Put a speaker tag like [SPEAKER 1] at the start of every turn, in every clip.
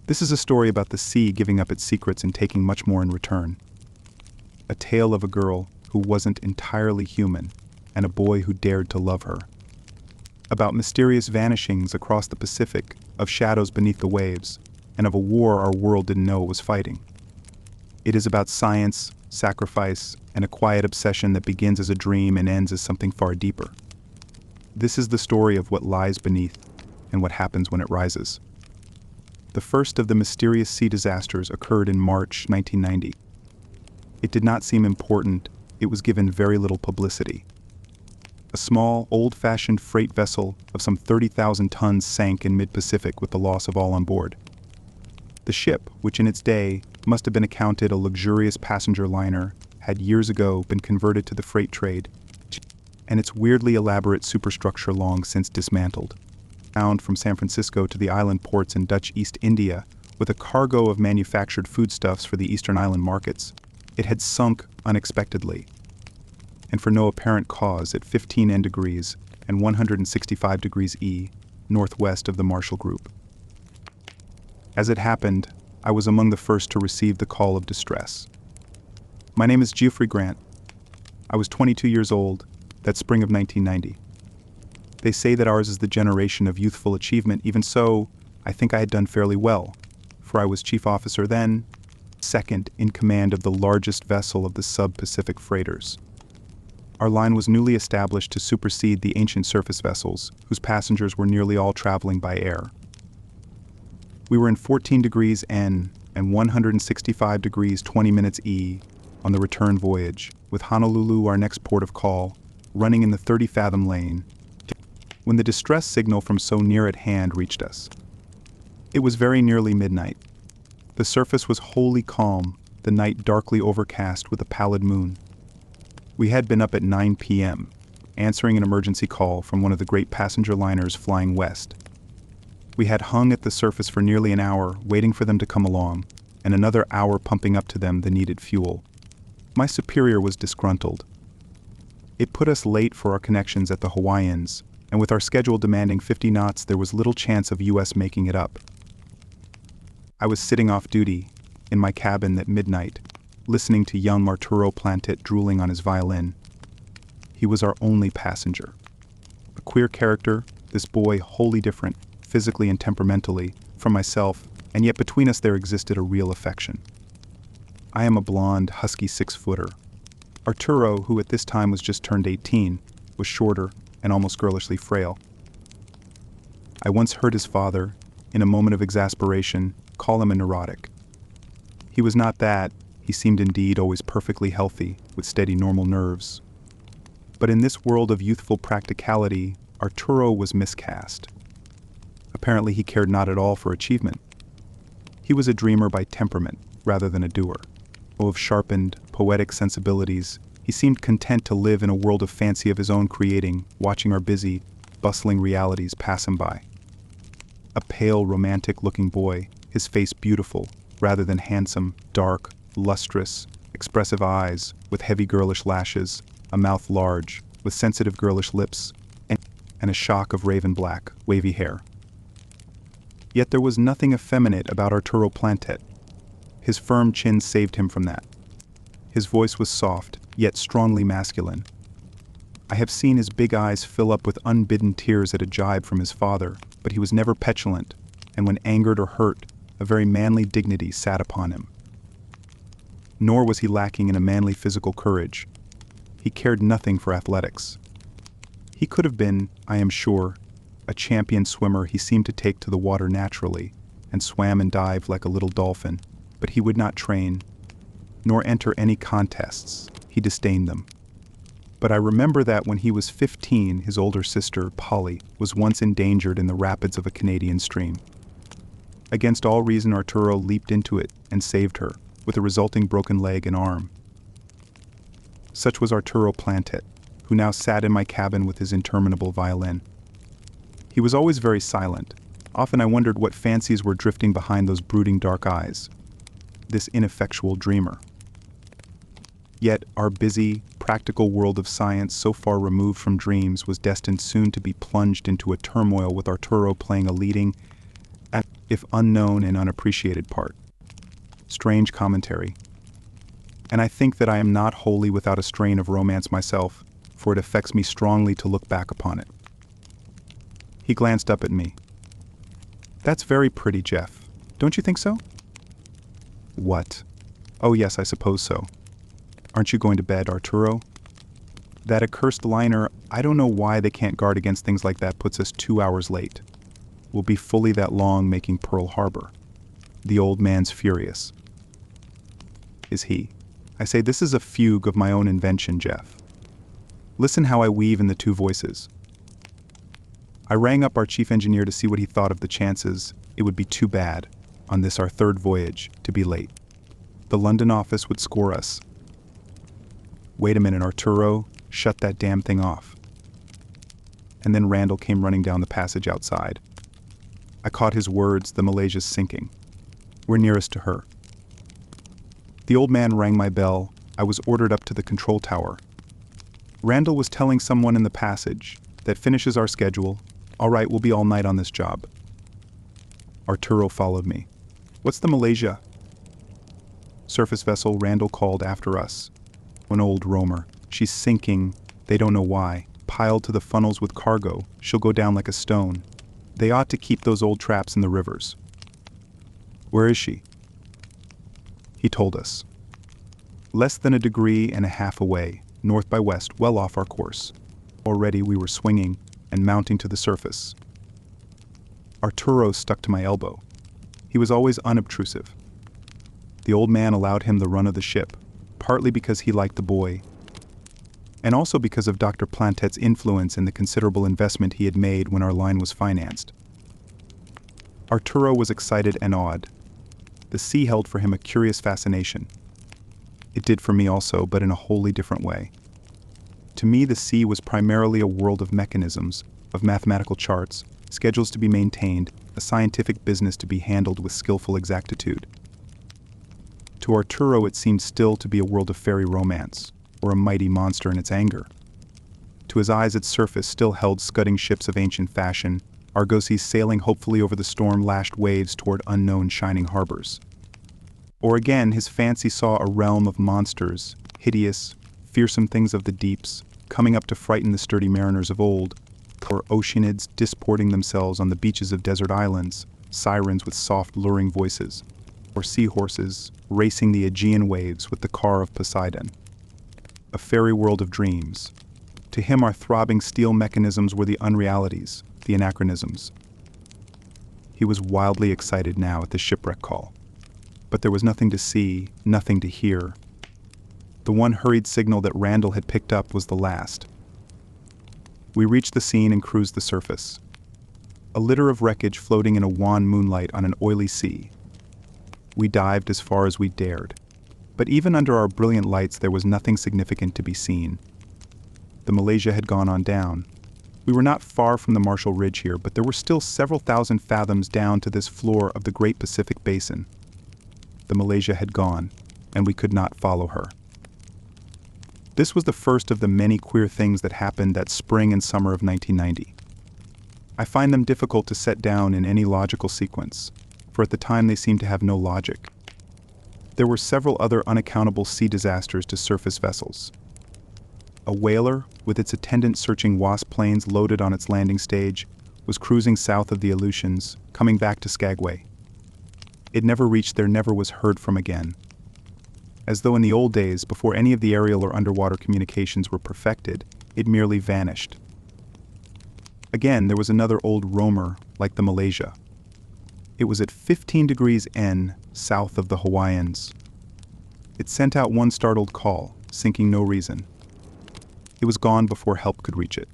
[SPEAKER 1] This is a story about the sea giving up its secrets and taking much more in return. A tale of a girl who wasn't entirely human and a boy who dared to love her. About mysterious vanishings across the Pacific, of shadows beneath the waves, and of a war our world didn't know it was fighting. It is about science, sacrifice, and a quiet obsession that begins as a dream and ends as something far deeper. This is the story of what lies beneath and what happens when it rises. The first of the mysterious sea disasters occurred in March 1990. It did not seem important, it was given very little publicity. A small, old-fashioned freight vessel of some 30,000 tons sank in mid-Pacific with the loss of all on board. The ship, which in its day must have been accounted a luxurious passenger liner, had years ago been converted to the freight trade, and its weirdly elaborate superstructure long since dismantled. Bound from San Francisco to the island ports in Dutch East India with a cargo of manufactured foodstuffs for the Eastern Island markets, it had sunk unexpectedly, and for no apparent cause at 15 N degrees and 165 degrees E, northwest of the Marshall Group. As it happened, I was among the first to receive the call of distress. My name is Geoffrey Grant. I was 22 years old, that spring of 1990. They say that ours is the generation of youthful achievement. Even so, I think I had done fairly well, for I was chief officer then, second in command of the largest vessel of the sub-Pacific freighters. Our line was newly established to supersede the ancient surface vessels, whose passengers were nearly all traveling by air. We were in 14 degrees N and 165 degrees 20 minutes E on the return voyage, with Honolulu, our next port of call, running in the 30-fathom lane, when the distress signal from so near at hand reached us. It was very nearly midnight. The surface was wholly calm, the night darkly overcast with a pallid moon. We had been up at 9 p.m., answering an emergency call from one of the great passenger liners flying west. We had hung at the surface for nearly an hour, waiting for them to come along, and another hour pumping up to them the needed fuel. My superior was disgruntled. It put us late for our connections at the Hawaiians, and with our schedule demanding 50 knots, there was little chance of U.S. making it up. I was sitting off duty, in my cabin at midnight, listening to young Arturo Plantet drooling on his violin. He was our only passenger. A queer character, this boy wholly different, physically and temperamentally, from myself, and yet between us there existed a real affection. I am a blonde, husky 6-footer. Arturo, who at this time was just turned 18, was shorter and almost girlishly frail. I once heard his father, in a moment of exasperation, call him a neurotic. He was not that. He seemed indeed always perfectly healthy, with steady normal nerves. But in this world of youthful practicality, Arturo was miscast. Apparently he cared not at all for achievement. He was a dreamer by temperament, rather than a doer. Full of sharpened, poetic sensibilities, he seemed content to live in a world of fancy of his own creating, watching our busy, bustling realities pass him by. A pale, romantic-looking boy, his face beautiful, rather than handsome, dark, lustrous, expressive eyes, with heavy girlish lashes, a mouth large, with sensitive girlish lips, and a shock of raven black, wavy hair. Yet there was nothing effeminate about Arturo Plantet. His firm chin saved him from that. His voice was soft, yet strongly masculine. I have seen his big eyes fill up with unbidden tears at a jibe from his father, but he was never petulant, and when angered or hurt, a very manly dignity sat upon him. Nor was he lacking in a manly physical courage. He cared nothing for athletics. He could have been, I am sure, a champion swimmer. He seemed to take to the water naturally, and swam and dived like a little dolphin, but he would not train, nor enter any contests. He disdained them. But I remember that when he was 15, his older sister, Polly, was once endangered in the rapids of a Canadian stream. Against all reason, Arturo leaped into it and saved her, with a resulting broken leg and arm. Such was Arturo Plantet, who now sat in my cabin with his interminable violin. He was always very silent. Often I wondered what fancies were drifting behind those brooding dark eyes. This ineffectual dreamer. Yet our busy, practical world of science, so far removed from dreams, was destined soon to be plunged into a turmoil with Arturo playing a leading if unknown and unappreciated part. Strange commentary. And I think that I am not wholly without a strain of romance myself, for it affects me strongly to look back upon it. He glanced up at me. That's very pretty, Jeff. Don't you think so? What? Oh yes, I suppose so. Aren't you going to bed, Arturo? That accursed liner, I don't know why they can't guard against things like that, puts us 2 hours late. We'll be fully that long making Pearl Harbor. The old man's furious. Is he? I say, this is a fugue of my own invention, Jeff. Listen how I weave in the two voices. I rang up our chief engineer to see what he thought of the chances. It would be too bad, on this our third voyage, to be late. The London office would score us. Wait a minute, Arturo, shut that damn thing off. And then Randall came running down the passage outside. I caught his words, the Malaysia's sinking. We're nearest to her. The old man rang my bell. I was ordered up to the control tower. Randall was telling someone in the passage, that finishes our schedule. All right, we'll be all night on this job. Arturo followed me. What's the Malaysia? Surface vessel, Randall called after us. An old roamer. She's sinking, they don't know why. Piled to the funnels with cargo, she'll go down like a stone. They ought to keep those old traps in the rivers. Where is she? He told us. Less than 1.5 degrees away, north by west, well off our course. Already we were swinging and mounting to the surface. Arturo stuck to my elbow. He was always unobtrusive. The old man allowed him the run of the ship, partly because he liked the boy, and also because of Dr. Plantet's influence and the considerable investment he had made when our line was financed. Arturo was excited and awed. The sea held for him a curious fascination. It did for me also, but in a wholly different way. To me, the sea was primarily a world of mechanisms, of mathematical charts, schedules to be maintained, a scientific business to be handled with skillful exactitude. To Arturo, it seemed still to be a world of fairy romance, or a mighty monster in its anger. To his eyes, its surface still held scudding ships of ancient fashion, argosies sailing hopefully over the storm-lashed waves toward unknown shining harbors. Or again, his fancy saw a realm of monsters, hideous, fearsome things of the deeps, coming up to frighten the sturdy mariners of old, or oceanids disporting themselves on the beaches of desert islands, sirens with soft, luring voices, or seahorses racing the Aegean waves with the car of Poseidon. A fairy world of dreams. To him, our throbbing steel mechanisms were the unrealities, the anachronisms. He was wildly excited now at the shipwreck call. But there was nothing to see, nothing to hear. The one hurried signal that Randall had picked up was the last. We reached the scene and cruised the surface. A litter of wreckage floating in a wan moonlight on an oily sea. We dived as far as we dared. But even under our brilliant lights, there was nothing significant to be seen. The Malaysia had gone on down. We were not far from the Marshall Ridge here, but there were still several thousand fathoms down to this floor of the Great Pacific Basin. The Malaysia had gone, and we could not follow her. This was the first of the many queer things that happened that spring and summer of 1990. I find them difficult to set down in any logical sequence, for at the time they seemed to have no logic. There were several other unaccountable sea disasters to surface vessels. A whaler, with its attendant searching Wasp planes loaded on its landing stage, was cruising south of the Aleutians, coming back to Skagway. It never reached there, never was heard from again. As though in the old days, before any of the aerial or underwater communications were perfected, it merely vanished. Again, there was another old roamer, like the Malaysia. It was at 15 degrees N, south of the Hawaiians. It sent out one startled call, sinking no reason. It was gone before help could reach it.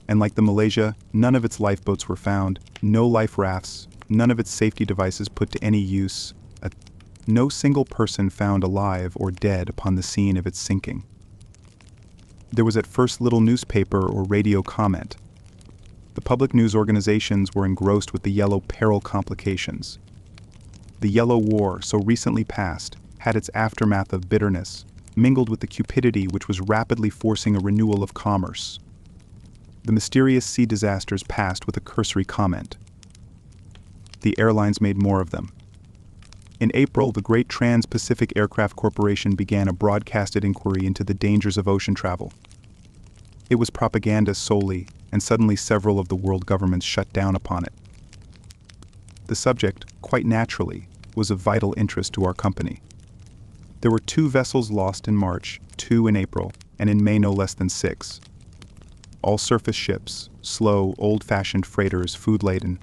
[SPEAKER 1] And like the Malaysia, none of its lifeboats were found, no life rafts, none of its safety devices put to any use, no single person found alive or dead upon the scene of its sinking. There was at first little newspaper or radio comment. The public news organizations were engrossed with the Yellow Peril complications. The Yellow War, so recently past, had its aftermath of bitterness, mingled with the cupidity which was rapidly forcing a renewal of commerce. The mysterious sea disasters passed with a cursory comment. The airlines made more of them. In April, the great Trans-Pacific Aircraft Corporation began a broadcasted inquiry into the dangers of ocean travel. It was propaganda solely, and suddenly several of the world governments shut down upon it. The subject, quite naturally, was of vital interest to our company. There were 2 vessels lost in March, 2 in April, and in May no less than 6. All surface ships, slow, old-fashioned freighters, food-laden.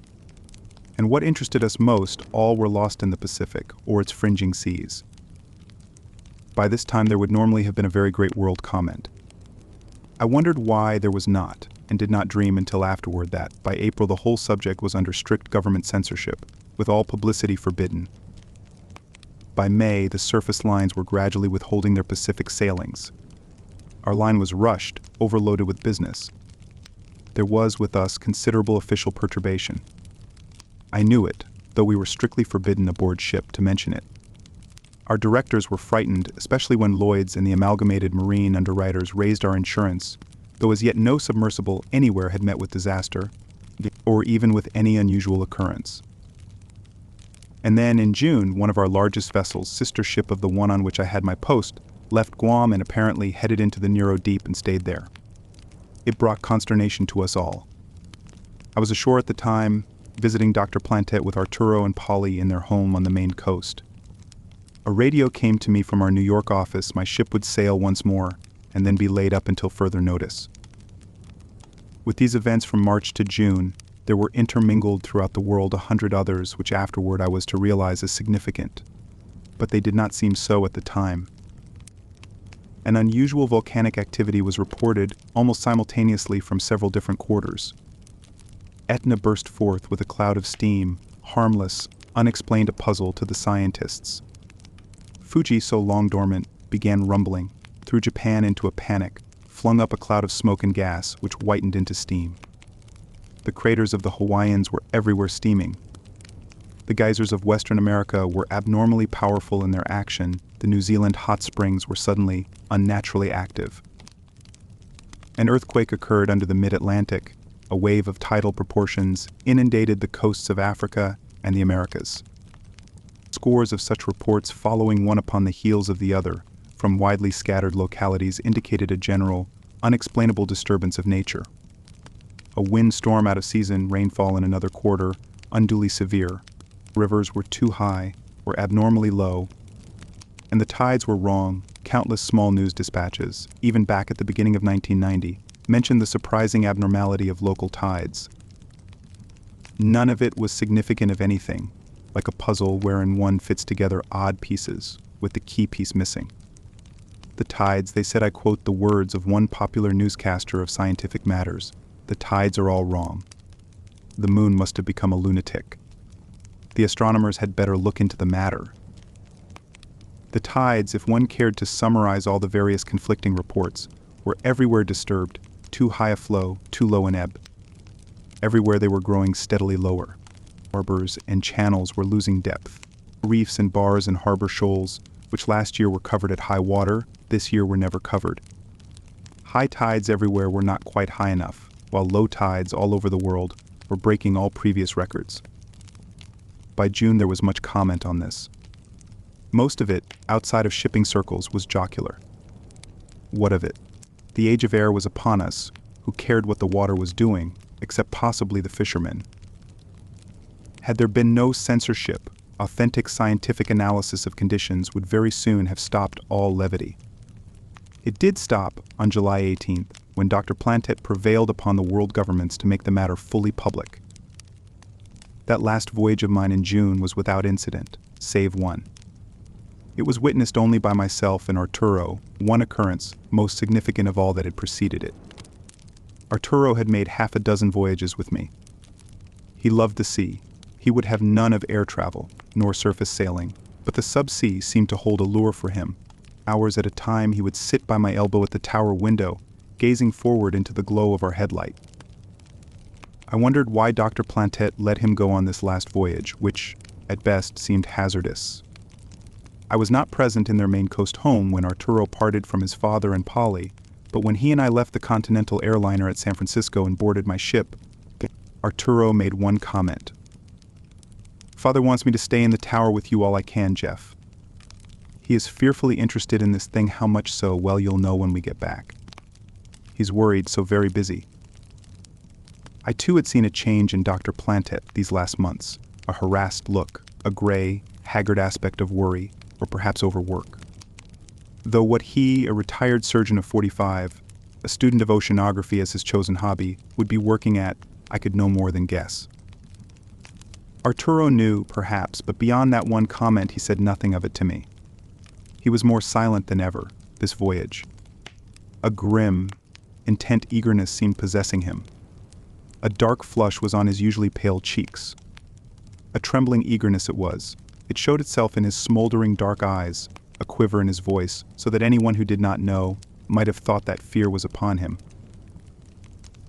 [SPEAKER 1] And what interested us most, all were lost in the Pacific, or its fringing seas. By this time there would normally have been a very great world comment. I wondered why there was not, and did not dream until afterward that, by April, the whole subject was under strict government censorship, with all publicity forbidden. By May, the surface lines were gradually withholding their Pacific sailings. Our line was rushed, overloaded with business. There was, with us, considerable official perturbation. I knew it, though we were strictly forbidden aboard ship to mention it. Our directors were frightened, especially when Lloyd's and the Amalgamated Marine underwriters raised our insurance, though as yet no submersible anywhere had met with disaster, or even with any unusual occurrence. And then, in June, one of our largest vessels, sister ship of the one on which I had my post, left Guam and apparently headed into the Nero Deep and stayed there. It brought consternation to us all. I was ashore at the time, visiting Dr. Plantet with Arturo and Polly in their home on the Maine coast. A radio came to me from our New York office my ship would sail once more, and then be laid up until further notice. With these events from March to June, there were intermingled throughout the world 100 others which afterward I was to realize as significant, but they did not seem so at the time. An unusual volcanic activity was reported almost simultaneously from several different quarters. Etna burst forth with a cloud of steam, harmless, unexplained a puzzle to the scientists. Fuji, so long dormant, began rumbling, threw Japan into a panic, flung up a cloud of smoke and gas, which whitened into steam. The craters of the Hawaiians were everywhere steaming. The geysers of Western America were abnormally powerful in their action. The New Zealand hot springs were suddenly unnaturally active. An earthquake occurred under the mid-Atlantic. A wave of tidal proportions inundated the coasts of Africa and the Americas. Scores of such reports following one upon the heels of the other from widely scattered localities indicated a general, unexplainable disturbance of nature. A windstorm out of season, rainfall in another quarter, unduly severe. Rivers were too high, or abnormally low, and the tides were wrong. Countless small news dispatches, even back at the beginning of 1990, mentioned the surprising abnormality of local tides. None of it was significant of anything, like a puzzle wherein one fits together odd pieces, with the key piece missing. The tides, they said, I quote the words of one popular newscaster of scientific matters, the tides are all wrong. The moon must have become a lunatic. The astronomers had better look into the matter. The tides, if one cared to summarize all the various conflicting reports, were everywhere disturbed, too high a flow, too low an ebb. Everywhere they were growing steadily lower. Harbors and channels were losing depth. Reefs and bars and harbor shoals, which last year were covered at high water, this year were never covered. High tides everywhere were not quite high enough, while low tides all over the world were breaking all previous records. By June there was much comment on this. Most of it, outside of shipping circles, was jocular. What of it? The age of air was upon us. Who cared what the water was doing, except possibly the fishermen? Had there been no censorship, authentic scientific analysis of conditions would very soon have stopped all levity. It did stop on July 18th, when Dr. Plantet prevailed upon the world governments to make the matter fully public. That last voyage of mine in June was without incident, save one. It was witnessed only by myself and Arturo, one occurrence most significant of all that had preceded it. Arturo had made half a dozen voyages with me. He loved the sea. He would have none of air travel, nor surface sailing, but the subsea seemed to hold a lure for him. Hours at a time he would sit by my elbow at the tower window, gazing forward into the glow of our headlight. I wondered why Dr. Plantet let him go on this last voyage, which, at best, seemed hazardous. I was not present in their Maine coast home when Arturo parted from his father and Polly, but when he and I left the Continental airliner at San Francisco and boarded my ship, Arturo made one comment. Father wants me to stay in the tower with you all I can, Jeff. He is fearfully interested in this thing, how much so, well, you'll know when we get back. He's worried, so very busy. I too had seen a change in Dr. Plantet these last months, a harassed look, a gray, haggard aspect of worry, or perhaps overwork. Though what he, a retired surgeon of 45, a student of oceanography as his chosen hobby, would be working at, I could no more than guess. Arturo knew, perhaps, but beyond that one comment he said nothing of it to me. He was more silent than ever, this voyage. A grim, intent eagerness seemed possessing him. A dark flush was on his usually pale cheeks. A trembling eagerness it was. It showed itself in his smoldering dark eyes, a quiver in his voice, so that anyone who did not know might have thought that fear was upon him.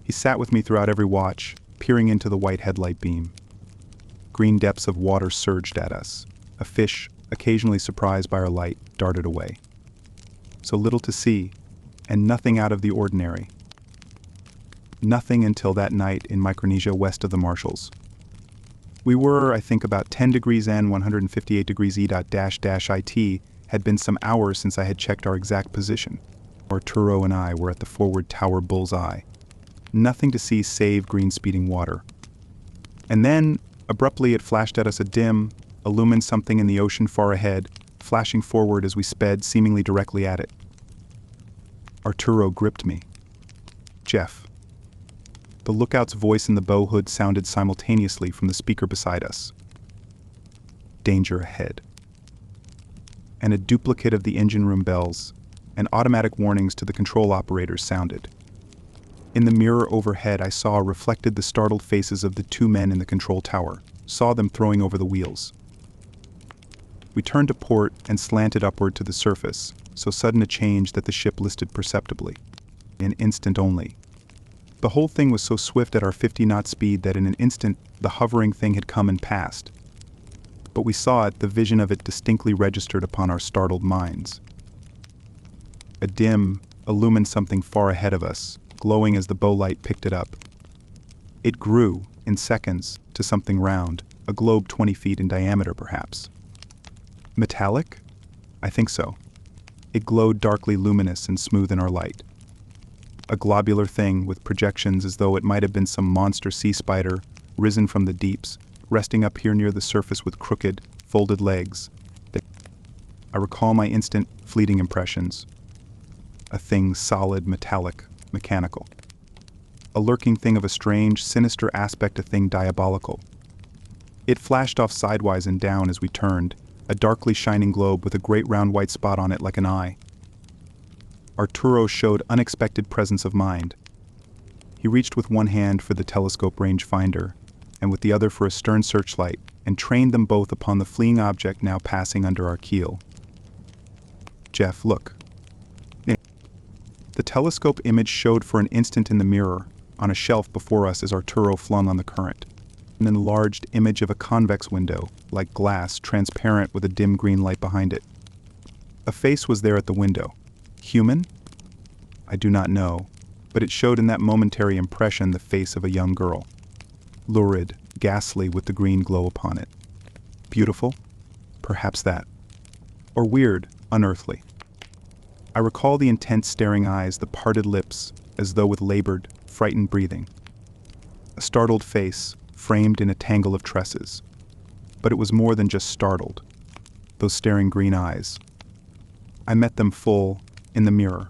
[SPEAKER 1] He sat with me throughout every watch, peering into the white headlight beam. Green depths of water surged at us. A fish, occasionally surprised by our light, darted away. So little to see, and nothing out of the ordinary. Nothing until that night in Micronesia west of the Marshalls. We were, I think, about 10 degrees N, 158 degrees E. _IT had been some hours since I had checked our exact position. Arturo and I were at the forward tower bullseye. Nothing to see save green speeding water. And then, abruptly, it flashed at us a dim, illumined something in the ocean far ahead, flashing forward as we sped seemingly directly at it. Arturo gripped me. Jeff. The lookout's voice in the bow hood sounded simultaneously from the speaker beside us. Danger ahead. And a duplicate of the engine room bells and automatic warnings to the control operators sounded. In the mirror overhead, I saw reflected the startled faces of the two men in the control tower, saw them throwing over the wheels. We turned to port and slanted upward to the surface, so sudden a change that the ship listed perceptibly. An instant only. The whole thing was so swift at our 50-knot speed that in an instant the hovering thing had come and passed. But we saw it, the vision of it distinctly registered upon our startled minds. A dim, illumined something far ahead of us, glowing as the bow light picked it up. It grew, in seconds, to something round, a globe 20 feet in diameter perhaps. Metallic? I think so. It glowed darkly luminous and smooth in our light. A globular thing with projections as though it might have been some monster sea spider, risen from the deeps, resting up here near the surface with crooked, folded legs. I recall my instant, fleeting impressions. A thing solid, metallic, mechanical. A lurking thing of a strange, sinister aspect, a thing diabolical. It flashed off sidewise and down as we turned, a darkly shining globe with a great round white spot on it like an eye. Arturo showed unexpected presence of mind. He reached with one hand for the telescope rangefinder, and with the other for a stern searchlight, and trained them both upon the fleeing object now passing under our keel. Jeff, look. The telescope image showed for an instant in the mirror, on a shelf before us as Arturo flung on the current. An enlarged image of a convex window, like glass, transparent with a dim green light behind it. A face was there at the window. Human? I do not know, but it showed in that momentary impression the face of a young girl. Lurid, ghastly with the green glow upon it. Beautiful? Perhaps that. Or weird, unearthly. I recall the intense staring eyes, the parted lips, as though with labored, frightened breathing. A startled face, framed in a tangle of tresses. But it was more than just startled. Those staring green eyes. I met them full, in the mirror.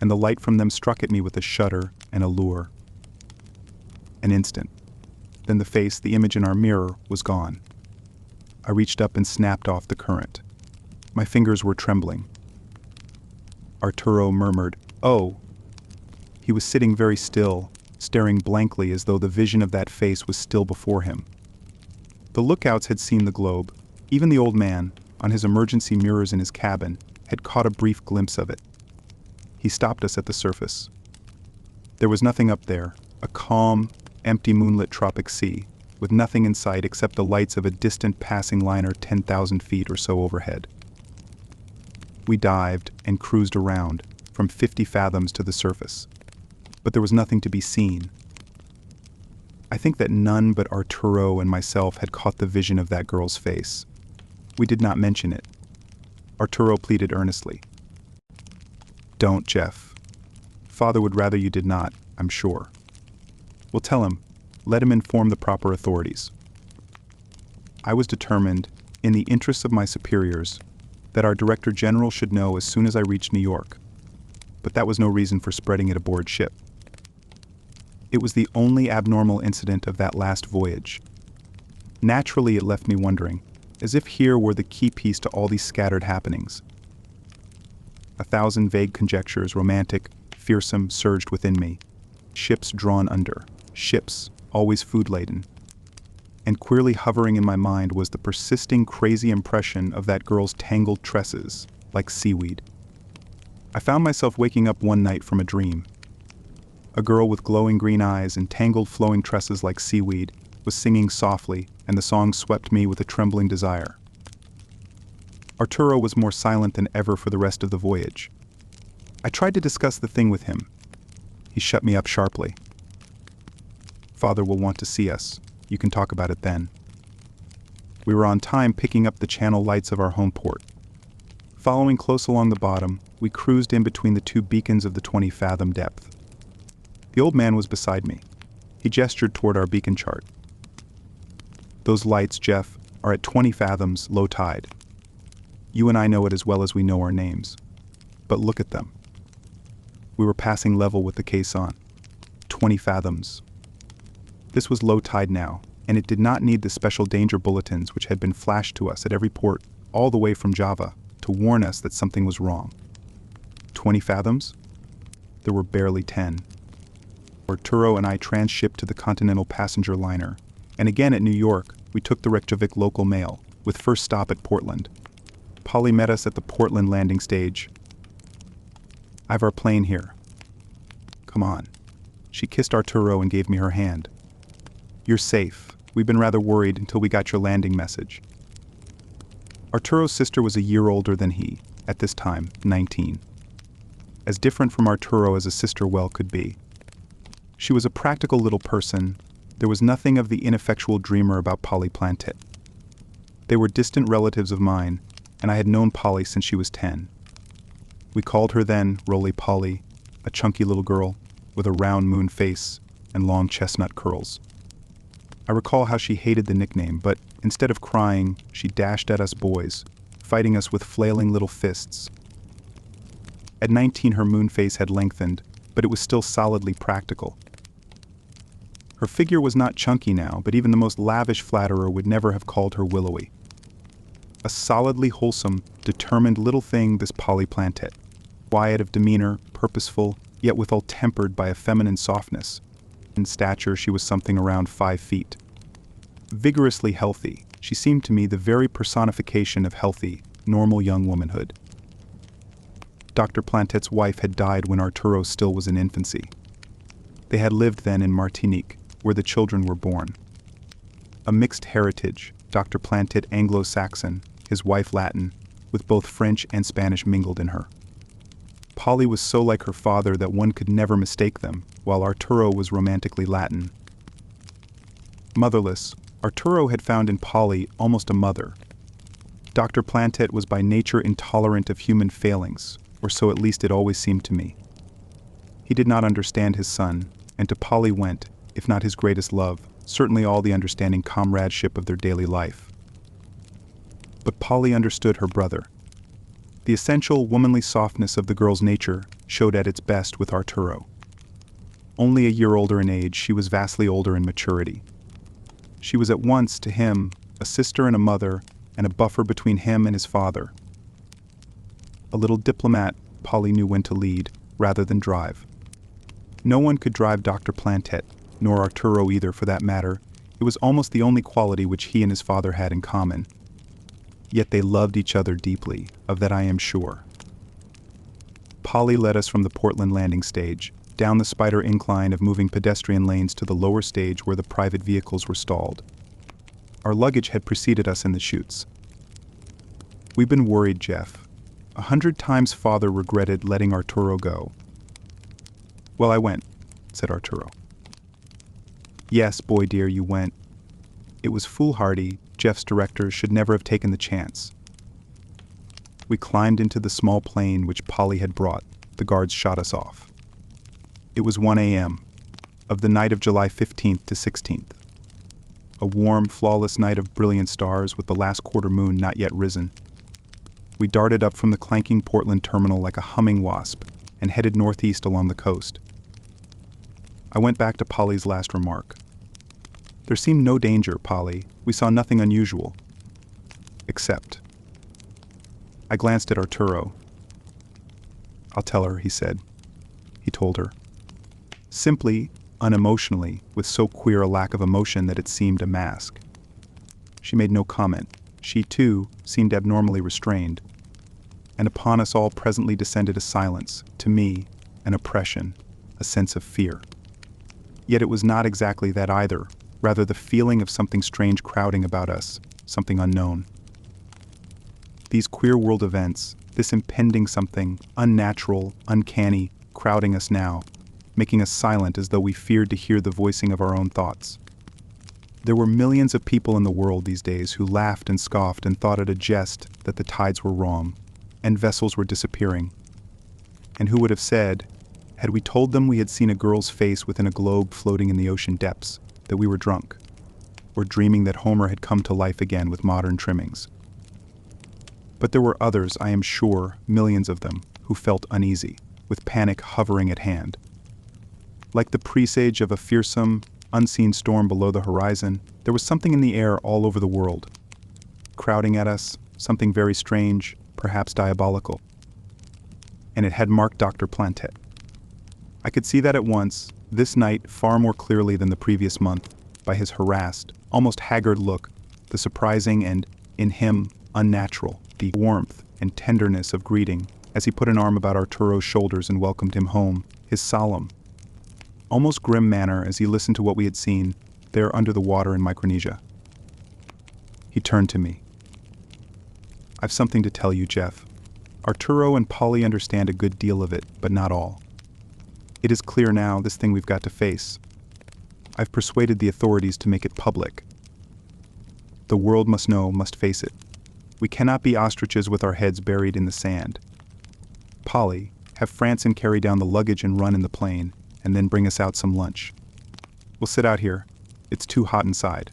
[SPEAKER 1] And the light from them struck at me with a shudder and a lure. An instant. Then the face, the image in our mirror, was gone. I reached up and snapped off the current. My fingers were trembling. Arturo murmured, "Oh." He was sitting very still, staring blankly as though the vision of that face was still before him. The lookouts had seen the globe. Even the old man, on his emergency mirrors in his cabin, had caught a brief glimpse of it. He stopped us at the surface. There was nothing up there, a calm, empty moonlit tropic sea, with nothing in sight except the lights of a distant passing liner 10,000 feet or so overhead. We dived and cruised around, from 50 fathoms to the surface. But there was nothing to be seen. I think that none but Arturo and myself had caught the vision of that girl's face. We did not mention it. Arturo pleaded earnestly. Don't, Jeff. Father would rather you did not, I'm sure. We'll tell him. Let him inform the proper authorities. I was determined, in the interests of my superiors, that our Director General should know as soon as I reached New York. But that was no reason for spreading it aboard ship. It was the only abnormal incident of that last voyage. Naturally, it left me wondering, as if here were the key piece to all these scattered happenings. 1,000 vague conjectures, romantic, fearsome, surged within me. Ships drawn under. Ships, always food-laden. And queerly hovering in my mind was the persisting, crazy impression of that girl's tangled tresses, like seaweed. I found myself waking up one night from a dream. A girl with glowing green eyes and tangled flowing tresses like seaweed was singing softly, and the song swept me with a trembling desire. Arturo was more silent than ever for the rest of the voyage. I tried to discuss the thing with him. He shut me up sharply. Father will want to see us. You can talk about it then. We were on time picking up the channel lights of our home port. Following close along the bottom, we cruised in between the two beacons of the 20-fathom depth. The old man was beside me. He gestured toward our beacon chart. Those lights, Jeff, are at 20 fathoms, low tide. You and I know it as well as we know our names. But look at them. We were passing level with the caisson. 20 fathoms. This was low tide now, and it did not need the special danger bulletins which had been flashed to us at every port, all the way from Java, to warn us that something was wrong. 20 fathoms? There were barely 10. Arturo and I transshipped to the Continental passenger liner, and again at New York, we took the Reykjavik local mail, with first stop at Portland. Polly met us at the Portland landing stage. I've our plane here. Come on. She kissed Arturo and gave me her hand. You're safe. We've been rather worried until we got your landing message. Arturo's sister was a year older than he, at this time, 19. As different from Arturo as a sister well could be. She was a practical little person. There was nothing of the ineffectual dreamer about Polly Plantet. They were distant relatives of mine, and I had known Polly since she was 10. We called her then Roly Polly, a chunky little girl with a round moon face and long chestnut curls. I recall how she hated the nickname, but instead of crying, she dashed at us boys, fighting us with flailing little fists. At 19, her moon face had lengthened, but it was still solidly practical. Her figure was not chunky now, but even the most lavish flatterer would never have called her willowy. A solidly wholesome, determined little thing, this Polly Plantet. Quiet of demeanor, purposeful, yet withal tempered by a feminine softness. In stature, she was something around 5 feet. Vigorously healthy, she seemed to me the very personification of healthy, normal young womanhood. Dr. Plantet's wife had died when Arturo still was in infancy. They had lived then in Martinique, where the children were born. A mixed heritage, Dr. Plantet Anglo-Saxon, his wife Latin, with both French and Spanish mingled in her. Polly was so like her father that one could never mistake them, while Arturo was romantically Latin. Motherless, Arturo had found in Polly almost a mother. Dr. Plantet was by nature intolerant of human failings, or so at least it always seemed to me. He did not understand his son, and to Polly went, if not his greatest love, certainly all the understanding comradeship of their daily life. But Polly understood her brother. The essential womanly softness of the girl's nature showed at its best with Arturo. Only a year older in age, she was vastly older in maturity. She was at once, to him, a sister and a mother, and a buffer between him and his father. A little diplomat, Polly knew when to lead, rather than drive. No one could drive Dr. Plantet, nor Arturo either for that matter. It was almost the only quality which he and his father had in common. Yet they loved each other deeply, of that I am sure. Polly led us from the Portland landing stage, down the spider incline of moving pedestrian lanes to the lower stage where the private vehicles were stalled. Our luggage had preceded us in the chutes. We've been worried, Jeff. 100 times Father regretted letting Arturo go. Well, I went, said Arturo. Yes, boy dear, you went. It was foolhardy. Jeff's directors should never have taken the chance. We climbed into the small plane which Polly had brought. The guards shot us off. It was 1 a.m. of the night of July 15th to 16th. A warm, flawless night of brilliant stars with the last quarter moon not yet risen. We darted up from the clanking Portland terminal like a humming wasp and headed northeast along the coast. I went back to Polly's last remark. There seemed no danger, Polly. We saw nothing unusual. Except. I glanced at Arturo. I'll tell her, he said. He told her. Simply, unemotionally, with so queer a lack of emotion that it seemed a mask. She made no comment. She, too, seemed abnormally restrained. And upon us all presently descended a silence, to me, an oppression, a sense of fear. Yet it was not exactly that either, rather the feeling of something strange crowding about us, something unknown. These queer world events, this impending something, unnatural, uncanny, crowding us now, making us silent as though we feared to hear the voicing of our own thoughts. There were millions of people in the world these days who laughed and scoffed and thought it a jest that the tides were wrong, and vessels were disappearing. And who would have said, had we told them we had seen a girl's face within a globe floating in the ocean depths, that we were drunk, or dreaming that Homer had come to life again with modern trimmings? But there were others, I am sure, millions of them, who felt uneasy, with panic hovering at hand. Like the presage of a fearsome, unseen storm below the horizon, there was something in the air all over the world, crowding at us, something very strange, perhaps diabolical. And it had marked Dr. Plantet. I could see that at once, this night far more clearly than the previous month, by his harassed, almost haggard look, the surprising and, in him, unnatural, the warmth and tenderness of greeting, as he put an arm about Arturo's shoulders and welcomed him home, his solemn, almost grim manner as he listened to what we had seen, there under the water in Micronesia. He turned to me. I've something to tell you, Jeff. Arturo and Polly understand a good deal of it, but not all. It is clear now, this thing we've got to face. I've persuaded the authorities to make it public. The world must know, must face it. We cannot be ostriches with our heads buried in the sand. Polly, have Franson carry down the luggage and run in the plane, and then bring us out some lunch. We'll sit out here. It's too hot inside.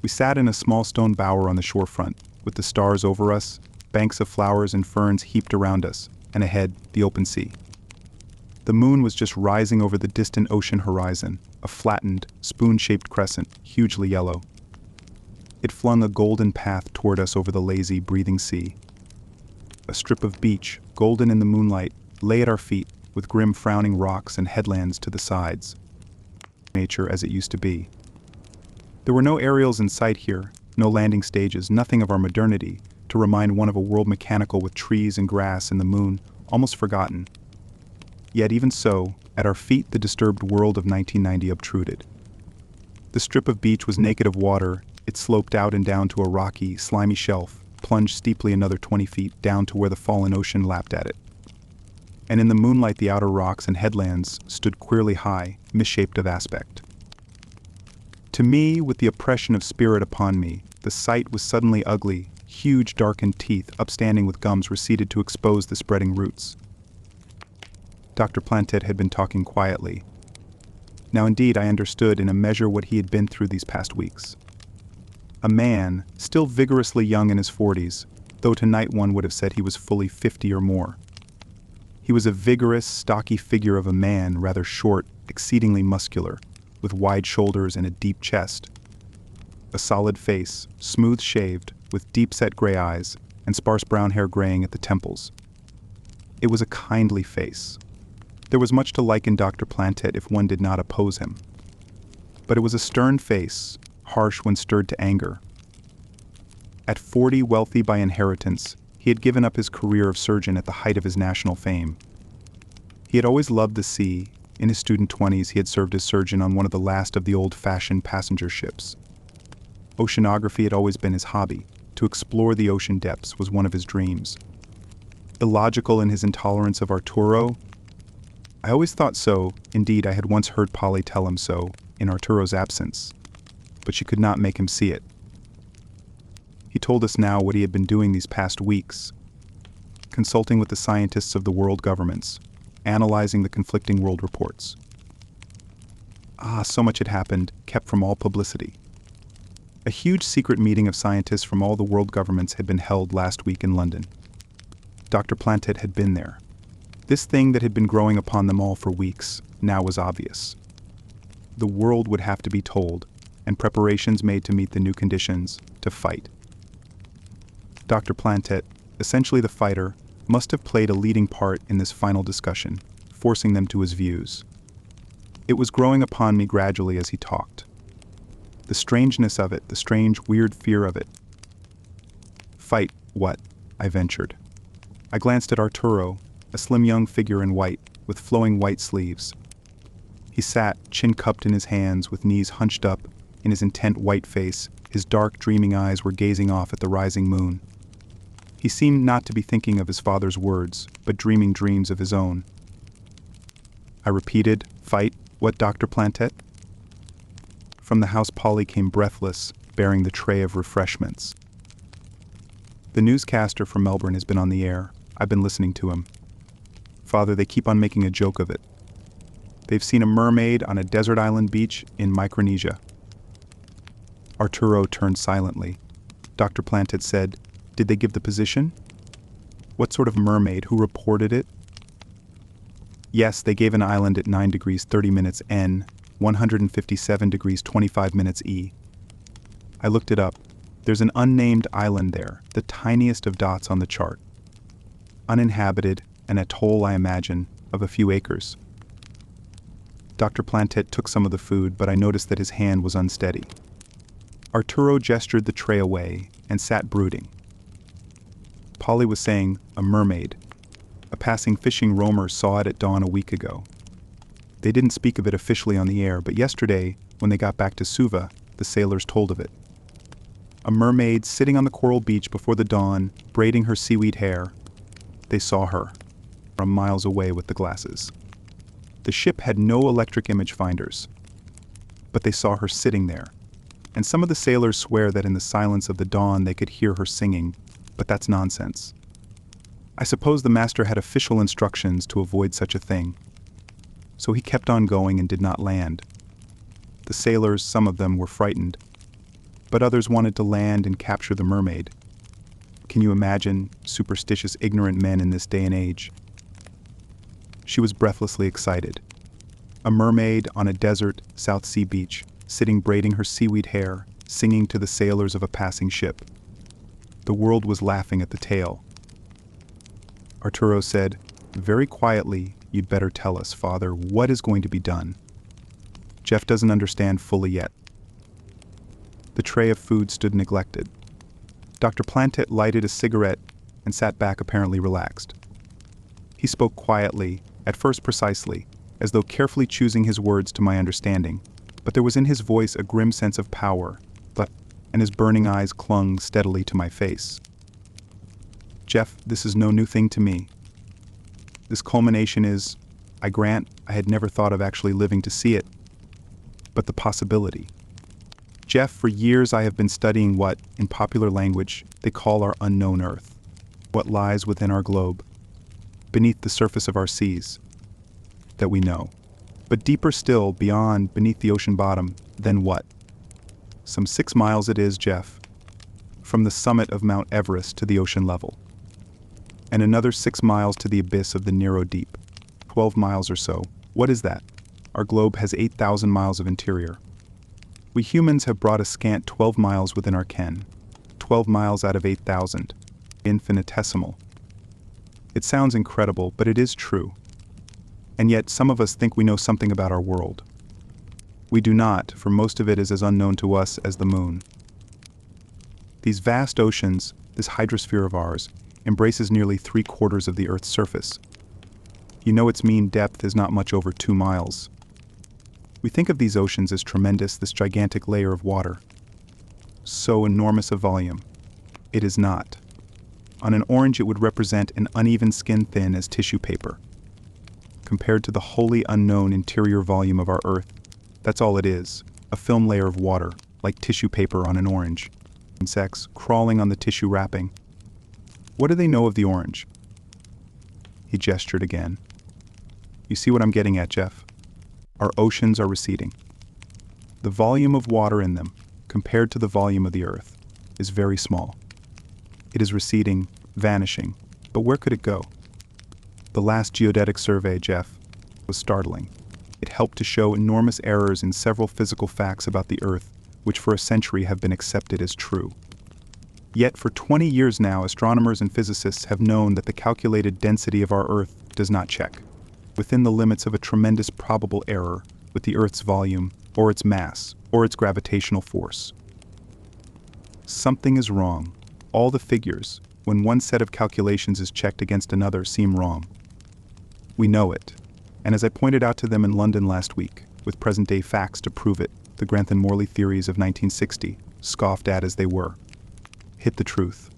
[SPEAKER 1] We sat in a small stone bower on the shorefront, with the stars over us, banks of flowers and ferns heaped around us, and ahead, the open sea. The moon was just rising over the distant ocean horizon, a flattened, spoon-shaped crescent, hugely yellow. It flung a golden path toward us over the lazy, breathing sea. A strip of beach, golden in the moonlight, lay at our feet, with grim frowning rocks and headlands to the sides. Nature as it used to be. There were no aerials in sight here, no landing stages, nothing of our modernity, to remind one of a world mechanical with trees and grass and the moon, almost forgotten. Yet even so, at our feet the disturbed world of 1990 obtruded. The strip of beach was naked of water, it sloped out and down to a rocky, slimy shelf, plunged steeply another 20 feet down to where the fallen ocean lapped at it. And in the moonlight the outer rocks and headlands stood queerly high, misshaped of aspect. To me, with the oppression of spirit upon me, the sight was suddenly ugly, huge darkened teeth upstanding with gums receded to expose the spreading roots. Dr. Plantet had been talking quietly. Now indeed I understood in a measure what he had been through these past weeks. A man, still vigorously young in his 40s, though tonight one would have said he was fully 50 or more. He was a vigorous, stocky figure of a man, rather short, exceedingly muscular, with wide shoulders and a deep chest. A solid face, smooth-shaved, with deep-set gray eyes, and sparse brown hair graying at the temples. It was a kindly face. There was much to like in Dr. Plantet if one did not oppose him. But it was a stern face, harsh when stirred to anger. At 40, wealthy by inheritance, he had given up his career of surgeon at the height of his national fame. He had always loved the sea. In his student 20s, he had served as surgeon on one of the last of the old-fashioned passenger ships. Oceanography had always been his hobby. To explore the ocean depths was one of his dreams. Illogical in his intolerance of Arturo? I always thought so. Indeed, I had once heard Polly tell him so, in Arturo's absence, but she could not make him see it. He told us now what he had been doing these past weeks, consulting with the scientists of the world governments, analyzing the conflicting world reports. So much had happened, kept from all publicity. A huge secret meeting of scientists from all the world governments had been held last week in London. Dr. Plantet had been there. This thing that had been growing upon them all for weeks now was obvious. The world would have to be told, and preparations made to meet the new conditions, to fight. Dr. Plantet, essentially the fighter, must have played a leading part in this final discussion, forcing them to his views. It was growing upon me gradually as he talked. The strangeness of it, the strange, weird fear of it. Fight what? I ventured. I glanced at Arturo, a slim young figure in white, with flowing white sleeves. He sat, chin cupped in his hands, with knees hunched up, in his intent white face. His dark, dreaming eyes were gazing off at the rising moon. He seemed not to be thinking of his father's words, but dreaming dreams of his own. I repeated, "Fight, what, Dr. Plantet?" From the house Polly came breathless, bearing the tray of refreshments. The newscaster from Melbourne has been on the air. I've been listening to him. Father, they keep on making a joke of it. They've seen a mermaid on a desert island beach in Micronesia. Arturo turned silently. Dr. Plantet said, "Did they give the position? What sort of mermaid? Who reported it?" "Yes, they gave an island at 9 degrees 30 minutes N, 157 degrees 25 minutes E. I looked it up. There's an unnamed island there, the tiniest of dots on the chart. Uninhabited, an atoll, I imagine, of a few acres." Dr. Plantet took some of the food, but I noticed that his hand was unsteady. Arturo gestured the tray away and sat brooding. Polly was saying, "A mermaid. A passing fishing roamer saw it at dawn a week ago." They didn't speak of it officially on the air, but yesterday, when they got back to Suva, the sailors told of it. A mermaid sitting on the coral beach before the dawn, braiding her seaweed hair. They saw her, from miles away with the glasses. The ship had no electric image finders, but they saw her sitting there. And some of the sailors swear that in the silence of the dawn they could hear her singing, but that's nonsense. I suppose the master had official instructions to avoid such a thing. So he kept on going and did not land. The sailors, some of them, were frightened, but others wanted to land and capture the mermaid. Can you imagine superstitious, ignorant men in this day and age? She was breathlessly excited. A mermaid on a desert South Sea beach, sitting braiding her seaweed hair, singing to the sailors of a passing ship. The world was laughing at the tale. Arturo said, "Very quietly, you'd better tell us, Father, what is going to be done. Jeff doesn't understand fully yet." The tray of food stood neglected. Dr. Plantet lighted a cigarette and sat back apparently relaxed. He spoke quietly, at first precisely, as though carefully choosing his words to my understanding, but there was in his voice a grim sense of power, and his burning eyes clung steadily to my face. "Jeff, this is no new thing to me. This culmination is, I grant, I had never thought of actually living to see it, but the possibility. Jeff, for years I have been studying what, in popular language, they call our unknown Earth, what lies within our globe, beneath the surface of our seas, that we know. But deeper still, beyond, beneath the ocean bottom, then what? Some 6 miles it is, Jeff, from the summit of Mount Everest to the ocean level. And another 6 miles to the abyss of the Nero Deep. 12 miles or so. What is that? Our globe has 8,000 miles of interior. We humans have brought a scant 12 miles within our ken. 12 miles out of 8,000. Infinitesimal. It sounds incredible, but it is true. And yet some of us think we know something about our world. We do not, for most of it is as unknown to us as the moon. These vast oceans, this hydrosphere of ours, embraces nearly 3/4 of the Earth's surface. You know its mean depth is not much over 2 miles. We think of these oceans as tremendous, this gigantic layer of water. So enormous a volume. It is not. On an orange it would represent an uneven skin thin as tissue paper. Compared to the wholly unknown interior volume of our Earth, That's all it is, a film layer of water, like tissue paper on an orange. Insects crawling on the tissue wrapping. What do they know of the orange? He gestured again. You see what I'm getting at, Jeff? Our oceans are receding. The volume of water in them, compared to the volume of the Earth, is very small. It is receding, vanishing, but where could it go? The last geodetic survey, Jeff, was startling. It helped to show enormous errors in several physical facts about the Earth, which for a century have been accepted as true. Yet for 20 years now, astronomers and physicists have known that the calculated density of our Earth does not check, within the limits of a tremendous probable error with the Earth's volume, or its mass, or its gravitational force. Something is wrong. All the figures, when one set of calculations is checked against another, seem wrong. We know it, and as I pointed out to them in London last week, with present-day facts to prove it, the Grantham-Morley theories of 1960, scoffed at as they were, hit the truth.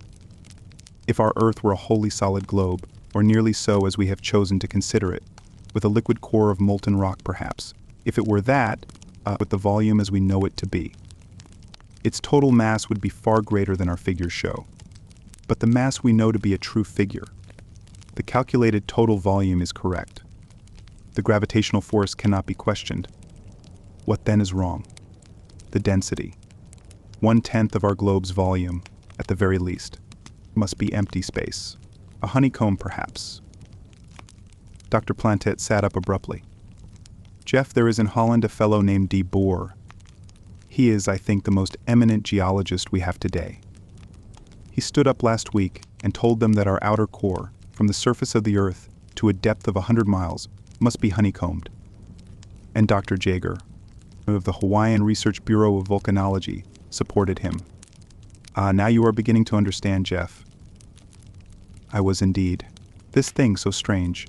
[SPEAKER 1] If our Earth were a wholly solid globe, or nearly so as we have chosen to consider it, with a liquid core of molten rock perhaps, if it were that, with the volume as we know it to be, its total mass would be far greater than our figures show. But the mass we know to be a true figure. The calculated total volume is correct. The gravitational force cannot be questioned. What then is wrong? The density. 1/10 of our globe's volume, at the very least, must be empty space. A honeycomb, perhaps. Dr. Plantet sat up abruptly. Jeff, there is in Holland a fellow named de Boer. He is, I think, the most eminent geologist we have today. He stood up last week and told them that our outer core, from the surface of the Earth to a depth of 100 miles, must be honeycombed. And Dr. Jaeger, of the Hawaiian Research Bureau of Volcanology, supported him. Now you are beginning to understand, Jeff. I was indeed. This thing so strange,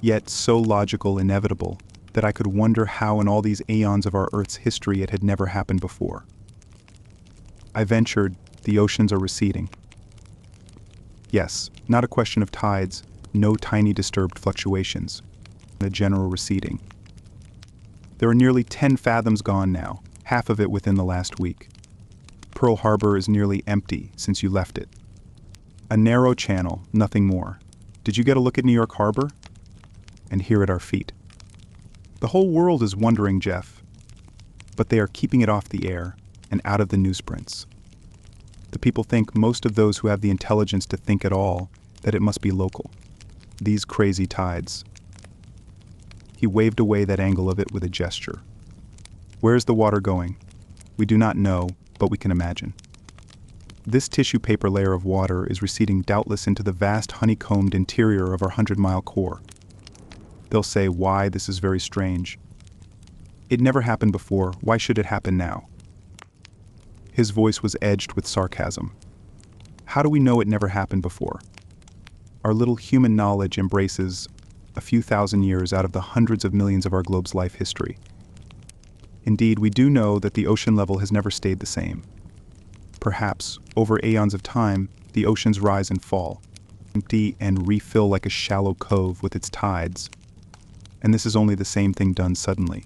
[SPEAKER 1] yet so logical, inevitable, that I could wonder how in all these aeons of our Earth's history it had never happened before. I ventured, the oceans are receding. Yes, not a question of tides, no tiny disturbed fluctuations, a general receding. There are nearly 10 fathoms gone now, half of it within the last week. Pearl Harbor is nearly empty since you left it. A narrow channel, nothing more. Did you get a look at New York Harbor? And here at our feet. The whole world is wondering, Jeff, but they are keeping it off the air and out of the newsprints. The people think, most of those who have the intelligence to think at all, that it must be local. These crazy tides. He waved away that angle of it with a gesture. Where is the water going? We do not know, but we can imagine. This tissue paper layer of water is receding doubtless into the vast honeycombed interior of our 100-mile core. They'll say, why, this is very strange. It never happened before, why should it happen now? His voice was edged with sarcasm. How do we know it never happened before? Our little human knowledge embraces a few thousand years out of the hundreds of millions of our globe's life history. Indeed, we do know that the ocean level has never stayed the same. Perhaps, over aeons of time, the oceans rise and fall, empty and refill like a shallow cove with its tides. And this is only the same thing done suddenly.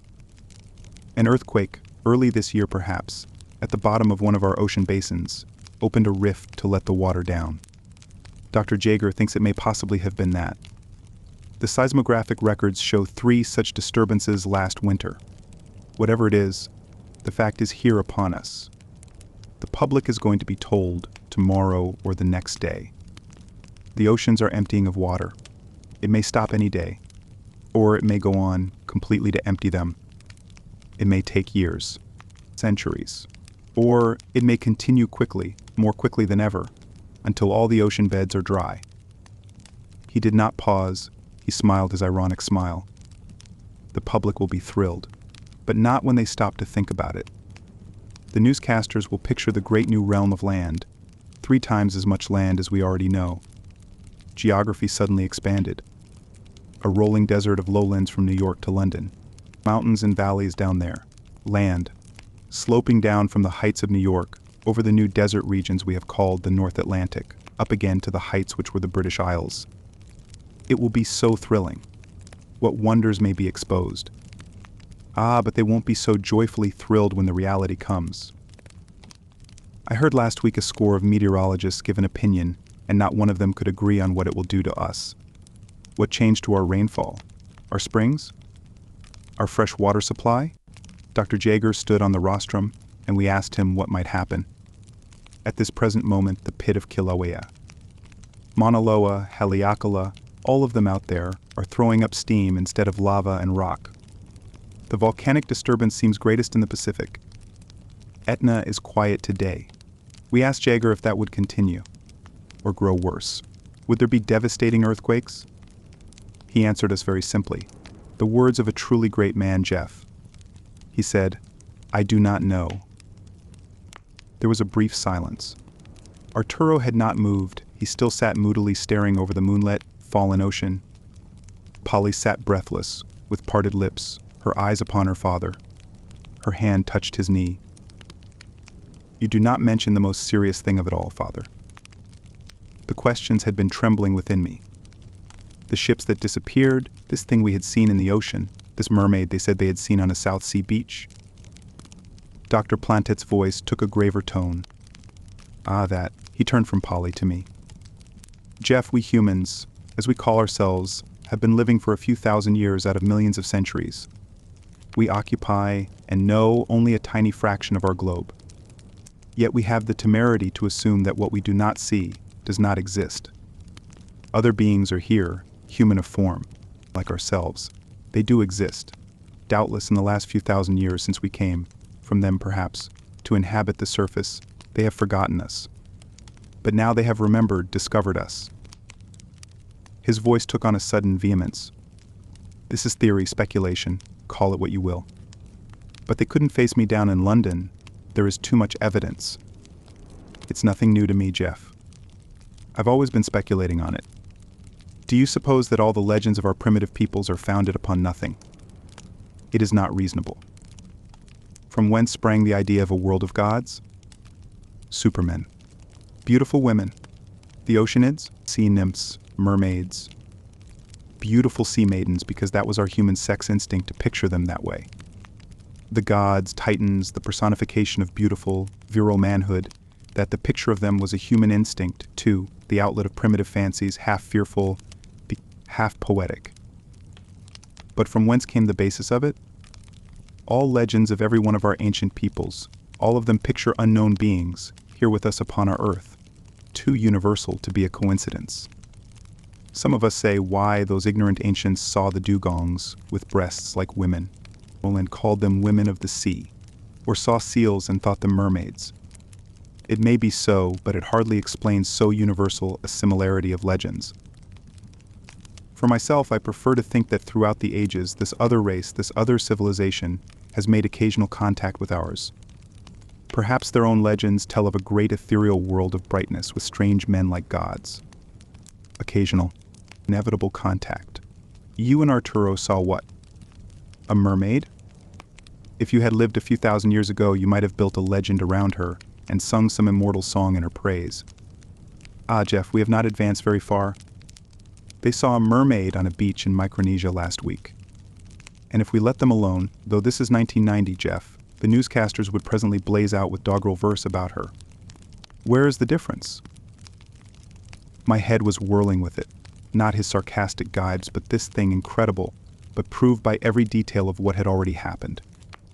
[SPEAKER 1] An earthquake, early this year perhaps, at the bottom of one of our ocean basins, opened a rift to let the water down. Dr. Jaeger thinks it may possibly have been that. The seismographic records show 3 such disturbances last winter. Whatever it is, the fact is here upon us. The public is going to be told tomorrow or the next day. The oceans are emptying of water. It may stop any day, or it may go on completely to empty them. It may take years, centuries, or it may continue quickly, more quickly than ever, until all the ocean beds are dry. He did not pause. He smiled his ironic smile. The public will be thrilled, but not when they stop to think about it. The newscasters will picture the great new realm of land, 3 times as much land as we already know. Geography suddenly expanded. A rolling desert of lowlands from New York to London. Mountains and valleys down there. Land, sloping down from the heights of New York over the new desert regions we have called the North Atlantic, up again to the heights which were the British Isles. It will be so thrilling. What wonders may be exposed. Ah, but they won't be so joyfully thrilled when the reality comes. I heard last week a score of meteorologists give an opinion, and not one of them could agree on what it will do to us. What changed to our rainfall? Our springs? Our fresh water supply? Dr. Jaeger stood on the rostrum, and we asked him what might happen. At this present moment, the pit of Kilauea. Mauna Loa, Haleakala, all of them out there, are throwing up steam instead of lava and rock. The volcanic disturbance seems greatest in the Pacific. Etna is quiet today. We asked Jaeger if that would continue, or grow worse. Would there be devastating earthquakes? He answered us very simply, the words of a truly great man, Jeff. He said, "I do not know." There was a brief silence. Arturo had not moved. He still sat moodily staring over the moonlit, fallen ocean. Polly sat breathless, with parted lips, her eyes upon her father. Her hand touched his knee. "You do not mention the most serious thing of it all, Father." The questions had been trembling within me. The ships that disappeared, this thing we had seen in the ocean, this mermaid they said they had seen on a South Sea beach. Dr. Plantett's voice took a graver tone. Ah, that. He turned from Polly to me. "Jeff, we humans, as we call ourselves, have been living for a few thousand years out of millions of centuries. We occupy and know only a tiny fraction of our globe. Yet we have the temerity to assume that what we do not see does not exist. Other beings are here, human of form, like ourselves. They do exist. Doubtless in the last few thousand years since we came, from them perhaps, to inhabit the surface, they have forgotten us. But now they have remembered, discovered us." His voice took on a sudden vehemence. "This is theory, speculation, call it what you will. But they couldn't face me down in London. There is too much evidence. It's nothing new to me, Jeff. I've always been speculating on it. Do you suppose that all the legends of our primitive peoples are founded upon nothing? It is not reasonable. From whence sprang the idea of a world of gods? Supermen. Beautiful women. The oceanids, sea nymphs, mermaids. Beautiful sea maidens, because that was our human sex instinct to picture them that way. The gods, titans, the personification of beautiful, virile manhood, that the picture of them was a human instinct, too, the outlet of primitive fancies, half fearful, half poetic. But from whence came the basis of it? All legends of every one of our ancient peoples, all of them picture unknown beings, here with us upon our earth, too universal to be a coincidence. Some of us say why those ignorant ancients saw the dugongs with breasts like women, and called them women of the sea, or saw seals and thought them mermaids. It may be so, but it hardly explains so universal a similarity of legends. For myself, I prefer to think that throughout the ages, this other race, this other civilization, has made occasional contact with ours. Perhaps their own legends tell of a great ethereal world of brightness with strange men like gods. Occasional, inevitable contact. You and Arturo saw what? A mermaid? If you had lived a few thousand years ago, you might have built a legend around her and sung some immortal song in her praise. Ah, Jeff, we have not advanced very far. They saw a mermaid on a beach in Micronesia last week. And if we let them alone, though this is 1990, Jeff, the newscasters would presently blaze out with doggerel verse about her. Where is the difference? My head was whirling with it. Not his sarcastic gibes, but this thing incredible, but proved by every detail of what had already happened.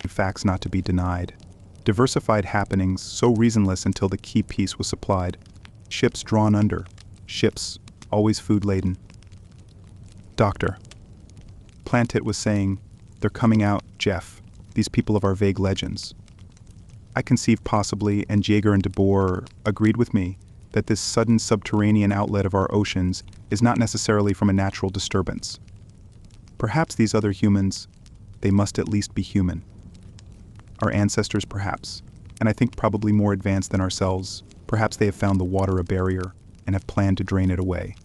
[SPEAKER 1] Facts not to be denied. Diversified happenings, so reasonless until the key piece was supplied. Ships drawn under. Ships, always food-laden. Doctor. Plantett was saying, they're coming out, Jeff, these people of our vague legends. I conceived possibly, and Jaeger and de Boer agreed with me, that this sudden subterranean outlet of our oceans is not necessarily from a natural disturbance. Perhaps these other humans, they must at least be human. Our ancestors, perhaps, and I think probably more advanced than ourselves. Perhaps they have found the water a barrier and have planned to drain it away.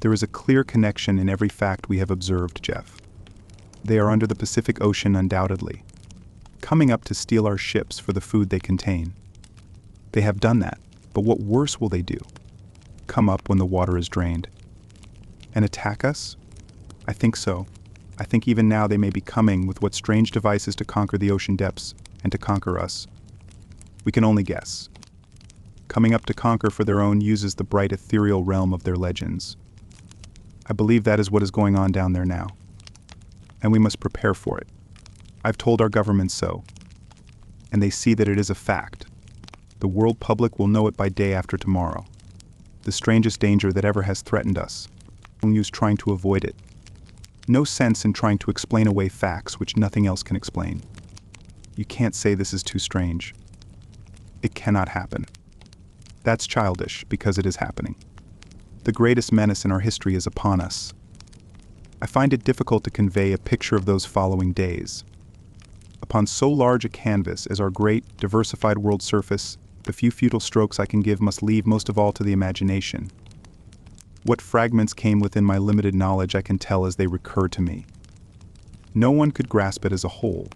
[SPEAKER 1] There is a clear connection in every fact we have observed, Jeff. They are under the Pacific Ocean undoubtedly, coming up to steal our ships for the food they contain. They have done that, but what worse will they do? Come up when the water is drained. And attack us? I think so. I think even now they may be coming with what strange devices to conquer the ocean depths and to conquer us. We can only guess. Coming up to conquer for their own uses the bright ethereal realm of their legends. I believe that is what is going on down there now. And we must prepare for it. I've told our governments so. And they see that it is a fact. The world public will know it by day after tomorrow. The strangest danger that ever has threatened us. Use trying to avoid it. No sense in trying to explain away facts which nothing else can explain. You can't say this is too strange. It cannot happen. That's childish because it is happening. The greatest menace in our history is upon us. I find it difficult to convey a picture of those following days. Upon so large a canvas as our great, diversified world surface, the few futile strokes I can give must leave most of all to the imagination. What fragments came within my limited knowledge I can tell as they recur to me. No one could grasp it as a whole,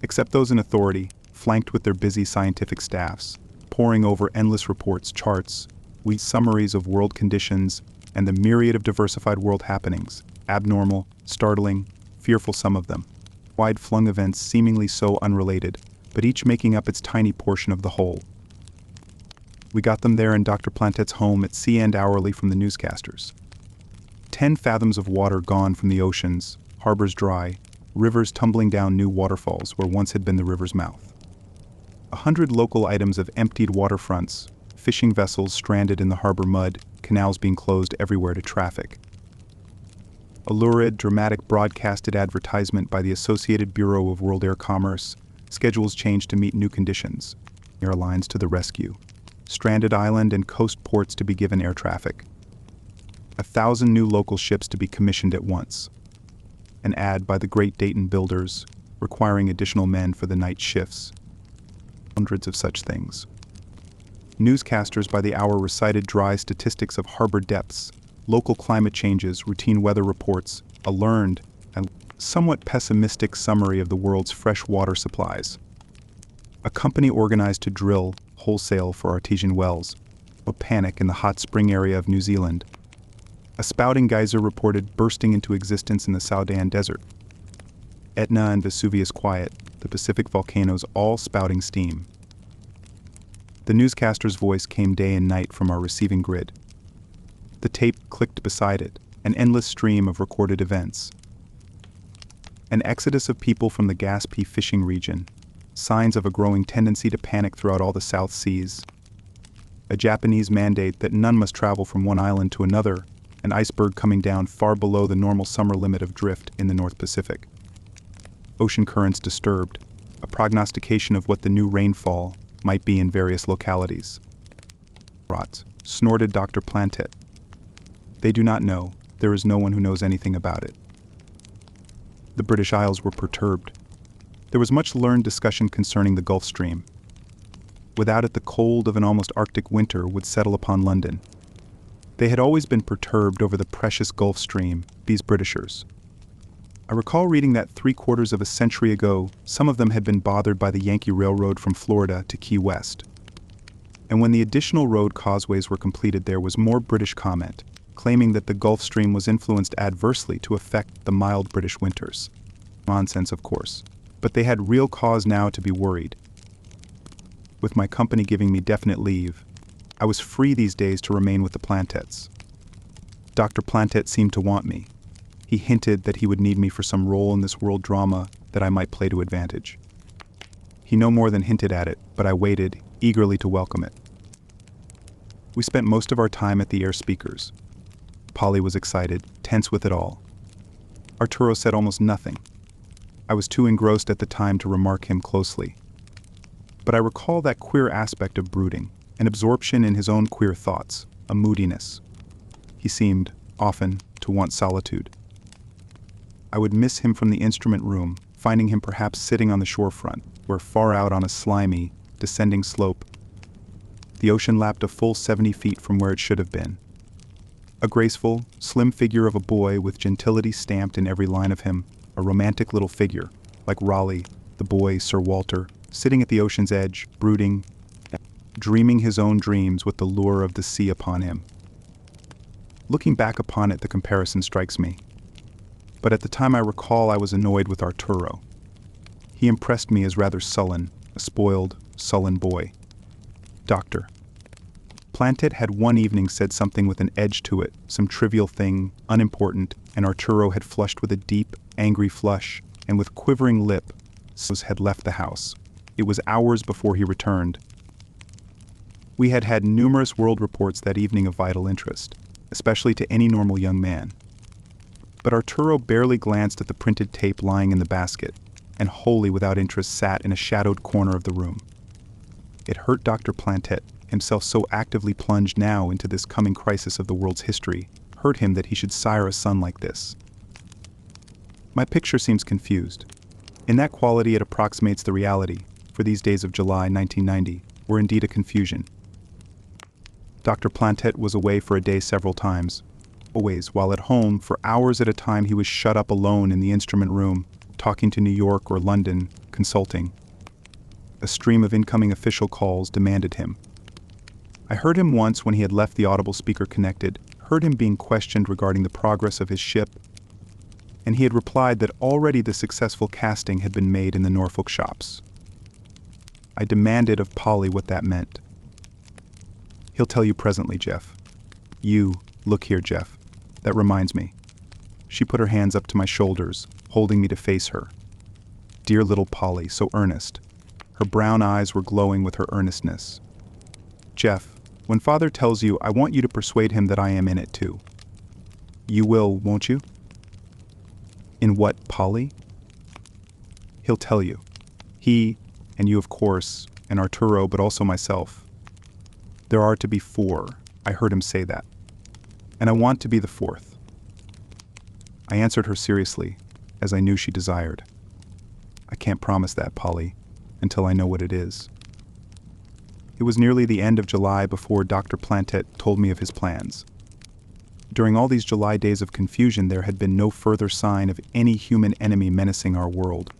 [SPEAKER 1] except those in authority, flanked with their busy scientific staffs, poring over endless reports, charts, summaries of world conditions, and the myriad of diversified world happenings, abnormal, startling, fearful some of them, wide-flung events seemingly so unrelated, but each making up its tiny portion of the whole. We got them there in Dr. Plantet's home at sea end hourly from the newscasters. 10 fathoms of water gone from the oceans, harbors dry, rivers tumbling down new waterfalls where once had been the river's mouth. 100 local items of emptied waterfronts, fishing vessels stranded in the harbor mud, canals being closed everywhere to traffic. A lurid, dramatic broadcasted advertisement by the Associated Bureau of World Air Commerce, schedules changed to meet new conditions, airlines to the rescue, stranded island and coast ports to be given air traffic, 1,000 new local ships to be commissioned at once, an ad by the Great Dayton builders requiring additional men for the night shifts, hundreds of such things. Newscasters by the hour recited dry statistics of harbor depths, local climate changes, routine weather reports, a learned and somewhat pessimistic summary of the world's fresh water supplies. A company organized to drill wholesale for artesian wells, a panic in the hot spring area of New Zealand. A spouting geyser reported bursting into existence in the Sudan Desert. Etna and Vesuvius quiet, the Pacific volcanoes all spouting steam. The newscaster's voice came day and night from our receiving grid. The tape clicked beside it, an endless stream of recorded events. An exodus of people from the Gaspi fishing region, signs of a growing tendency to panic throughout all the South Seas. A Japanese mandate that none must travel from one island to another, an iceberg coming down far below the normal summer limit of drift in the North Pacific. Ocean currents disturbed, a prognostication of what the new rainfall might be in various localities. Rot, snorted Dr. Plantet. They do not know. There is no one who knows anything about it. The British Isles were perturbed. There was much learned discussion concerning the Gulf Stream. Without it, the cold of an almost Arctic winter would settle upon London. They had always been perturbed over the precious Gulf Stream, these Britishers. I recall reading that 3/4 of a century ago, some of them had been bothered by the Yankee Railroad from Florida to Key West. And when the additional road causeways were completed, there was more British comment, claiming that the Gulf Stream was influenced adversely to affect the mild British winters. Nonsense, of course, but they had real cause now to be worried. With my company giving me definite leave, I was free these days to remain with the Plantets. Dr. Plantet seemed to want me. He hinted that he would need me for some role in this world drama that I might play to advantage. He no more than hinted at it, but I waited, eagerly to welcome it. We spent most of our time at the air speakers. Polly was excited, tense with it all. Arturo said almost nothing. I was too engrossed at the time to remark him closely. But I recall that queer aspect of brooding, an absorption in his own queer thoughts, a moodiness. He seemed, often, to want solitude. I would miss him from the instrument room, finding him perhaps sitting on the shorefront, where far out on a slimy, descending slope, the ocean lapped a full 70 feet from where it should have been. A graceful, slim figure of a boy with gentility stamped in every line of him, a romantic little figure, like Raleigh, the boy Sir Walter, sitting at the ocean's edge, brooding, dreaming his own dreams with the lure of the sea upon him. Looking back upon it, the comparison strikes me. but at the time I recall I was annoyed with Arturo. He impressed me as rather sullen, a spoiled, sullen boy. Doctor. Plantet had one evening said something with an edge to it, some trivial thing, unimportant, and Arturo had flushed with a deep, angry flush, and with quivering lip, had left the house. It was hours before he returned. We had had numerous world reports that evening of vital interest, especially to any normal young man. But Arturo barely glanced at the printed tape lying in the basket, and wholly without interest sat in a shadowed corner of the room. It hurt Dr. Plantet, himself so actively plunged now into this coming crisis of the world's history, hurt him that he should sire a son like this. My picture seems confused. In that quality it approximates the reality, for these days of July 1990 were indeed a confusion. Dr. Plantet was away for a day several times. Always, while at home, for hours at a time he was shut up alone in the instrument room, talking to New York or London, consulting. A stream of incoming official calls demanded him. I heard him once when he had left the audible speaker connected, heard him being questioned regarding the progress of his ship, and he had replied that already the successful casting had been made in the Norfolk shops. I demanded of Polly what that meant. He'll tell you presently, Jeff. Look here, Jeff. That reminds me. She put her hands up to my shoulders, holding me to face her. Dear little Polly, so earnest. Her brown eyes were glowing with her earnestness. Jeff, when Father tells you, I want you to persuade him that I am in it too. You will, won't you? In what, Polly? He'll tell you. He, and you of course, and Arturo, but also myself. There are to be 4, I heard him say that. And I want to be the 4th. I answered her seriously, as I knew she desired. I can't promise that, Polly, until I know what it is. It was nearly the end of July before Dr. Plantet told me of his plans. During all these July days of confusion, there had been no further sign of any human enemy menacing our world.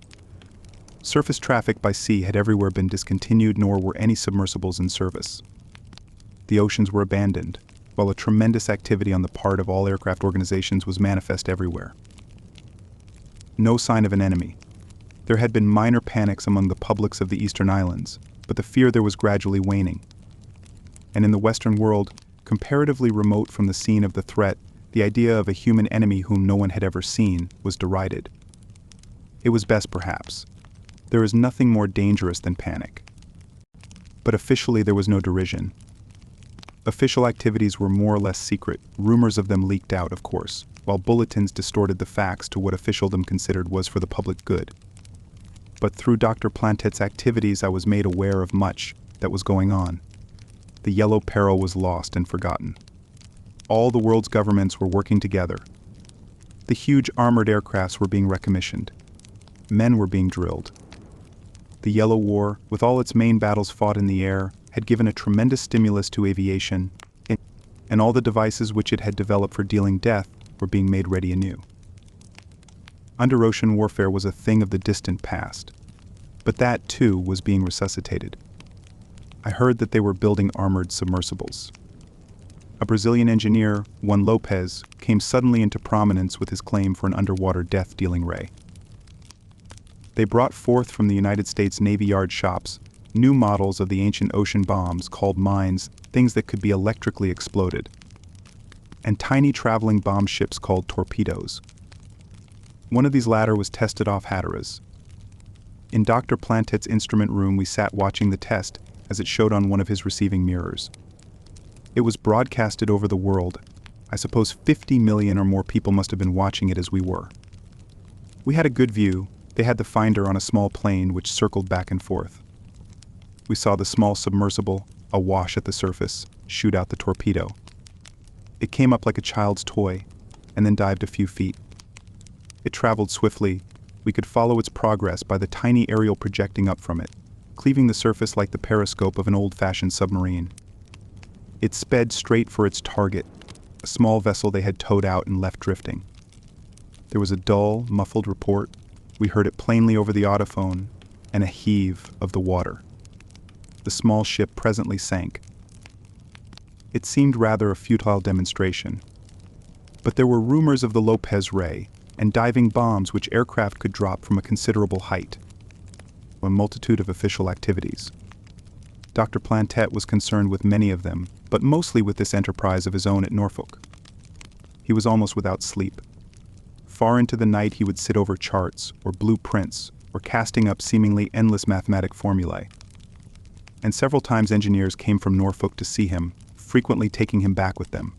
[SPEAKER 1] Surface traffic by sea had everywhere been discontinued, nor were any submersibles in service. The oceans were abandoned, while a tremendous activity on the part of all aircraft organizations was manifest everywhere. No sign of an enemy. There had been minor panics among the publics of the eastern islands, but the fear there was gradually waning. And in the Western world, comparatively remote from the scene of the threat, the idea of a human enemy whom no one had ever seen was derided. It was best, perhaps. There is nothing more dangerous than panic. But officially there was no derision. Official activities were more or less secret, rumors of them leaked out, of course, while bulletins distorted the facts to what officialdom considered was for the public good. But through Dr. Plantet's activities I was made aware of much that was going on. The yellow peril was lost and forgotten. All the world's governments were working together. The huge armored aircrafts were being recommissioned. Men were being drilled. The Yellow War, with all its main battles fought in the air, had given a tremendous stimulus to aviation, and all the devices which it had developed for dealing death were being made ready anew. Under-ocean warfare was a thing of the distant past, but that, too, was being resuscitated. I heard that they were building armored submersibles. A Brazilian engineer, Juan Lopez, came suddenly into prominence with his claim for an underwater death-dealing ray. They brought forth from the United States Navy Yard shops new models of the ancient ocean bombs called mines, things that could be electrically exploded, and tiny traveling bomb ships called torpedoes. One of these latter was tested off Hatteras. In Dr. Plantet's instrument room we sat watching the test as it showed on one of his receiving mirrors. It was broadcasted over the world. I suppose 50 million or more people must have been watching it as we were. We had a good view. They had the finder on a small plane which circled back and forth. We saw the small submersible, awash at the surface, shoot out the torpedo. It came up like a child's toy, and then dived a few feet. It traveled swiftly. We could follow its progress by the tiny aerial projecting up from it, cleaving the surface like the periscope of an old-fashioned submarine. It sped straight for its target, a small vessel they had towed out and left drifting. There was a dull, muffled report. We heard it plainly over the audiophone, and a heave of the water. The small ship presently sank. It seemed rather a futile demonstration. But there were rumors of the Lopez ray, and diving bombs which aircraft could drop from a considerable height. A multitude of official activities. Dr. Plantet was concerned with many of them, but mostly with this enterprise of his own at Norfolk. He was almost without sleep. Far into the night he would sit over charts, or blueprints, or casting up seemingly endless mathematic formulae. And several times engineers came from Norfolk to see him, frequently taking him back with them.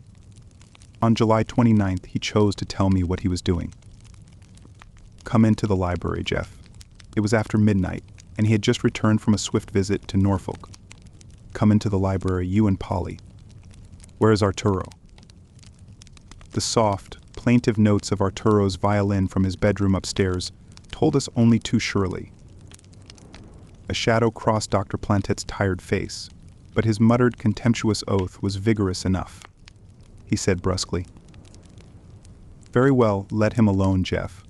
[SPEAKER 1] On July 29th, he chose to tell me what he was doing. "Come into the library, Jeff." It was after midnight, and he had just returned from a swift visit to Norfolk. "Come into the library, you and Polly. Where is Arturo?" The soft, plaintive notes of Arturo's violin from his bedroom upstairs told us only too surely. A shadow crossed Dr. Plantet's tired face, but his muttered, contemptuous oath was vigorous enough. He said brusquely, "Very well, let him alone, Jeff.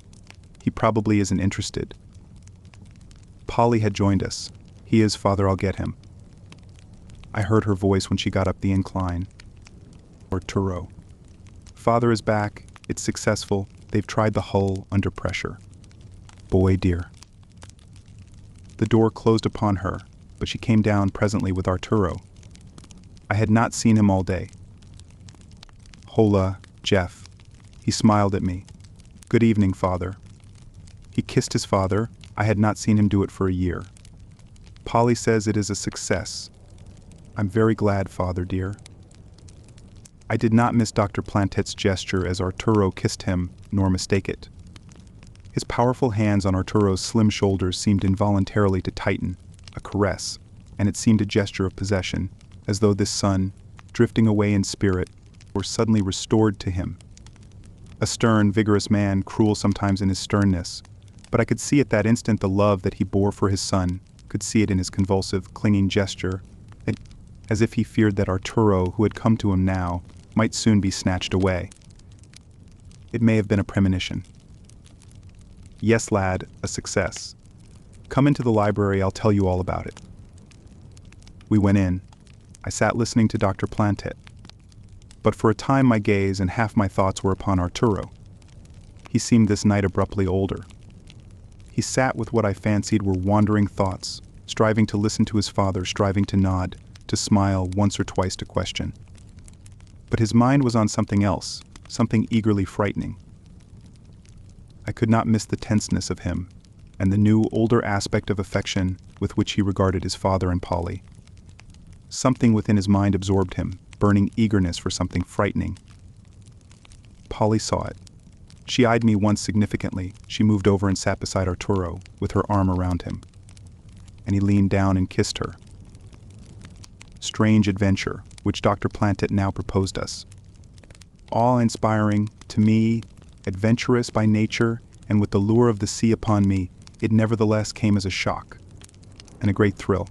[SPEAKER 1] He probably isn't interested." Polly had joined us. "He is, Father, I'll get him." I heard her voice when she got up the incline. "Arturo. Father is back. It's successful. They've tried the hull under pressure. Boy dear." The door closed upon her, but she came down presently with Arturo. I had not seen him all day. "Hola, Jeff." He smiled at me. "Good evening, Father." He kissed his father. I had not seen him do it for a year. "Polly says it is a success." "I'm very glad, Father dear." I did not miss Dr. Plantet's gesture as Arturo kissed him, nor mistake it. His powerful hands on Arturo's slim shoulders seemed involuntarily to tighten, a caress, and it seemed a gesture of possession, as though this son, drifting away in spirit, were suddenly restored to him. A stern, vigorous man, cruel sometimes in his sternness, but I could see at that instant the love that he bore for his son, could see it in his convulsive, clinging gesture, as if he feared that Arturo, who had come to him now, might soon be snatched away. It may have been a premonition. "Yes, lad, a success. Come into the library, I'll tell you all about it." We went in. I sat listening to Dr. Plantet. But for a time my gaze and half my thoughts were upon Arturo. He seemed this night abruptly older. He sat with what I fancied were wandering thoughts, striving to listen to his father, striving to nod, to smile, once or twice to question. But his mind was on something else, something eagerly frightening. I could not miss the tenseness of him, and the new, older aspect of affection with which he regarded his father and Polly. Something within his mind absorbed him, burning eagerness for something frightening. Polly saw it. She eyed me once significantly. She moved over and sat beside Arturo, with her arm around him. And he leaned down and kissed her. Strange adventure, which Dr. Plantet now proposed us. Awe-inspiring, to me, adventurous by nature, and with the lure of the sea upon me, it nevertheless came as a shock, and a great thrill.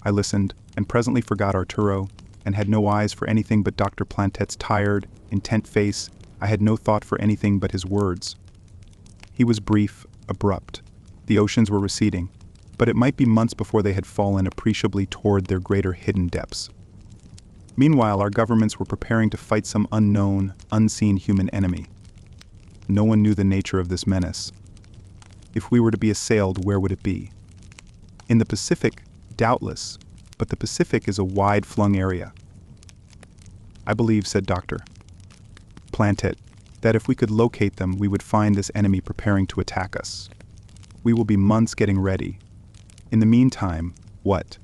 [SPEAKER 1] I listened, and presently forgot Arturo, and had no eyes for anything but Dr. Plantet's tired, intent face. I had no thought for anything but his words. He was brief, abrupt. The oceans were receding, but it might be months before they had fallen appreciably toward their greater hidden depths. Meanwhile, our governments were preparing to fight some unknown, unseen human enemy. No one knew the nature of this menace. If we were to be assailed, where would it be? In the Pacific, doubtless, but the Pacific is a wide-flung area. "I believe," said Dr. Plantet, "that if we could locate them, we would find this enemy preparing to attack us. We will be months getting ready. In the meantime, what?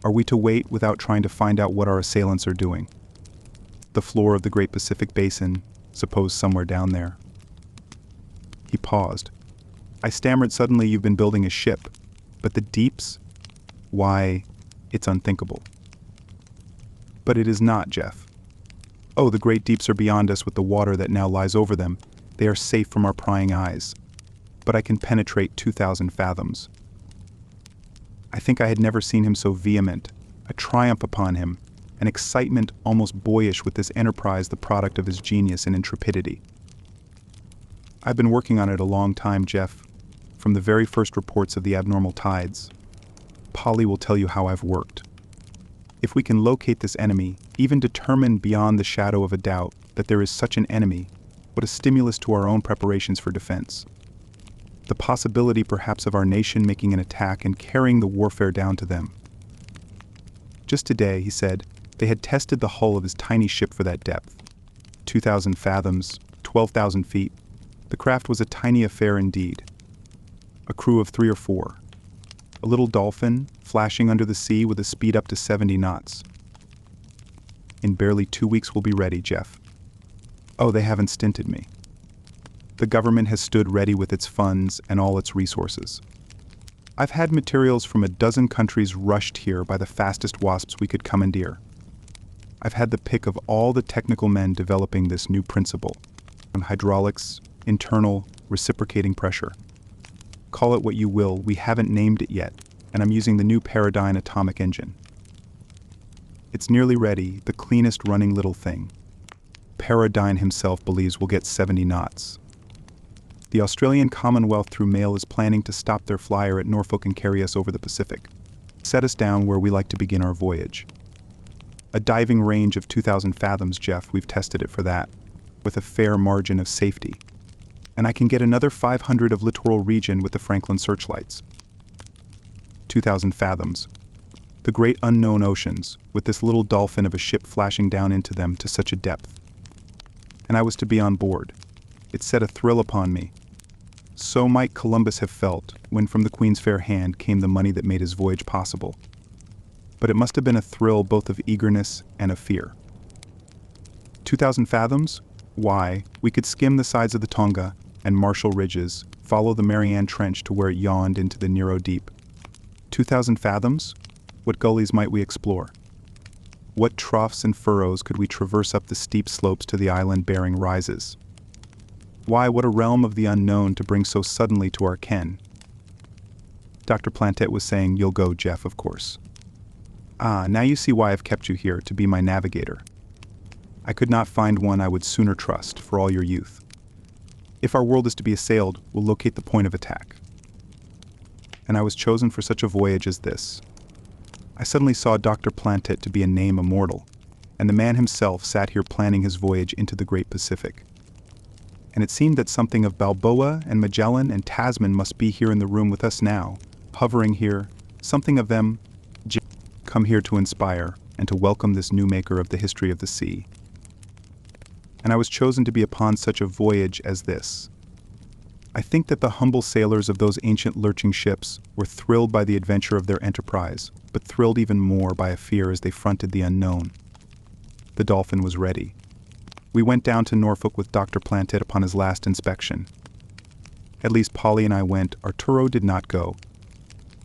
[SPEAKER 1] Are we to wait without trying to find out what our assailants are doing? The floor of the great Pacific Basin, suppose somewhere down there." He paused. I stammered suddenly, "You've been building a ship, but the deeps? Why, it's unthinkable." "But it is not, Jeff. Oh, the great deeps are beyond us with the water that now lies over them. They are safe from our prying eyes. But I can penetrate 2,000 fathoms. I think I had never seen him so vehement, a triumph upon him, an excitement almost boyish with this enterprise the product of his genius and intrepidity. "I've been working on it a long time, Jeff, from the very first reports of the abnormal tides. Polly will tell you how I've worked. If we can locate this enemy, even determine beyond the shadow of a doubt that there is such an enemy, what a stimulus to our own preparations for defense. The possibility perhaps of our nation making an attack and carrying the warfare down to them. Just today, he said, they had tested the hull of his tiny ship for that depth. 2,000 fathoms, 12,000 feet. The craft was a tiny affair indeed. A crew of 3 or 4. A little dolphin, flashing under the sea with a speed up to 70 knots. In barely 2 weeks we'll be ready, Jeff. Oh, they haven't stinted me. The government has stood ready with its funds and all its resources. I've had materials from a dozen countries rushed here by the fastest wasps we could commandeer. I've had the pick of all the technical men developing this new principle on hydraulics, internal, reciprocating pressure. Call it what you will, we haven't named it yet, and I'm using the new Paradigm atomic engine. It's nearly ready, the cleanest running little thing. Paradigm himself believes we'll get 70 knots. The Australian Commonwealth through mail is planning to stop their flyer at Norfolk and carry us over the Pacific. Set us down where we like to begin our voyage. A diving range of 2,000 fathoms, Jeff, we've tested it for that, with a fair margin of safety. And I can get another 500 of littoral region with the Franklin searchlights. 2,000 fathoms. The great unknown oceans, with this little dolphin of a ship flashing down into them to such a depth. And I was to be on board. It set a thrill upon me. So might Columbus have felt when from the Queen's fair hand came the money that made his voyage possible. But it must have been a thrill both of eagerness and of fear. 2,000 fathoms? Why, we could skim the sides of the Tonga and Marshall Ridges, follow the Marianne Trench to where it yawned into the Nero Deep. 2,000 fathoms? What gullies might we explore? What troughs and furrows could we traverse up the steep slopes to the island-bearing rises? Why, what a realm of the unknown to bring so suddenly to our ken. Dr. Plantet was saying, "You'll go, Jeff, of course." Ah, now you see why I've kept you here, to be my navigator. I could not find one I would sooner trust, for all your youth. If our world is to be assailed, we'll locate the point of attack. And I was chosen for such a voyage as this. I suddenly saw Dr. Plantet to be a name immortal, and the man himself sat here planning his voyage into the great Pacific. And it seemed that something of Balboa and Magellan and Tasman must be here in the room with us now, hovering here, something of them come here to inspire and to welcome this new maker of the history of the sea. And I was chosen to be upon such a voyage as this. I think that the humble sailors of those ancient lurching ships were thrilled by the adventure of their enterprise, but thrilled even more by a fear as they fronted the unknown. The Dolphin was ready. We went down to Norfolk with Dr. Plantet upon his last inspection. At least Polly and I went. Arturo did not go.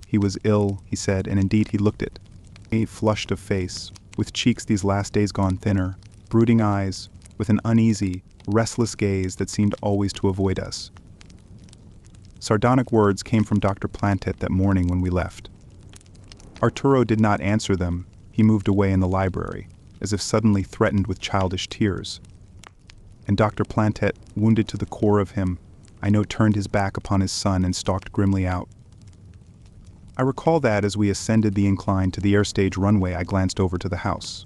[SPEAKER 1] He was ill, he said, and indeed he looked it. He flushed of face, with cheeks these last days gone thinner, brooding eyes, with an uneasy, restless gaze that seemed always to avoid us. Sardonic words came from Dr. Plantet that morning when we left. Arturo did not answer them. He moved away in the library, as if suddenly threatened with childish tears. And Dr. Plantet, wounded to the core of him, I know turned his back upon his son and stalked grimly out. I recall that as we ascended the incline to the airstage runway, I glanced over to the house.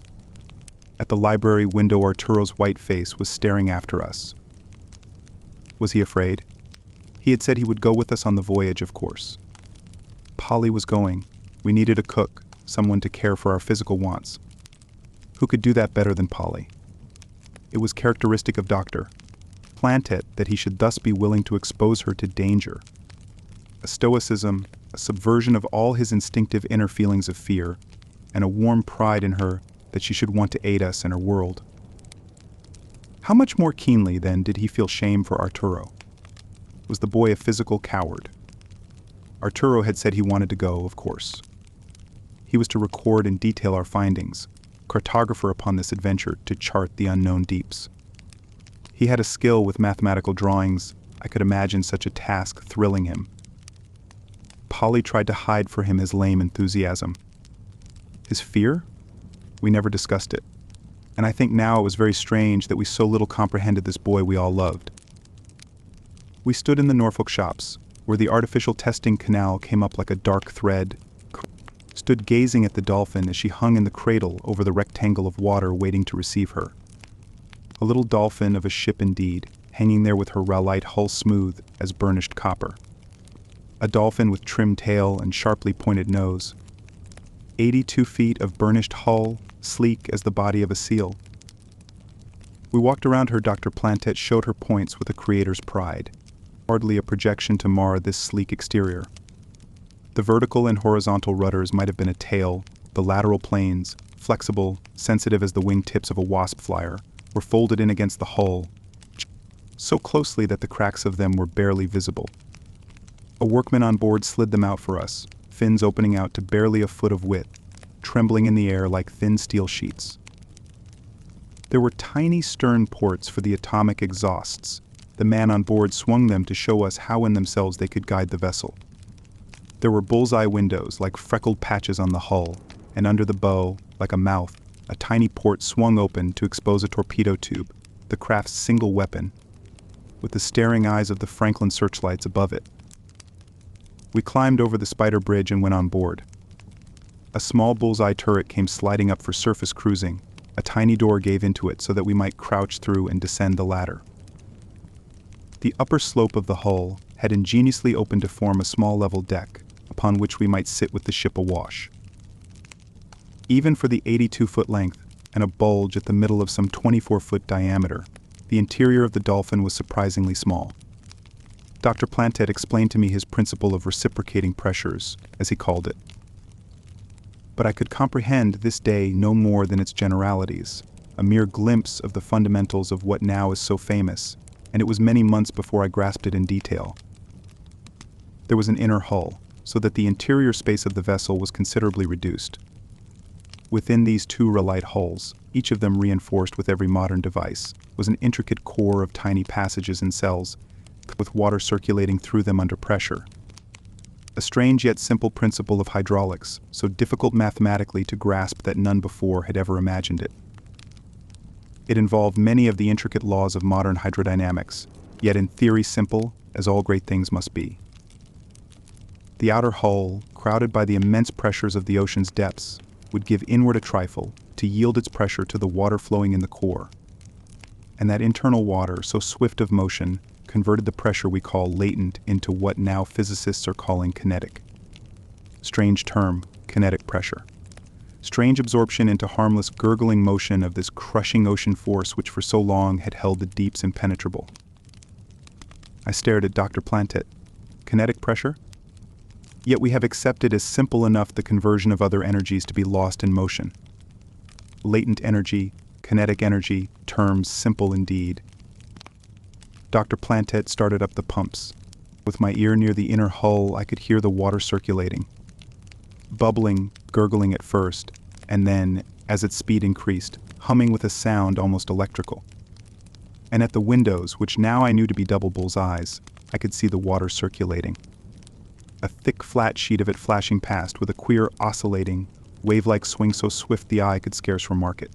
[SPEAKER 1] At the library window, Arturo's white face was staring after us. Was he afraid? He had said he would go with us on the voyage, of course. Polly was going. We needed a cook, someone to care for our physical wants. Who could do that better than Polly? It was characteristic of Dr. Plantet that he should thus be willing to expose her to danger. A stoicism, a subversion of all his instinctive inner feelings of fear, and a warm pride in her that she should want to aid us in her world. How much more keenly, then, did he feel shame for Arturo? Was the boy a physical coward? Arturo had said he wanted to go, of course. He was to record and detail our findings, cartographer upon this adventure to chart the unknown deeps. He had a skill with mathematical drawings. I could imagine such a task thrilling him. Polly tried to hide for him his lame enthusiasm. His fear? We never discussed it. And I think now it was very strange that we so little comprehended this boy we all loved. We stood in the Norfolk shops, where the artificial testing canal came up like a dark thread, stood gazing at the Dolphin as she hung in the cradle over the rectangle of water waiting to receive her. A little dolphin of a ship indeed, hanging there with her rowlite hull smooth as burnished copper. A dolphin with trimmed tail and sharply pointed nose. 82 feet of burnished hull, sleek as the body of a seal. We walked around her. Dr. Plantet showed her points with a creator's pride. Hardly a projection to mar this sleek exterior. The vertical and horizontal rudders might have been a tail. The lateral planes, flexible, sensitive as the wingtips of a wasp flyer, were folded in against the hull, so closely that the cracks of them were barely visible. A workman on board slid them out for us, fins opening out to barely a foot of width, trembling in the air like thin steel sheets. There were tiny stern ports for the atomic exhausts. The man on board swung them to show us how in themselves they could guide the vessel. There were bullseye windows like freckled patches on the hull, and under the bow, like a mouth, a tiny port swung open to expose a torpedo tube, the craft's single weapon, with the staring eyes of the Franklin searchlights above it. We climbed over the spider bridge and went on board. A small bullseye turret came sliding up for surface cruising. A tiny door gave into it so that we might crouch through and descend the ladder. The upper slope of the hull had ingeniously opened to form a small level deck, upon which we might sit with the ship awash. Even for the 82-foot length and a bulge at the middle of some 24-foot diameter, the interior of the Dolphin was surprisingly small. Dr. Plantet explained to me his principle of reciprocating pressures, as he called it. But I could comprehend this day no more than its generalities, a mere glimpse of the fundamentals of what now is so famous, and it was many months before I grasped it in detail. There was an inner hull, so that the interior space of the vessel was considerably reduced. Within these two rowlite hulls, each of them reinforced with every modern device, was an intricate core of tiny passages and cells, with water circulating through them under pressure. A strange yet simple principle of hydraulics, so difficult mathematically to grasp that none before had ever imagined it. It involved many of the intricate laws of modern hydrodynamics, yet in theory simple, as all great things must be. The outer hull, crowded by the immense pressures of the ocean's depths, would give inward a trifle to yield its pressure to the water flowing in the core. And that internal water, so swift of motion, converted the pressure we call latent into what now physicists are calling kinetic. Strange term, kinetic pressure. Strange absorption into harmless gurgling motion of this crushing ocean force which for so long had held the deeps impenetrable. I stared at Dr. Plantet. Kinetic pressure? Yet we have accepted as simple enough the conversion of other energies to be lost in motion. Latent energy, kinetic energy, terms simple indeed. Dr. Plantet started up the pumps. With my ear near the inner hull, I could hear the water circulating. Bubbling, gurgling at first, and then, as its speed increased, humming with a sound almost electrical. And at the windows, which now I knew to be double bull's eyes, I could see the water circulating. A thick, flat sheet of it flashing past with a queer, oscillating, wave-like swing so swift the eye could scarce remark it.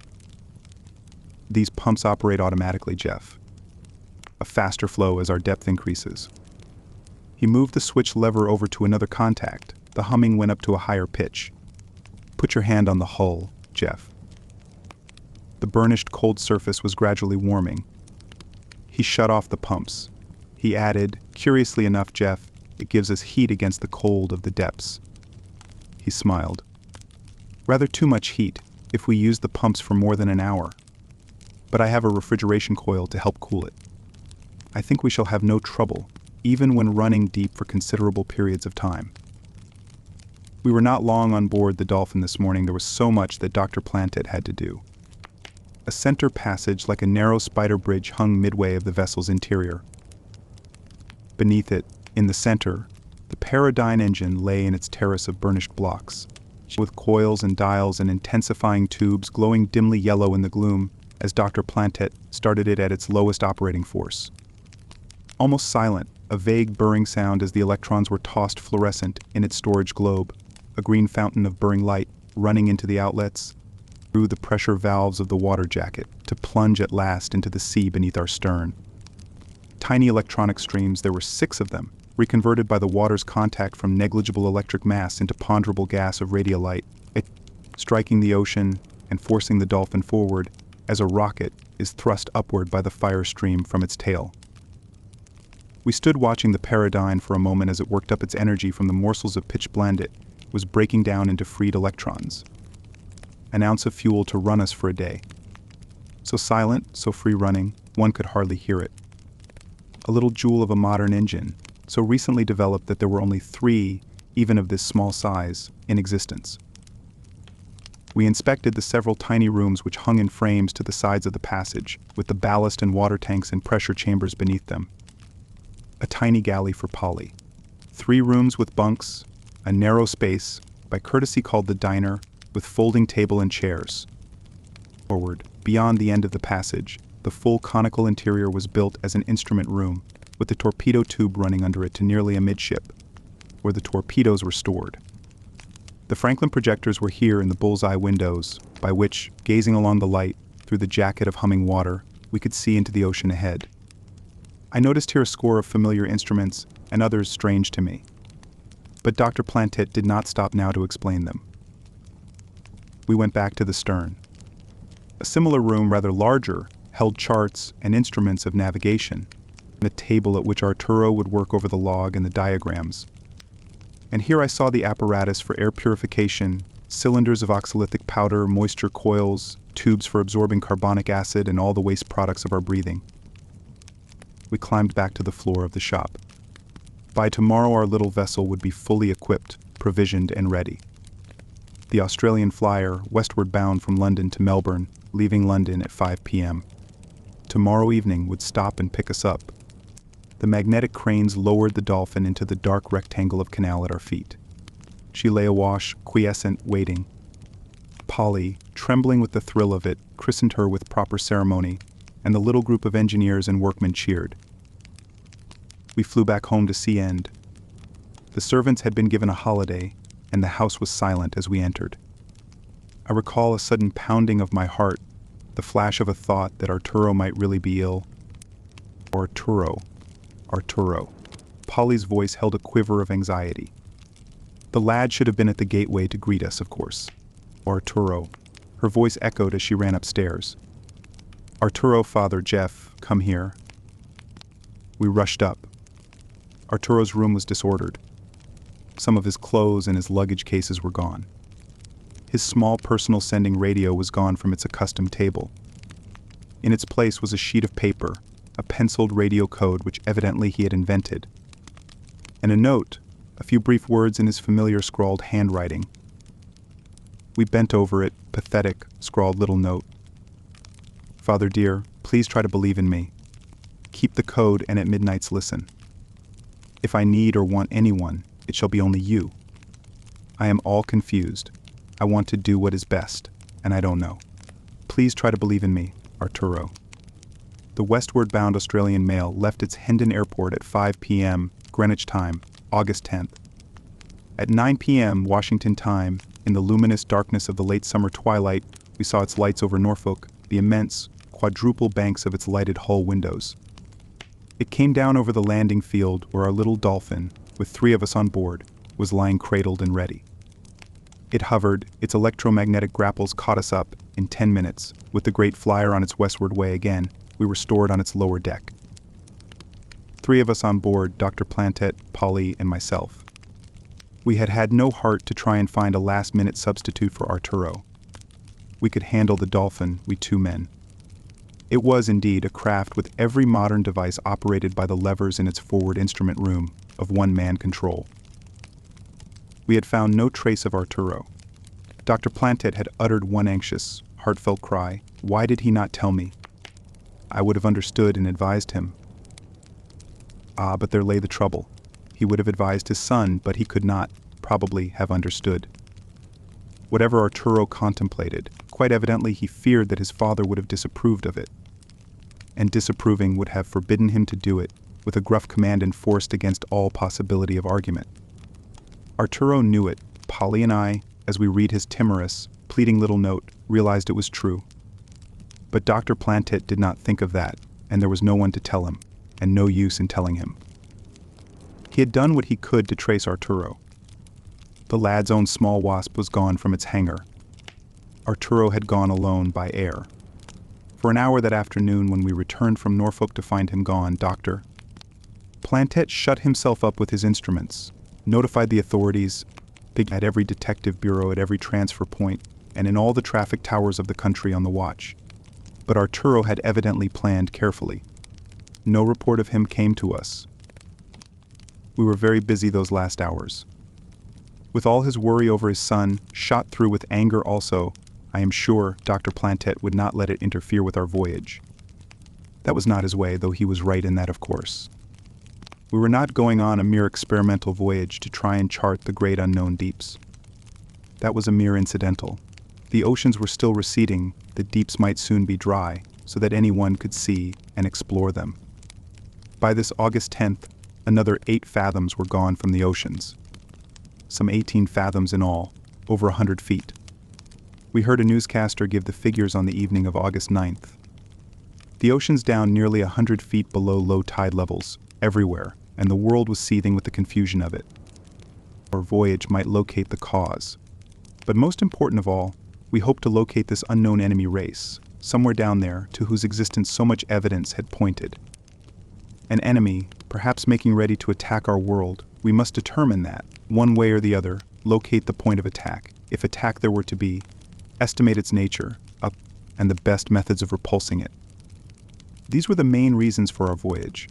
[SPEAKER 1] These pumps operate automatically, Jeff. A faster flow as our depth increases. He moved the switch lever over to another contact. The humming went up to a higher pitch. Put your hand on the hull, Jeff. The burnished cold surface was gradually warming. He shut off the pumps. He added, curiously enough, Jeff, it gives us heat against the cold of the depths. He smiled. Rather too much heat if we use the pumps for more than an hour. But I have a refrigeration coil to help cool it. I think we shall have no trouble, even when running deep for considerable periods of time. We were not long on board the Dolphin this morning. There was so much that Dr. Plantet had to do. A center passage like a narrow spider bridge hung midway of the vessel's interior. Beneath it, in the center, the Paradyne engine lay in its terrace of burnished blocks, with coils and dials and intensifying tubes glowing dimly yellow in the gloom as Dr. Plantet started it at its lowest operating force. Almost silent, a vague burring sound as the electrons were tossed fluorescent in its storage globe, a green fountain of burring light running into the outlets, through the pressure valves of the water jacket to plunge at last into the sea beneath our stern. Tiny electronic streams, there were 6 of them, reconverted by the water's contact from negligible electric mass into ponderable gas of radiolite, striking the ocean and forcing the Dolphin forward as a rocket is thrust upward by the fire stream from its tail. We stood watching the Paradigm for a moment as it worked up its energy from the morsels of pitch blende it was breaking down into freed electrons. An ounce of fuel to run us for a day. So silent, so free-running, one could hardly hear it. A little jewel of a modern engine, so recently developed that there were only 3, even of this small size, in existence. We inspected the several tiny rooms which hung in frames to the sides of the passage, with the ballast and water tanks and pressure chambers beneath them. A tiny galley for Polly. 3 rooms with bunks, a narrow space, by courtesy called the diner, with folding table and chairs. Forward, beyond the end of the passage, the full conical interior was built as an instrument room, with the torpedo tube running under it to nearly amidship, where the torpedoes were stored. The Franklin projectors were here in the bullseye windows, by which, gazing along the light, through the jacket of humming water, we could see into the ocean ahead. I noticed here a score of familiar instruments, and others strange to me. But Dr. Plantet did not stop now to explain them. We went back to the stern. A similar room, rather larger, held charts and instruments of navigation, and a table at which Arturo would work over the log and the diagrams. And here I saw the apparatus for air purification, cylinders of oxalithic powder, moisture coils, tubes for absorbing carbonic acid, and all the waste products of our breathing. We climbed back to the floor of the shop. By tomorrow our little vessel would be fully equipped, provisioned, and ready. The Australian flyer, westward bound from London to Melbourne, leaving London at 5 p.m. Tomorrow evening would stop and pick us up. The magnetic cranes lowered the Dolphin into the dark rectangle of canal at our feet. She lay awash, quiescent, waiting. Polly, trembling with the thrill of it, christened her with proper ceremony, and the little group of engineers and workmen cheered. We flew back home to Sea End. The servants had been given a holiday, and the house was silent as we entered. I recall a sudden pounding of my heart, the flash of a thought that Arturo might really be ill. Arturo. Polly's voice held a quiver of anxiety. The lad should have been at the gateway to greet us, of course. Arturo. Her voice echoed as she ran upstairs. Arturo, Father Jeff, come here. We rushed up. Arturo's room was disordered. Some of his clothes and his luggage cases were gone. His small personal sending radio was gone from its accustomed table. In its place was a sheet of paper, a penciled radio code which evidently he had invented, and a note, a few brief words in his familiar scrawled handwriting. We bent over it, pathetic, scrawled little note. Father dear, please try to believe in me. Keep the code and at midnights listen. If I need or want anyone, it shall be only you. I am all confused. I want to do what is best, and I don't know. Please try to believe in me, Arturo. The westward-bound Australian mail left its Hendon Airport at 5 p.m. Greenwich time, August 10th. At 9 p.m. Washington time, in the luminous darkness of the late summer twilight, we saw its lights over Norfolk, the immense, quadruple banks of its lighted hull windows. It came down over the landing field where our little Dolphin, with 3 of us on board, was lying cradled and ready. It hovered, its electromagnetic grapples caught us up, in 10 minutes, with the great flyer on its westward way again. We were stored on its lower deck. 3 of us on board, Dr. Plantet, Polly, and myself. We had had no heart to try and find a last-minute substitute for Arturo. We could handle the Dolphin, we 2 men. It was indeed a craft with every modern device operated by the levers in its forward instrument room, of one-man control. We had found no trace of Arturo. Dr. Plantet had uttered one anxious, heartfelt cry. Why did he not tell me? I would have understood and advised him. Ah, but there lay the trouble. He would have advised his son, but he could not, probably, have understood. Whatever Arturo contemplated, quite evidently he feared that his father would have disapproved of it, and disapproving would have forbidden him to do it, with a gruff command enforced against all possibility of argument. Arturo knew it. Polly and I, as we read his timorous, pleading little note, realized it was true. But Dr. Plantet did not think of that, and there was no one to tell him, and no use in telling him. He had done what he could to trace Arturo. The lad's own small Wasp was gone from its hangar. Arturo had gone alone by air. For an hour that afternoon when we returned from Norfolk to find him gone, Dr. Plantet shut himself up with his instruments, notified the authorities, at every detective bureau at every transfer point, and in all the traffic towers of the country on the watch. But Arturo had evidently planned carefully. No report of him came to us. We were very busy those last hours. With all his worry over his son, shot through with anger also, I am sure Dr. Plantet would not let it interfere with our voyage. That was not his way, though he was right in that, of course. We were not going on a mere experimental voyage to try and chart the great unknown deeps. That was a mere incidental. The oceans were still receding, the deeps might soon be dry, so that anyone could see and explore them. By this August 10th, another 8 fathoms were gone from the oceans. Some 18 fathoms in all, over 100 feet. We heard a newscaster give the figures on the evening of August 9th. The ocean's down nearly 100 feet below low tide levels, everywhere, and the world was seething with the confusion of it. Our voyage might locate the cause. But most important of all, we hoped to locate this unknown enemy race, somewhere down there to whose existence so much evidence had pointed. An enemy, perhaps making ready to attack our world, we must determine that, one way or the other, locate the point of attack, if attack there were to be, estimate its nature, and the best methods of repulsing it. These were the main reasons for our voyage.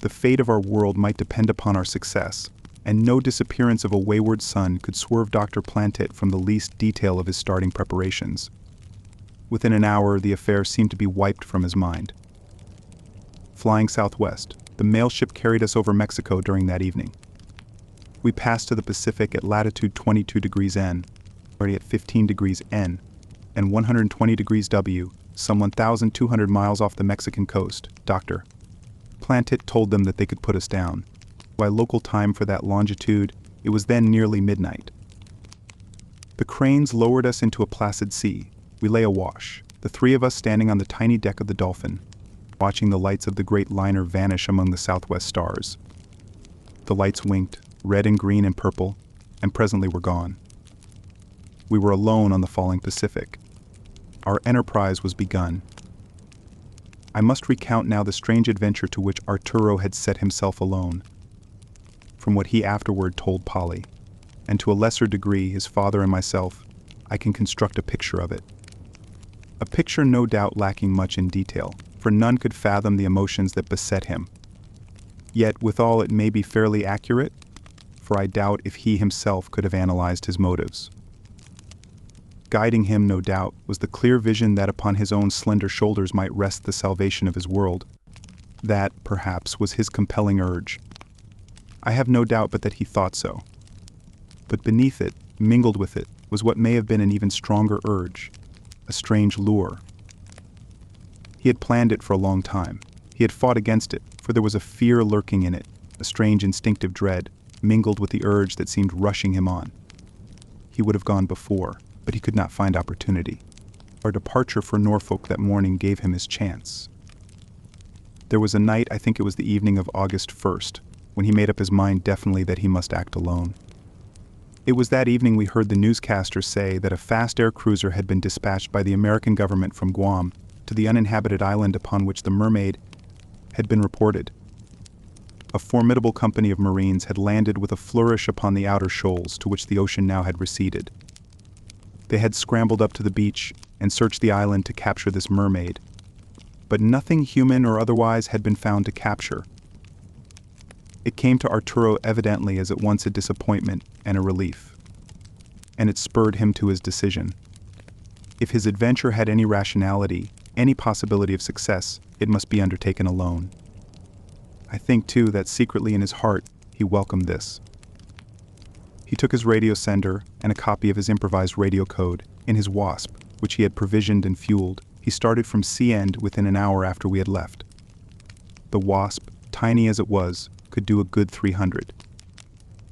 [SPEAKER 1] The fate of our world might depend upon our success, and no disappearance of a wayward son could swerve Dr. Plantet from the least detail of his starting preparations. Within an hour, the affair seemed to be wiped from his mind. Flying southwest, the mail ship carried us over Mexico during that evening. We passed to the Pacific at latitude 22 degrees N, already at 15 degrees N, and 120 degrees W, some 1,200 miles off the Mexican coast. Dr. Plantet told them that they could put us down. By local time for that longitude, it was then nearly midnight. The cranes lowered us into a placid sea. We lay awash, the 3 of us standing on the tiny deck of the Dolphin, watching the lights of the great liner vanish among the southwest stars. The lights winked, red and green and purple, and presently were gone. We were alone on the falling Pacific. Our enterprise was begun. I must recount now the strange adventure to which Arturo had set himself alone. From what he afterward told Polly, and to a lesser degree his father and myself, I can construct a picture of it. A picture no doubt lacking much in detail, for none could fathom the emotions that beset him. Yet withal it may be fairly accurate, for I doubt if he himself could have analyzed his motives. Guiding him, no doubt, was the clear vision that upon his own slender shoulders might rest the salvation of his world. That, perhaps, was his compelling urge. I have no doubt but that he thought so. But beneath it, mingled with it, was what may have been an even stronger urge, a strange lure. He had planned it for a long time. He had fought against it, for there was a fear lurking in it, a strange instinctive dread, mingled with the urge that seemed rushing him on. He would have gone before, but he could not find opportunity. Our departure for Norfolk that morning gave him his chance. There was a night, I think it was the evening of August 1st, when he made up his mind definitely that he must act alone. It was that evening we heard the newscaster say that a fast air cruiser had been dispatched by the American government from Guam to the uninhabited island upon which the Mermaid had been reported. A formidable company of Marines had landed with a flourish upon the outer shoals to which the ocean now had receded. They had scrambled up to the beach and searched the island to capture this mermaid, but nothing human or otherwise had been found to capture. It came to Arturo evidently as at once a disappointment and a relief, and it spurred him to his decision. If his adventure had any rationality, any possibility of success, it must be undertaken alone. I think, too, that secretly in his heart he welcomed this. He took his radio sender and a copy of his improvised radio code in his Wasp, which he had provisioned and fueled. He started from Sea End within an hour after we had left. The Wasp, tiny as it was, could do a good 300.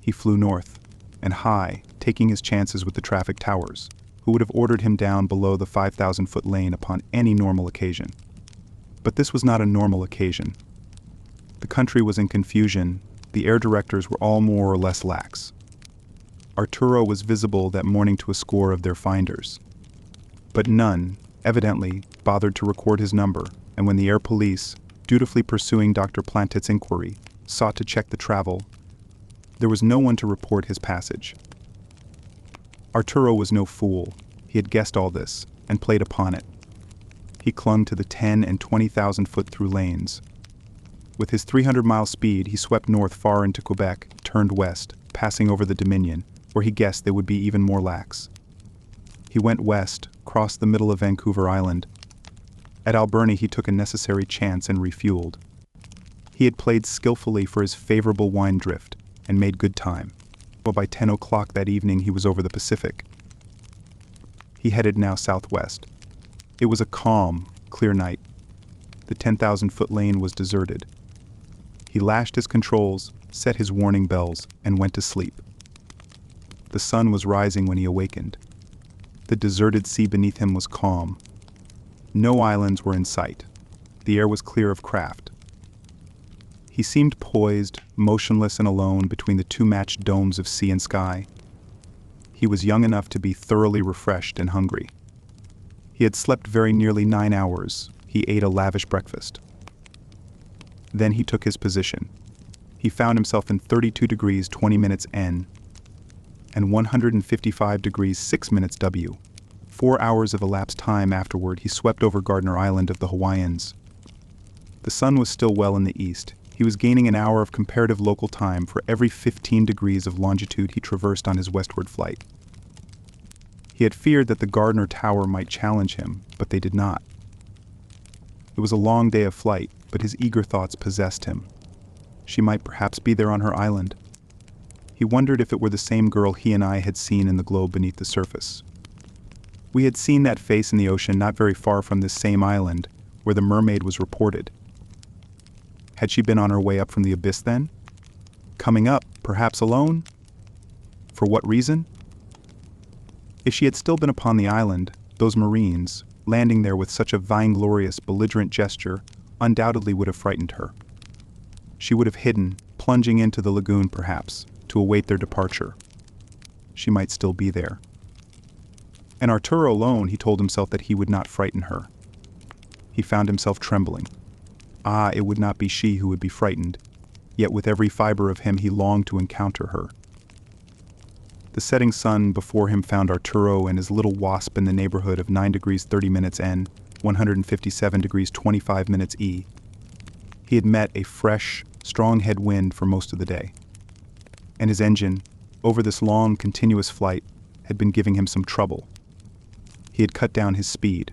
[SPEAKER 1] He flew north and high, taking his chances with the traffic towers, who would have ordered him down below the 5,000-foot lane upon any normal occasion. But this was not a normal occasion. The country was in confusion. The air directors were all more or less lax. Arturo was visible that morning to a score of their finders. But none, evidently, bothered to record his number, and when the air police, dutifully pursuing Dr. Plantet's inquiry, sought to check the travel. There was no one to report his passage. Arturo was no fool. He had guessed all this and played upon it. He clung to the 10 and 20,000 foot through lanes. With his 300-mile speed, he swept north far into Quebec, turned west, passing over the Dominion, where he guessed they would be even more lax. He went west, crossed the middle of Vancouver Island. At Alberni, he took a necessary chance and refueled. He had played skillfully for his favorable wine drift and made good time. But by 10 o'clock that evening, he was over the Pacific. He headed now southwest. It was a calm, clear night. The 10,000-foot lane was deserted. He lashed his controls, set his warning bells, and went to sleep. The sun was rising when he awakened. The deserted sea beneath him was calm. No islands were in sight. The air was clear of craft. He seemed poised, motionless and alone between the two matched domes of sea and sky. He was young enough to be thoroughly refreshed and hungry. He had slept very nearly 9 hours. He ate a lavish breakfast. Then he took his position. He found himself in 32 degrees 20 minutes N and 155 degrees 6 minutes W. 4 hours of elapsed time afterward, he swept over Gardner Island of the Hawaiians. The sun was still well in the east. He was gaining an hour of comparative local time for every 15 degrees of longitude he traversed on his westward flight. He had feared that the Gardner Tower might challenge him, but they did not. It was a long day of flight, but his eager thoughts possessed him. She might perhaps be there on her island. He wondered if it were the same girl he and I had seen in the globe beneath the surface. We had seen that face in the ocean not very far from this same island, where the mermaid was reported. Had she been on her way up from the abyss then? Coming up, perhaps alone? For what reason? If she had still been upon the island, those Marines, landing there with such a vainglorious, belligerent gesture, undoubtedly would have frightened her. She would have hidden, plunging into the lagoon perhaps, to await their departure. She might still be there. And Arturo alone, he told himself that he would not frighten her. He found himself trembling. Ah, it would not be she who would be frightened, yet with every fiber of him he longed to encounter her. The setting sun before him found Arturo and his little wasp in the neighborhood of 9 degrees 30 minutes N, 157 degrees 25 minutes E. He had met a fresh, strong headwind for most of the day. And his engine, over this long, continuous flight, had been giving him some trouble. He had cut down his speed.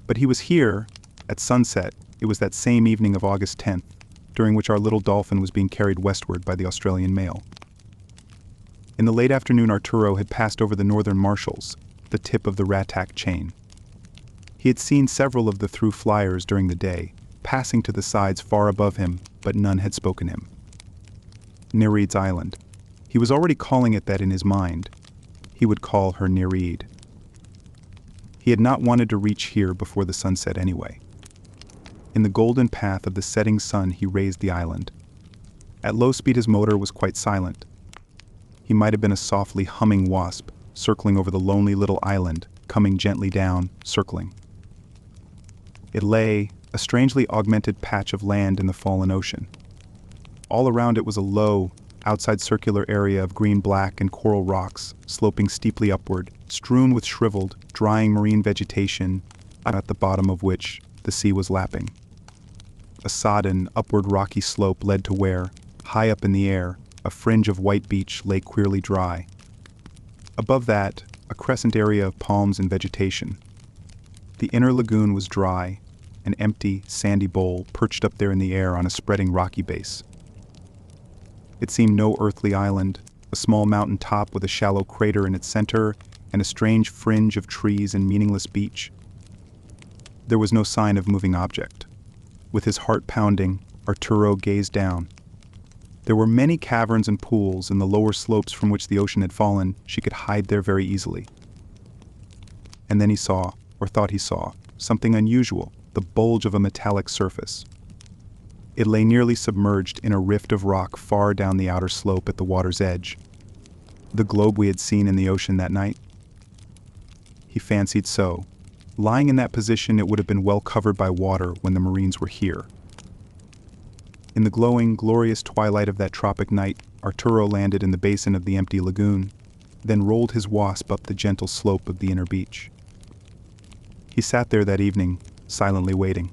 [SPEAKER 1] But he was here, at sunset. It was that same evening of August 10th, during which our little dolphin was being carried westward by the Australian mail. In the late afternoon, Arturo had passed over the northern Marshalls, the tip of the Ratak chain. He had seen several of the through flyers during the day, passing to the sides far above him, but none had spoken him. Nereid's Island. He was already calling it that in his mind. He would call her Nereid. He had not wanted to reach here before the sunset anyway. In the golden path of the setting sun, he raised the island. At low speed, his motor was quite silent. He might have been a softly humming wasp, circling over the lonely little island, coming gently down, circling. It lay, a strangely augmented patch of land in the fallen ocean. All around it was a low, outside circular area of green-black and coral rocks, sloping steeply upward, strewn with shriveled, drying marine vegetation, at the bottom of which the sea was lapping. A sodden, upward rocky slope led to where, high up in the air, a fringe of white beach lay queerly dry. Above that, a crescent area of palms and vegetation. The inner lagoon was dry, an empty, sandy bowl perched up there in the air on a spreading rocky base. It seemed no earthly island, a small mountain top with a shallow crater in its center and a strange fringe of trees and meaningless beach. There was no sign of moving object. With his heart pounding, Arturo gazed down. There were many caverns and pools in the lower slopes from which the ocean had fallen. She could hide there very easily. And then he saw, or thought he saw, something unusual, the bulge of a metallic surface. It lay nearly submerged in a rift of rock far down the outer slope at the water's edge. The globe we had seen in the ocean that night? He fancied so. Lying in that position, it would have been well covered by water when the Marines were here. In the glowing, glorious twilight of that tropic night, Arturo landed in the basin of the empty lagoon, then rolled his wasp up the gentle slope of the inner beach. He sat there that evening, silently waiting.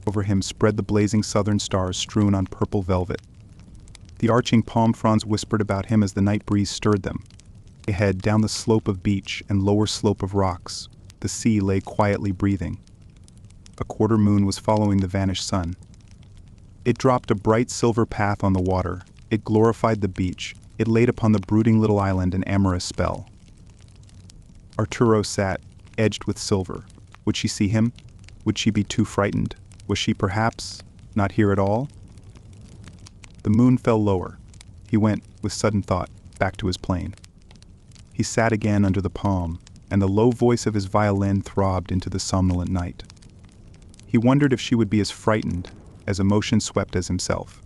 [SPEAKER 1] Over him spread the blazing southern stars strewn on purple velvet. The arching palm fronds whispered about him as the night breeze stirred them. Ahead, down the slope of beach and lower slope of rocks, the sea lay quietly breathing. A quarter moon was following the vanished sun. It dropped a bright silver path on the water. It glorified the beach. It laid upon the brooding little island an amorous spell. Arturo sat, edged with silver. Would she see him? Would she be too frightened? Was she perhaps not here at all? The moon fell lower. He went, with sudden thought, back to his plane. He sat again under the palm, and the low voice of his violin throbbed into the somnolent night. He wondered if she would be as frightened, as emotion-swept as himself.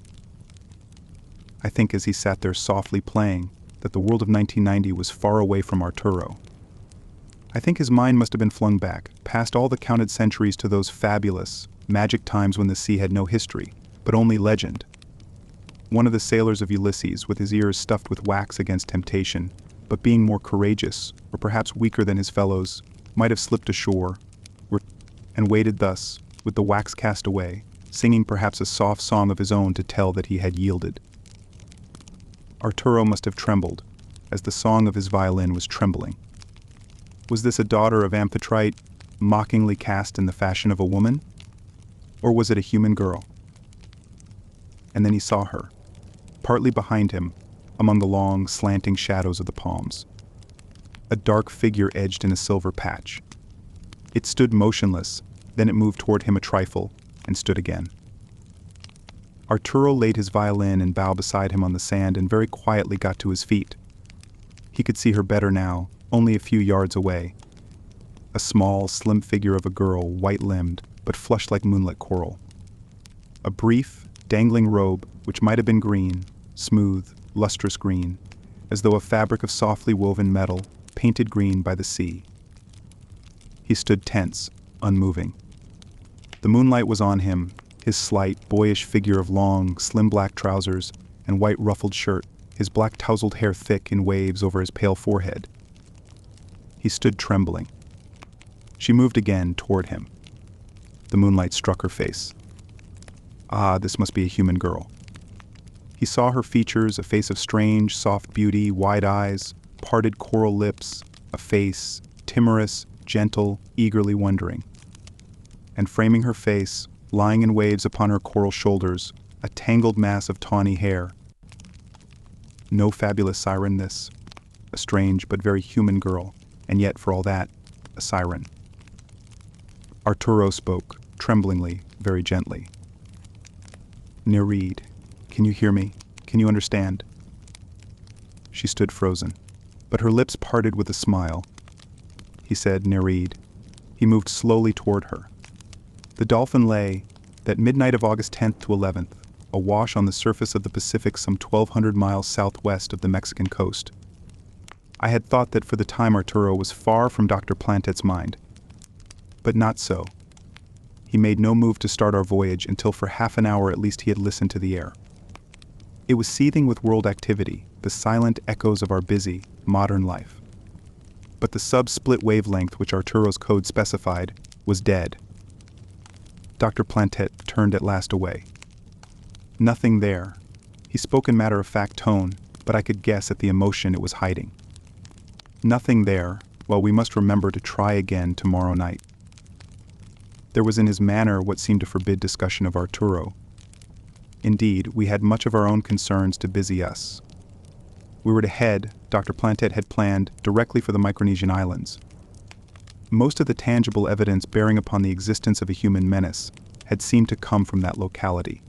[SPEAKER 1] I think as he sat there softly playing, that the world of 1990 was far away from Arturo. I think his mind must have been flung back, past all the counted centuries to those fabulous, magic times when the sea had no history, but only legend. One of the sailors of Ulysses, with his ears stuffed with wax against temptation, but being more courageous, or perhaps weaker than his fellows, might have slipped ashore, and waited thus, with the wax cast away, singing perhaps a soft song of his own to tell that he had yielded. Arturo must have trembled, as the song of his violin was trembling. Was this a daughter of Amphitrite, mockingly cast in the fashion of a woman? Or was it a human girl? And then he saw her, partly behind him, among the long, slanting shadows of the palms. A dark figure edged in a silver patch. It stood motionless, then it moved toward him a trifle, and stood again. Arturo laid his violin and bow beside him on the sand and very quietly got to his feet. He could see her better now, only a few yards away. A small, slim figure of a girl, white-limbed, but flushed like moonlit coral. A brief, dangling robe, which might have been green, smooth, lustrous green, as though a fabric of softly woven metal, painted green by the sea. He stood tense, unmoving. The moonlight was on him, his slight, boyish figure of long, slim black trousers and white ruffled shirt, his black tousled hair thick in waves over his pale forehead. He stood trembling. She moved again toward him. The moonlight struck her face. Ah, this must be a human girl. He saw her features, a face of strange, soft beauty, wide eyes, parted coral lips, a face, timorous, gentle, eagerly wondering. And framing her face, lying in waves upon her coral shoulders, a tangled mass of tawny hair. No fabulous siren this, a strange but very human girl, and yet, for all that, a siren. Arturo spoke, tremblingly, very gently. Nereid, can you hear me? Can you understand? She stood frozen, but her lips parted with a smile. He said, Nereid. He moved slowly toward her. The Dolphin lay, that midnight of August 10th to 11th, awash on the surface of the Pacific some 1,200 miles southwest of the Mexican coast. I had thought that for the time Arturo was far from Dr. Plantet's mind. But not so. He made no move to start our voyage until for half an hour at least he had listened to the air. It was seething with world activity, the silent echoes of our busy, modern life. But the sub-split wavelength which Arturo's code specified was dead. Dr. Plantet turned at last away. Nothing there. He spoke in matter-of-fact tone, but I could guess at the emotion it was hiding. Nothing there, well, we must remember to try again tomorrow night. There was in his manner what seemed to forbid discussion of Arturo. Indeed, we had much of our own concerns to busy us. We were to head, Dr. Plantet had planned, directly for the Micronesian islands. Most of the tangible evidence bearing upon the existence of a human menace had seemed to come from that locality.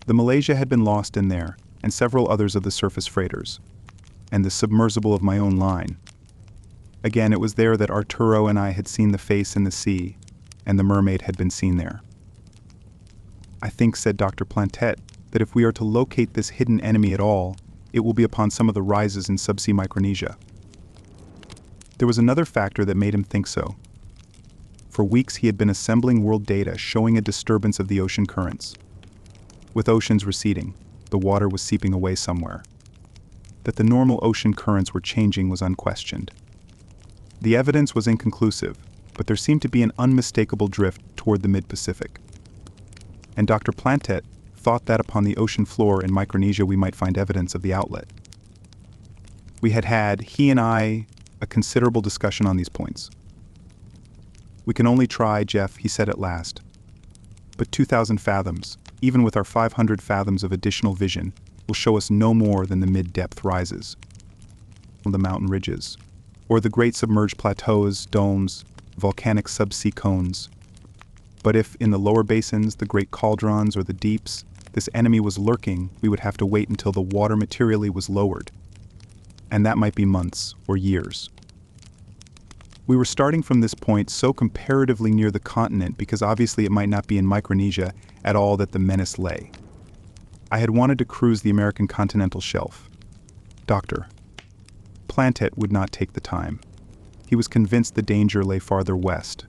[SPEAKER 1] The Malaysia had been lost in there, and several others of the surface freighters, and the submersible of my own line. Again, it was there that Arturo and I had seen the face in the sea, and the mermaid had been seen there. I think, said Dr. Plantet, that if we are to locate this hidden enemy at all, it will be upon some of the rises in subsea Micronesia. There was another factor that made him think so. For weeks he had been assembling world data showing a disturbance of the ocean currents. With oceans receding, the water was seeping away somewhere. That the normal ocean currents were changing was unquestioned. The evidence was inconclusive, but there seemed to be an unmistakable drift toward the mid-Pacific. And Dr. Plantet thought that upon the ocean floor in Micronesia we might find evidence of the outlet. We had, he and I, a considerable discussion on these points. "We can only try, Jeff," he said at last. "But 2,000 fathoms, even with our 500 fathoms of additional vision, will show us no more than the mid-depth rises, the mountain ridges, or the great submerged plateaus, domes, volcanic subsea cones. But if, in the lower basins, the great cauldrons or the deeps, this enemy was lurking, we would have to wait until the water materially was lowered. And that might be months or years." We were starting from this point so comparatively near the continent because obviously it might not be in Micronesia at all that the menace lay. I had wanted to cruise the American continental shelf. Dr. Plantet would not take the time. He was convinced the danger lay farther west.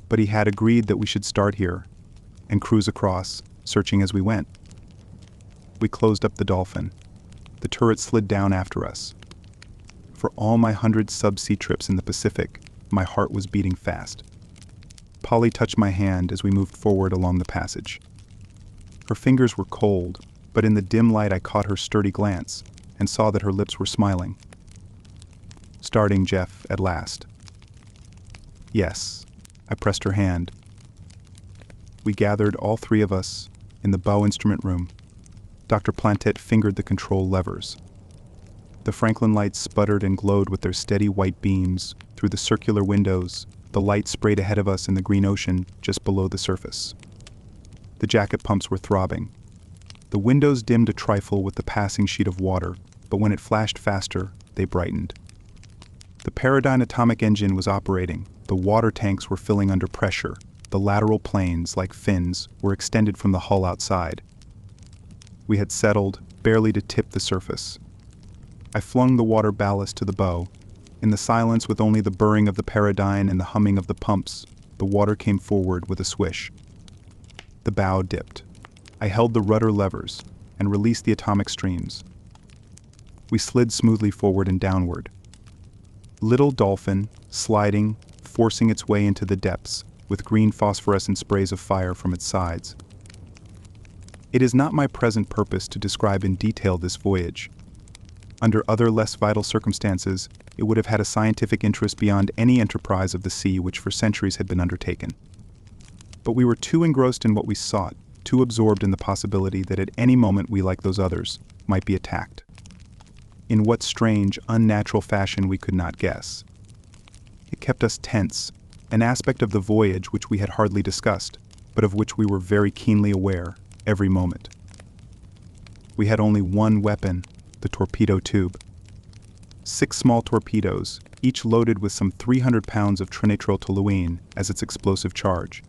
[SPEAKER 1] But he had agreed that we should start here and cruise across, searching as we went. We closed up the Dolphin. The turret slid down after us. For all my 100 subsea trips in the Pacific, my heart was beating fast. Polly touched my hand as we moved forward along the passage. Her fingers were cold, but in the dim light I caught her sturdy glance and saw that her lips were smiling. "Starting, Jeff, at last." "Yes." I pressed her hand. We gathered, all three of us, in the bow instrument room. Dr. Plantet fingered the control levers. The Franklin lights sputtered and glowed with their steady white beams. Through the circular windows, the light sprayed ahead of us in the green ocean just below the surface. The jacket pumps were throbbing. The windows dimmed a trifle with the passing sheet of water, but when it flashed faster, they brightened. The Paradyne atomic engine was operating. The water tanks were filling under pressure. The lateral planes, like fins, were extended from the hull outside. We had settled, barely to tip the surface. I flung the water ballast to the bow. In the silence, with only the burring of the Paradyne and the humming of the pumps, the water came forward with a swish. The bow dipped. I held the rudder levers and released the atomic streams. We slid smoothly forward and downward. Little Dolphin, sliding, forcing its way into the depths, with green phosphorescent sprays of fire from its sides. It is not my present purpose to describe in detail this voyage. Under other less vital circumstances, it would have had a scientific interest beyond any enterprise of the sea which for centuries had been undertaken. But we were too engrossed in what we sought, too absorbed in the possibility that at any moment we, like those others, might be attacked. In what strange, unnatural fashion we could not guess. It kept us tense, an aspect of the voyage which we had hardly discussed, but of which we were very keenly aware every moment. We had only one weapon, the torpedo tube. 6 small torpedoes, each loaded with some 300 pounds of trinitrotoluene as its explosive charge.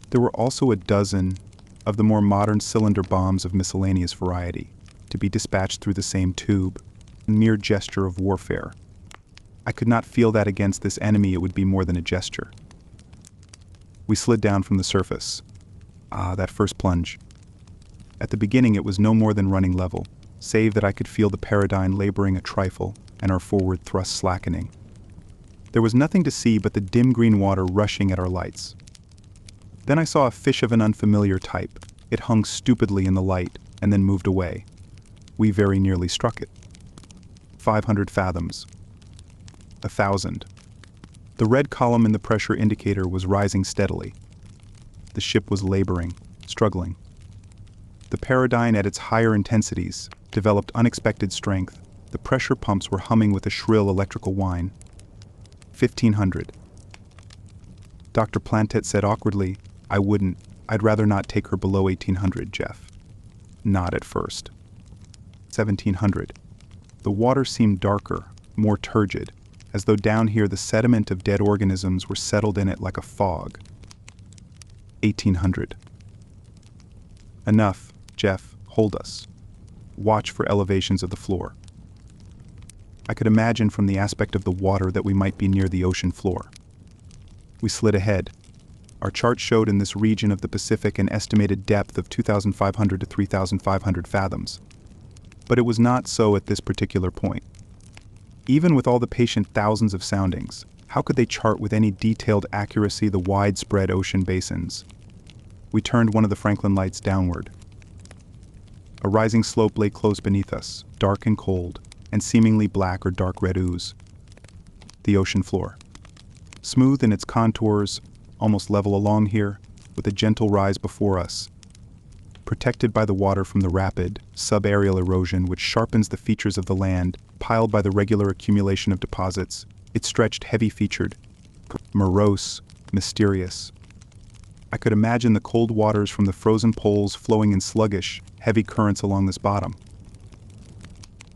[SPEAKER 1] There were also a dozen of the more modern cylinder bombs of miscellaneous variety, to be dispatched through the same tube, a mere gesture of warfare. I could not feel that against this enemy it would be more than a gesture. We slid down from the surface. That first plunge. At the beginning it was no more than running level, save that I could feel the Paradyne laboring a trifle and our forward thrust slackening. There was nothing to see but the dim green water rushing at our lights. Then I saw a fish of an unfamiliar type. It hung stupidly in the light and then moved away. We very nearly struck it. 500 fathoms. 1,000. The red column in the pressure indicator was rising steadily. The ship was laboring, struggling. The Paradyne at its higher intensities developed unexpected strength. The pressure pumps were humming with a shrill electrical whine. 1,500. Dr. Plantet said awkwardly, I'd rather not take her below 1,800, Jeff. Not at first. 1,700. The water seemed darker, more turgid, as though down here the sediment of dead organisms were settled in it like a fog. 1,800. Enough, Jeff, hold us. Watch for elevations of the floor. I could imagine from the aspect of the water that we might be near the ocean floor. We slid ahead. Our chart showed in this region of the Pacific an estimated depth of 2,500 to 3,500 fathoms. But it was not so at this particular point. Even with all the patient thousands of soundings, how could they chart with any detailed accuracy the widespread ocean basins? We turned one of the Franklin lights downward. A rising slope lay close beneath us, dark and cold, and seemingly black or dark red ooze. The ocean floor. Smooth in its contours, almost level along here, with a gentle rise before us. Protected by the water from the rapid, subaerial erosion which sharpens the features of the land, piled by the regular accumulation of deposits, it stretched heavy-featured, morose, mysterious. I could imagine the cold waters from the frozen poles flowing in sluggish, heavy currents along this bottom.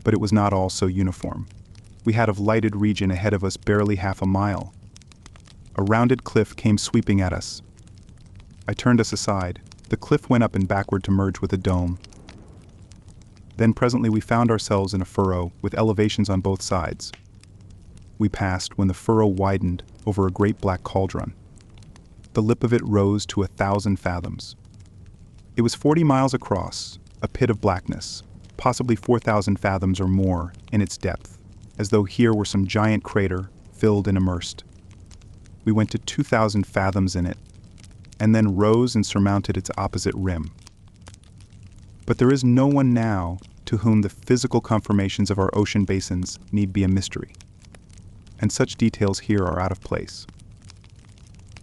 [SPEAKER 1] But it was not all so uniform. We had a lighted region ahead of us barely half a mile. A rounded cliff came sweeping at us. I turned us aside. The cliff went up and backward to merge with a dome. Then presently we found ourselves in a furrow with elevations on both sides. We passed when the furrow widened over a great black cauldron. The lip of it rose to 1,000 fathoms. It was 40 miles across, a pit of blackness, possibly 4,000 fathoms or more in its depth, as though here were some giant crater filled and immersed. We went to 2,000 fathoms in it, and then rose and surmounted its opposite rim. But there is no one now to whom the physical conformations of our ocean basins need be a mystery, and such details here are out of place.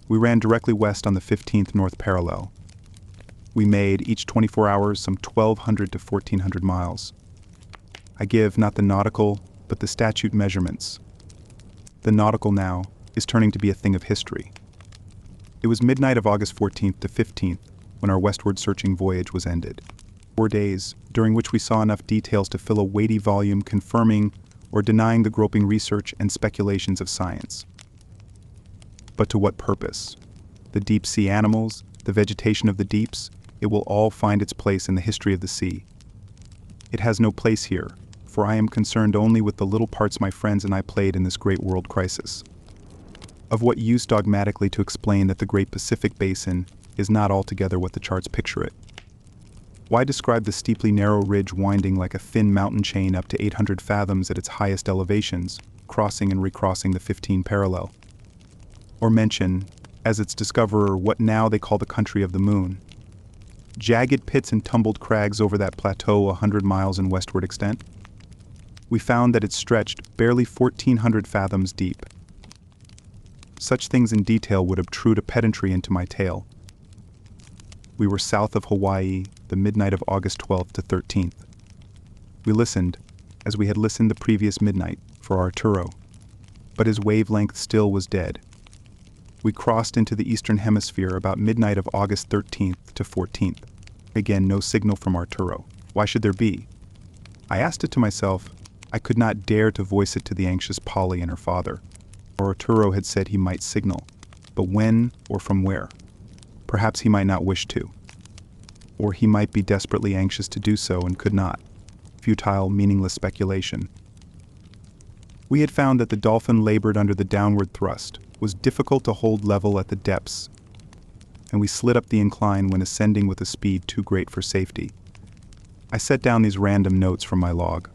[SPEAKER 1] We ran directly west on the 15th north parallel. We made, each 24 hours, some 1,200 to 1,400 miles. I give not the nautical, but the statute measurements. The nautical now is turning to be a thing of history. It was midnight of August 14th to 15th when our westward searching voyage was ended. 4 days, during which we saw enough details to fill a weighty volume confirming or denying the groping research and speculations of science. But to what purpose? The deep-sea animals, the vegetation of the deeps, it will all find its place in the history of the sea. It has no place here, for I am concerned only with the little parts my friends and I played in this great world crisis. Of what use dogmatically to explain that the Great Pacific Basin is not altogether what the charts picture it? Why describe the steeply narrow ridge winding like a thin mountain chain up to 800 fathoms at its highest elevations, crossing and recrossing the 15 parallel? Or mention, as its discoverer, what now they call the country of the moon? Jagged pits and tumbled crags over that plateau 100 miles in westward extent? We found that it stretched barely 1,400 fathoms deep. Such things in detail would obtrude a pedantry into my tale. We were south of Hawaii, the midnight of August 12th to 13th. We listened, as we had listened the previous midnight, for Arturo, but his wavelength still was dead. We crossed into the eastern hemisphere about midnight of August 13th to 14th. Again, no signal from Arturo. Why should there be? I asked it to myself. I could not dare to voice it to the anxious Polly and her father. Arturo had said he might signal, but when or from where? Perhaps he might not wish to. Or he might be desperately anxious to do so and could not. Futile, meaningless speculation. We had found that the dolphin labored under the downward thrust, was difficult to hold level at the depths, and we slid up the incline when ascending with a speed too great for safety. I set down these random notes from my log.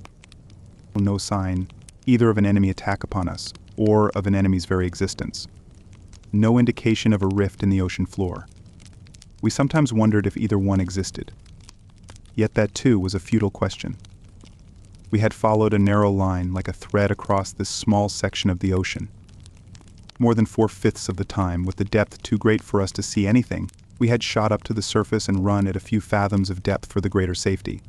[SPEAKER 1] No sign, either of an enemy attack upon us, or of an enemy's very existence. No indication of a rift in the ocean floor. We sometimes wondered if either one existed. Yet that too was a futile question. We had followed a narrow line like a thread across this small section of the ocean. More than 4/5 of the time, with the depth too great for us to see anything, we had shot up to the surface and run at a few fathoms of depth for the greater safety.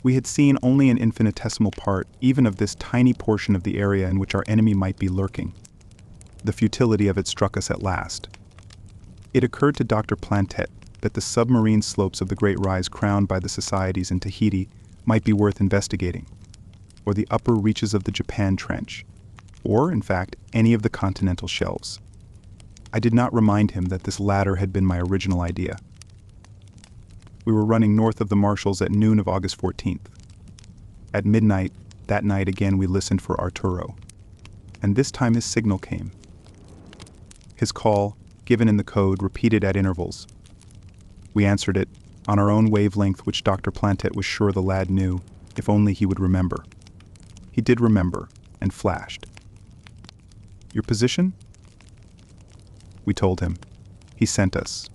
[SPEAKER 1] We had seen only an infinitesimal part, even of this tiny portion of the area in which our enemy might be lurking. The futility of it struck us at last. It occurred to Dr. Plantet that the submarine slopes of the Great Rise crowned by the societies in Tahiti might be worth investigating, or the upper reaches of the Japan Trench, or, in fact, any of the continental shelves. I did not remind him that this latter had been my original idea. We were running north of the Marshalls at noon of August 14th. At midnight, that night again we listened for Arturo, and this time his signal came. His call, given in the code, repeated at intervals. We answered it, on our own wavelength, which Dr. Plantet was sure the lad knew, if only he would remember. He did remember, and flashed. Your position? We told him. He sent us.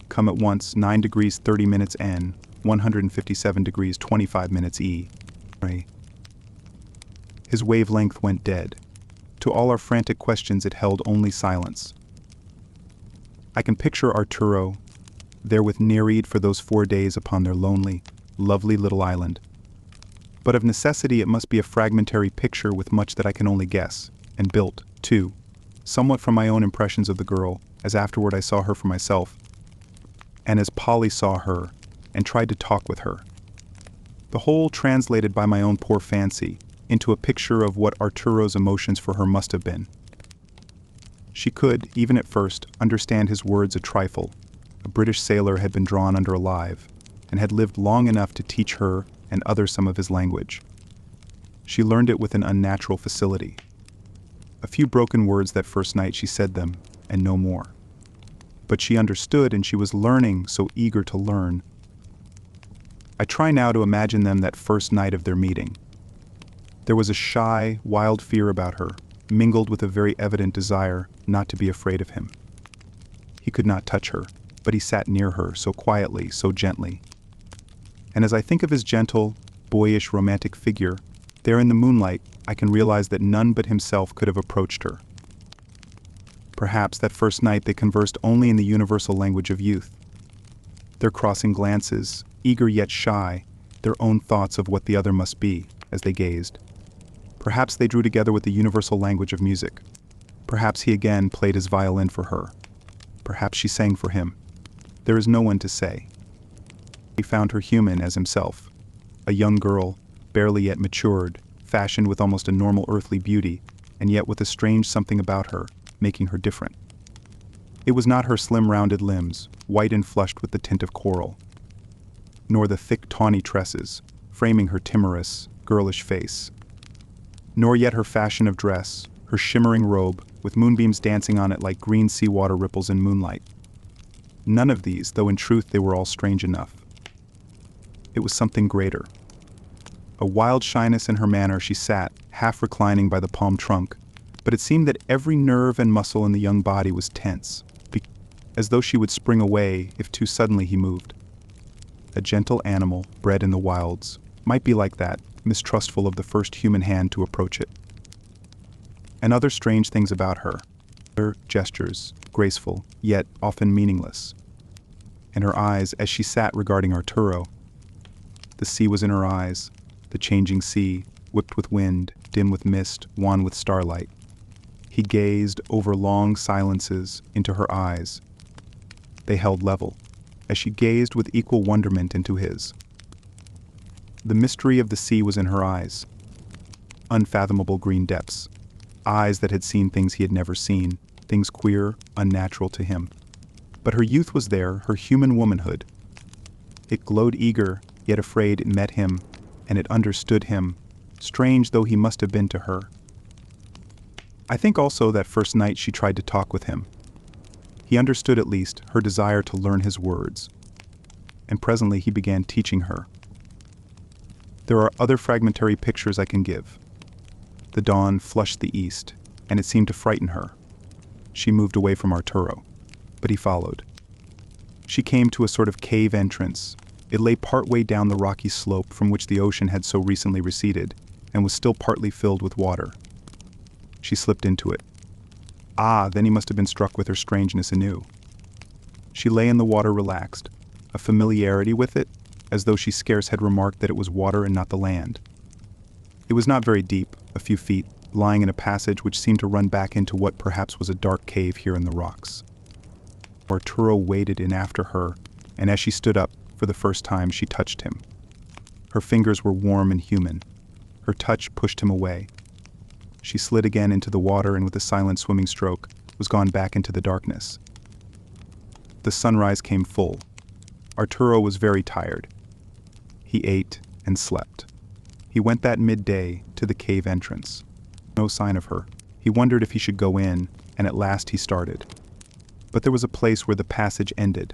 [SPEAKER 1] Come at once, 9 degrees 30 minutes N, 157 degrees 25 minutes E. His wavelength went dead. To all our frantic questions it held only silence. I can picture Arturo, there with Nereid for those 4 days upon their lonely, lovely little island. But of necessity it must be a fragmentary picture with much that I can only guess, and built, too, somewhat from my own impressions of the girl, as afterward I saw her for myself, and as Polly saw her, and tried to talk with her. The whole translated by my own poor fancy into a picture of what Arturo's emotions for her must have been. She could, even at first, understand his words a trifle. A British sailor had been drawn under alive, and had lived long enough to teach her and others some of his language. She learned it with an unnatural facility. A few broken words that first night she said them, and no more. But she understood, and she was learning, so eager to learn. I try now to imagine them that first night of their meeting. There was a shy, wild fear about her, mingled with a very evident desire not to be afraid of him. He could not touch her, but he sat near her, so quietly, so gently. And as I think of his gentle, boyish, romantic figure, there in the moonlight, I can realize that none but himself could have approached her. Perhaps that first night they conversed only in the universal language of youth. Their crossing glances, eager yet shy, their own thoughts of what the other must be, as they gazed. Perhaps they drew together with the universal language of music. Perhaps he again played his violin for her. Perhaps she sang for him. There is no one to say. He found her human as himself, a young girl, barely yet matured, fashioned with almost a normal earthly beauty, and yet with a strange something about her, making her different. It was not her slim rounded limbs, white and flushed with the tint of coral, nor the thick tawny tresses, framing her timorous, girlish face, nor yet her fashion of dress, her shimmering robe, with moonbeams dancing on it like green seawater ripples in moonlight. None of these, though in truth they were all strange enough. It was something greater. A wild shyness in her manner, she sat, half reclining by the palm trunk, but it seemed that every nerve and muscle in the young body was tense, as though she would spring away if too suddenly he moved. A gentle animal, bred in the wilds, might be like that, mistrustful of the first human hand to approach it. And other strange things about her, her gestures, graceful, yet often meaningless. And her eyes, as she sat regarding Arturo. The sea was in her eyes, the changing sea, whipped with wind, dim with mist, wan with starlight. He gazed over long silences into her eyes. They held level, as she gazed with equal wonderment into his. The mystery of the sea was in her eyes. Unfathomable green depths. Eyes that had seen things he had never seen, things queer, unnatural to him. But her youth was there, her human womanhood. It glowed eager, yet afraid it met him, and it understood him, strange though he must have been to her. I think also that first night she tried to talk with him. He understood at least her desire to learn his words, and presently he began teaching her. There are other fragmentary pictures I can give. The dawn flushed the east, and it seemed to frighten her. She moved away from Arturo, but he followed. She came to a sort of cave entrance. It lay partway down the rocky slope from which the ocean had so recently receded, and was still partly filled with water. She slipped into it. Ah, then he must have been struck with her strangeness anew. She lay in the water relaxed, a familiarity with it, as though she scarce had remarked that it was water and not the land. It was not very deep, a few feet, lying in a passage which seemed to run back into what perhaps was a dark cave here in the rocks. Arturo waded in after her, and as she stood up, for the first time, she touched him. Her fingers were warm and human. Her touch pushed him away. She slid again into the water and with a silent swimming stroke, was gone back into the darkness. The sunrise came full. Arturo was very tired. He ate and slept. He went that midday to the cave entrance. No sign of her. He wondered if he should go in, and at last he started. But there was a place where the passage ended.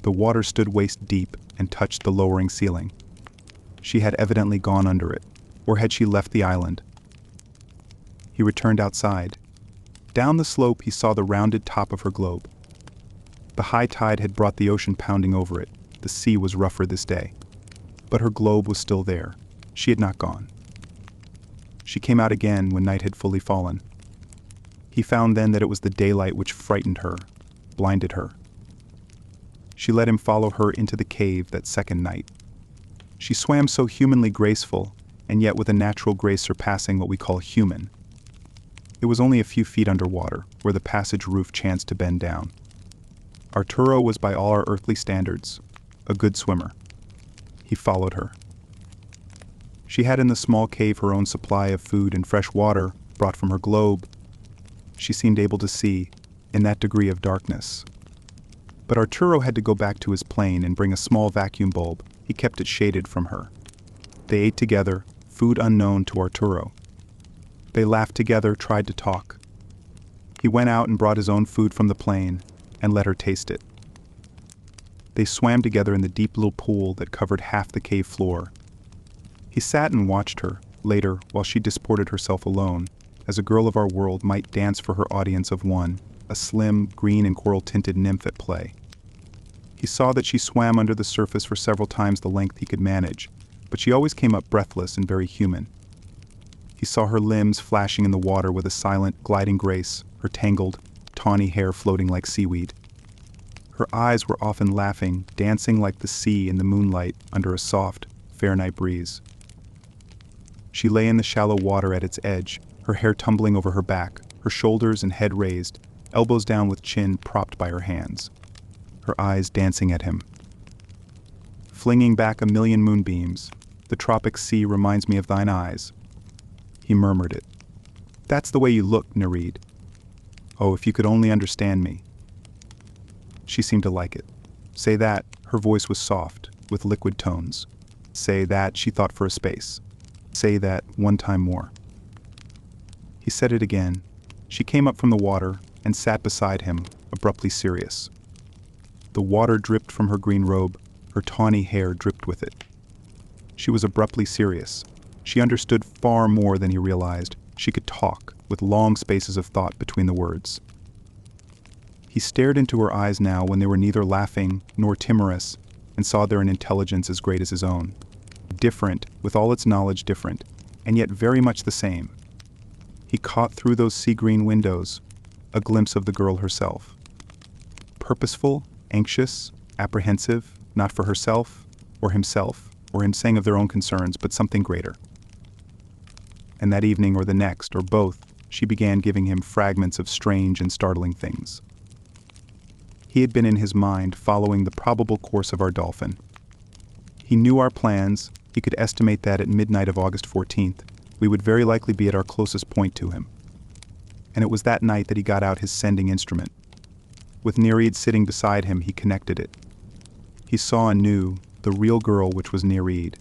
[SPEAKER 1] The water stood waist deep and touched the lowering ceiling. She had evidently gone under it, or had she left the island? He returned outside. Down the slope he saw the rounded top of her globe. The high tide had brought the ocean pounding over it. The sea was rougher this day. But her globe was still there. She had not gone. She came out again when night had fully fallen. He found then that it was the daylight which frightened her, blinded her. She let him follow her into the cave that second night. She swam so humanly graceful, and yet with a natural grace surpassing what we call human. It was only a few feet underwater, where the passage roof chanced to bend down. Arturo was by all our earthly standards a good swimmer. He followed her. She had in the small cave her own supply of food and fresh water brought from her globe. She seemed able to see, in that degree of darkness. But Arturo had to go back to his plane and bring a small vacuum bulb. He kept it shaded from her. They ate together, food unknown to Arturo. They laughed together, tried to talk. He went out and brought his own food from the plane and let her taste it. They swam together in the deep little pool that covered half the cave floor. He sat and watched her, later, while she disported herself alone, as a girl of our world might dance for her audience of one, a slim, green and coral-tinted nymph at play. He saw that she swam under the surface for several times the length he could manage, but she always came up breathless and very human. He saw her limbs flashing in the water with a silent, gliding grace, her tangled, tawny hair floating like seaweed. Her eyes were often laughing, dancing like the sea in the moonlight under a soft, fair night breeze. She lay in the shallow water at its edge, her hair tumbling over her back, her shoulders and head raised, elbows down with chin propped by her hands, her eyes dancing at him. Flinging back a million moonbeams, the tropic sea reminds me of thine eyes. He murmured it. That's the way you look, Nereid. Oh, if you could only understand me. She seemed to like it. Say that, her voice was soft, with liquid tones. Say that, she thought for a space. Say that one time more. He said it again. She came up from the water and sat beside him, abruptly serious. The water dripped from her green robe, her tawny hair dripped with it. She was abruptly serious. She understood far more than he realized. She could talk, with long spaces of thought between the words. He stared into her eyes now when they were neither laughing nor timorous, and saw there an intelligence as great as his own. Different, with all its knowledge different, and yet very much the same. He caught through those sea-green windows a glimpse of the girl herself. Purposeful, anxious, apprehensive, not for herself, or himself, or him saying of their own concerns, but something greater. And that evening or the next, or both, she began giving him fragments of strange and startling things. He had been in his mind following the probable course of our dolphin. He knew our plans. He could estimate that at midnight of August 14th, we would very likely be at our closest point to him. And it was that night that he got out his sending instrument. With Nereid sitting beside him, he connected it. He saw anew the real girl which was Nereid.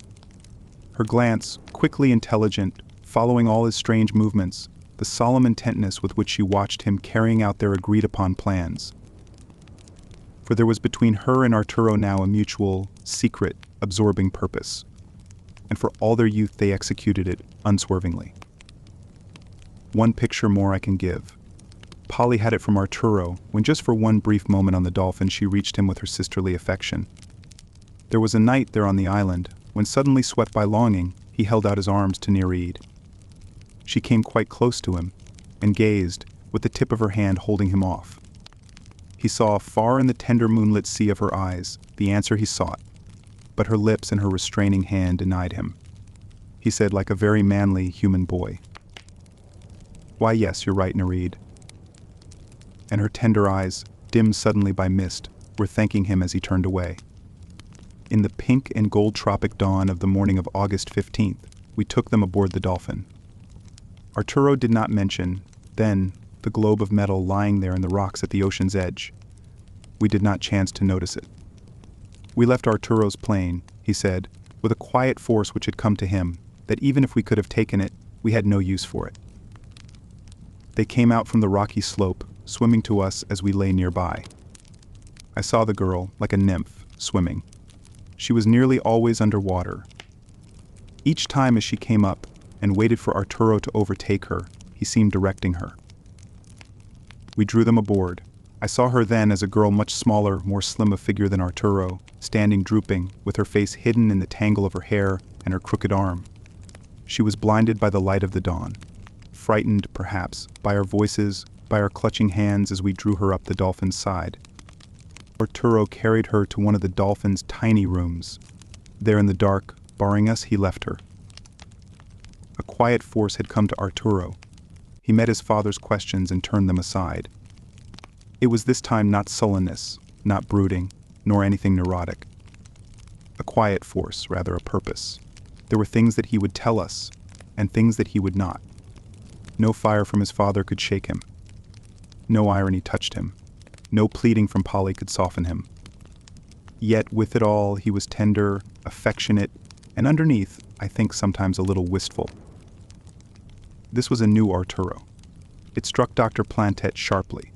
[SPEAKER 1] Her glance, quickly intelligent, following all his strange movements, the solemn intentness with which she watched him carrying out their agreed-upon plans. For there was between her and Arturo now a mutual, secret, absorbing purpose. And for all their youth they executed it unswervingly. One picture more I can give. Polly had it from Arturo when just for one brief moment on the dolphin she reached him with her sisterly affection. There was a night there on the island when suddenly swept by longing he held out his arms to Nereid. She came quite close to him and gazed, with the tip of her hand holding him off. He saw far in the tender moonlit sea of her eyes the answer he sought, but her lips and her restraining hand denied him. He said like a very manly human boy, "Why, yes, you're right, Nereid." And her tender eyes, dimmed suddenly by mist, were thanking him as he turned away. In the pink and gold tropic dawn of the morning of August 15th, we took them aboard the Dolphin. Arturo did not mention, then, the globe of metal lying there in the rocks at the ocean's edge. We did not chance to notice it. We left Arturo's plane, he said, with a quiet force which had come to him, that even if we could have taken it, we had no use for it. They came out from the rocky slope, swimming to us as we lay nearby. I saw the girl, like a nymph, swimming. She was nearly always underwater. Each time as she came up and waited for Arturo to overtake her, he seemed directing her. We drew them aboard. I saw her then as a girl much smaller, more slim of figure than Arturo, standing drooping, with her face hidden in the tangle of her hair and her crooked arm. She was blinded by the light of the dawn, frightened, perhaps, by our voices, by our clutching hands as we drew her up the dolphin's side. Arturo carried her to one of the dolphin's tiny rooms. There in the dark, barring us, he left her. A quiet force had come to Arturo. He met his father's questions and turned them aside. It was this time not sullenness, not brooding, nor anything neurotic. A quiet force, rather a purpose. There were things that he would tell us, and things that he would not. No fire from his father could shake him. No irony touched him. No pleading from Polly could soften him. Yet with it all, he was tender, affectionate, and underneath, I think sometimes a little wistful. This was a new Arturo. It struck Dr. Plantet sharply.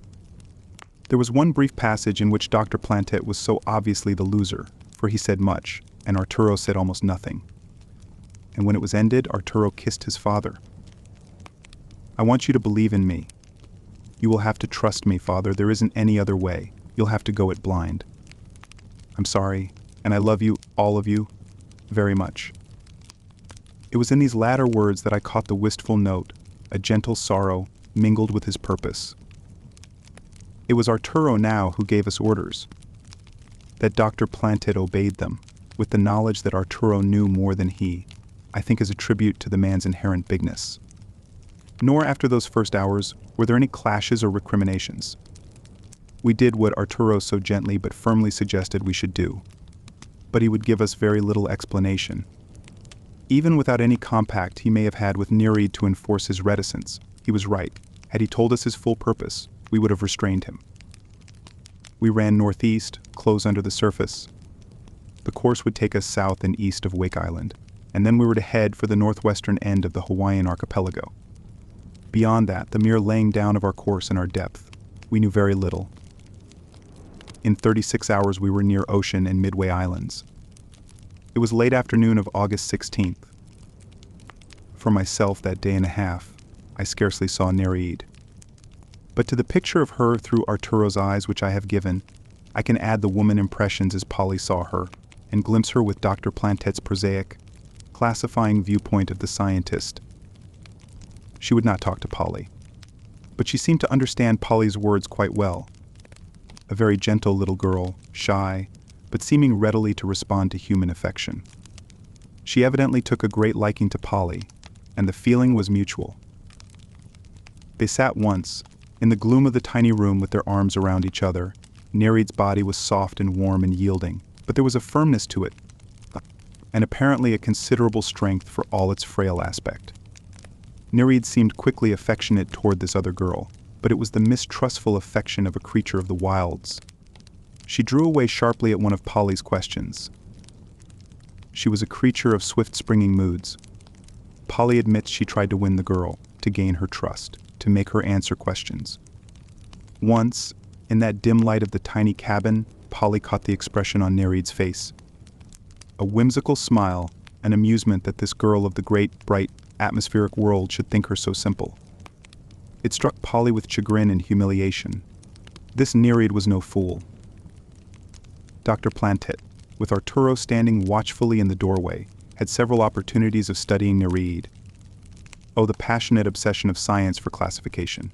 [SPEAKER 1] There was one brief passage in which Dr. Plantet was so obviously the loser, for he said much, and Arturo said almost nothing. And when it was ended, Arturo kissed his father. "I want you to believe in me. You will have to trust me, Father. There isn't any other way. You'll have to go it blind. I'm sorry, and I love you, all of you, very much." It was in these latter words that I caught the wistful note, a gentle sorrow mingled with his purpose. It was Arturo now who gave us orders. That Dr. Plantet obeyed them, with the knowledge that Arturo knew more than he, I think is a tribute to the man's inherent bigness. Nor after those first hours were there any clashes or recriminations. We did what Arturo so gently but firmly suggested we should do. But he would give us very little explanation. Even without any compact he may have had with Nereid to enforce his reticence, he was right. Had he told us his full purpose, we would have restrained him. We ran northeast, close under the surface. The course would take us south and east of Wake Island, and then we were to head for the northwestern end of the Hawaiian archipelago. Beyond that, the mere laying down of our course and our depth, we knew very little. In 36 hours we were near ocean and Midway Islands. It was late afternoon of August 16th. For myself that day and a half, I scarcely saw Nereid. But to the picture of her through Arturo's eyes which I have given, I can add the woman impressions as Polly saw her, and glimpse her with Dr. Plantet's prosaic, classifying viewpoint of the scientist. She would not talk to Polly, but she seemed to understand Polly's words quite well. A very gentle little girl, shy, but seeming readily to respond to human affection. She evidently took a great liking to Polly, and the feeling was mutual. They sat once, in the gloom of the tiny room with their arms around each other. Nereid's body was soft and warm and yielding, but there was a firmness to it, and apparently a considerable strength for all its frail aspect. Nereid seemed quickly affectionate toward this other girl, but it was the mistrustful affection of a creature of the wilds. She drew away sharply at one of Polly's questions. She was a creature of swift-springing moods. Polly admits she tried to win the girl, to gain her trust, to make her answer questions. Once, in that dim light of the tiny cabin, Polly caught the expression on Nereid's face. A whimsical smile, an amusement that this girl of the great, bright, atmospheric world should think her so simple. It struck Polly with chagrin and humiliation. This Nereid was no fool. Dr. Plantet, with Arturo standing watchfully in the doorway, had several opportunities of studying Nereid. Oh, the passionate obsession of science for classification.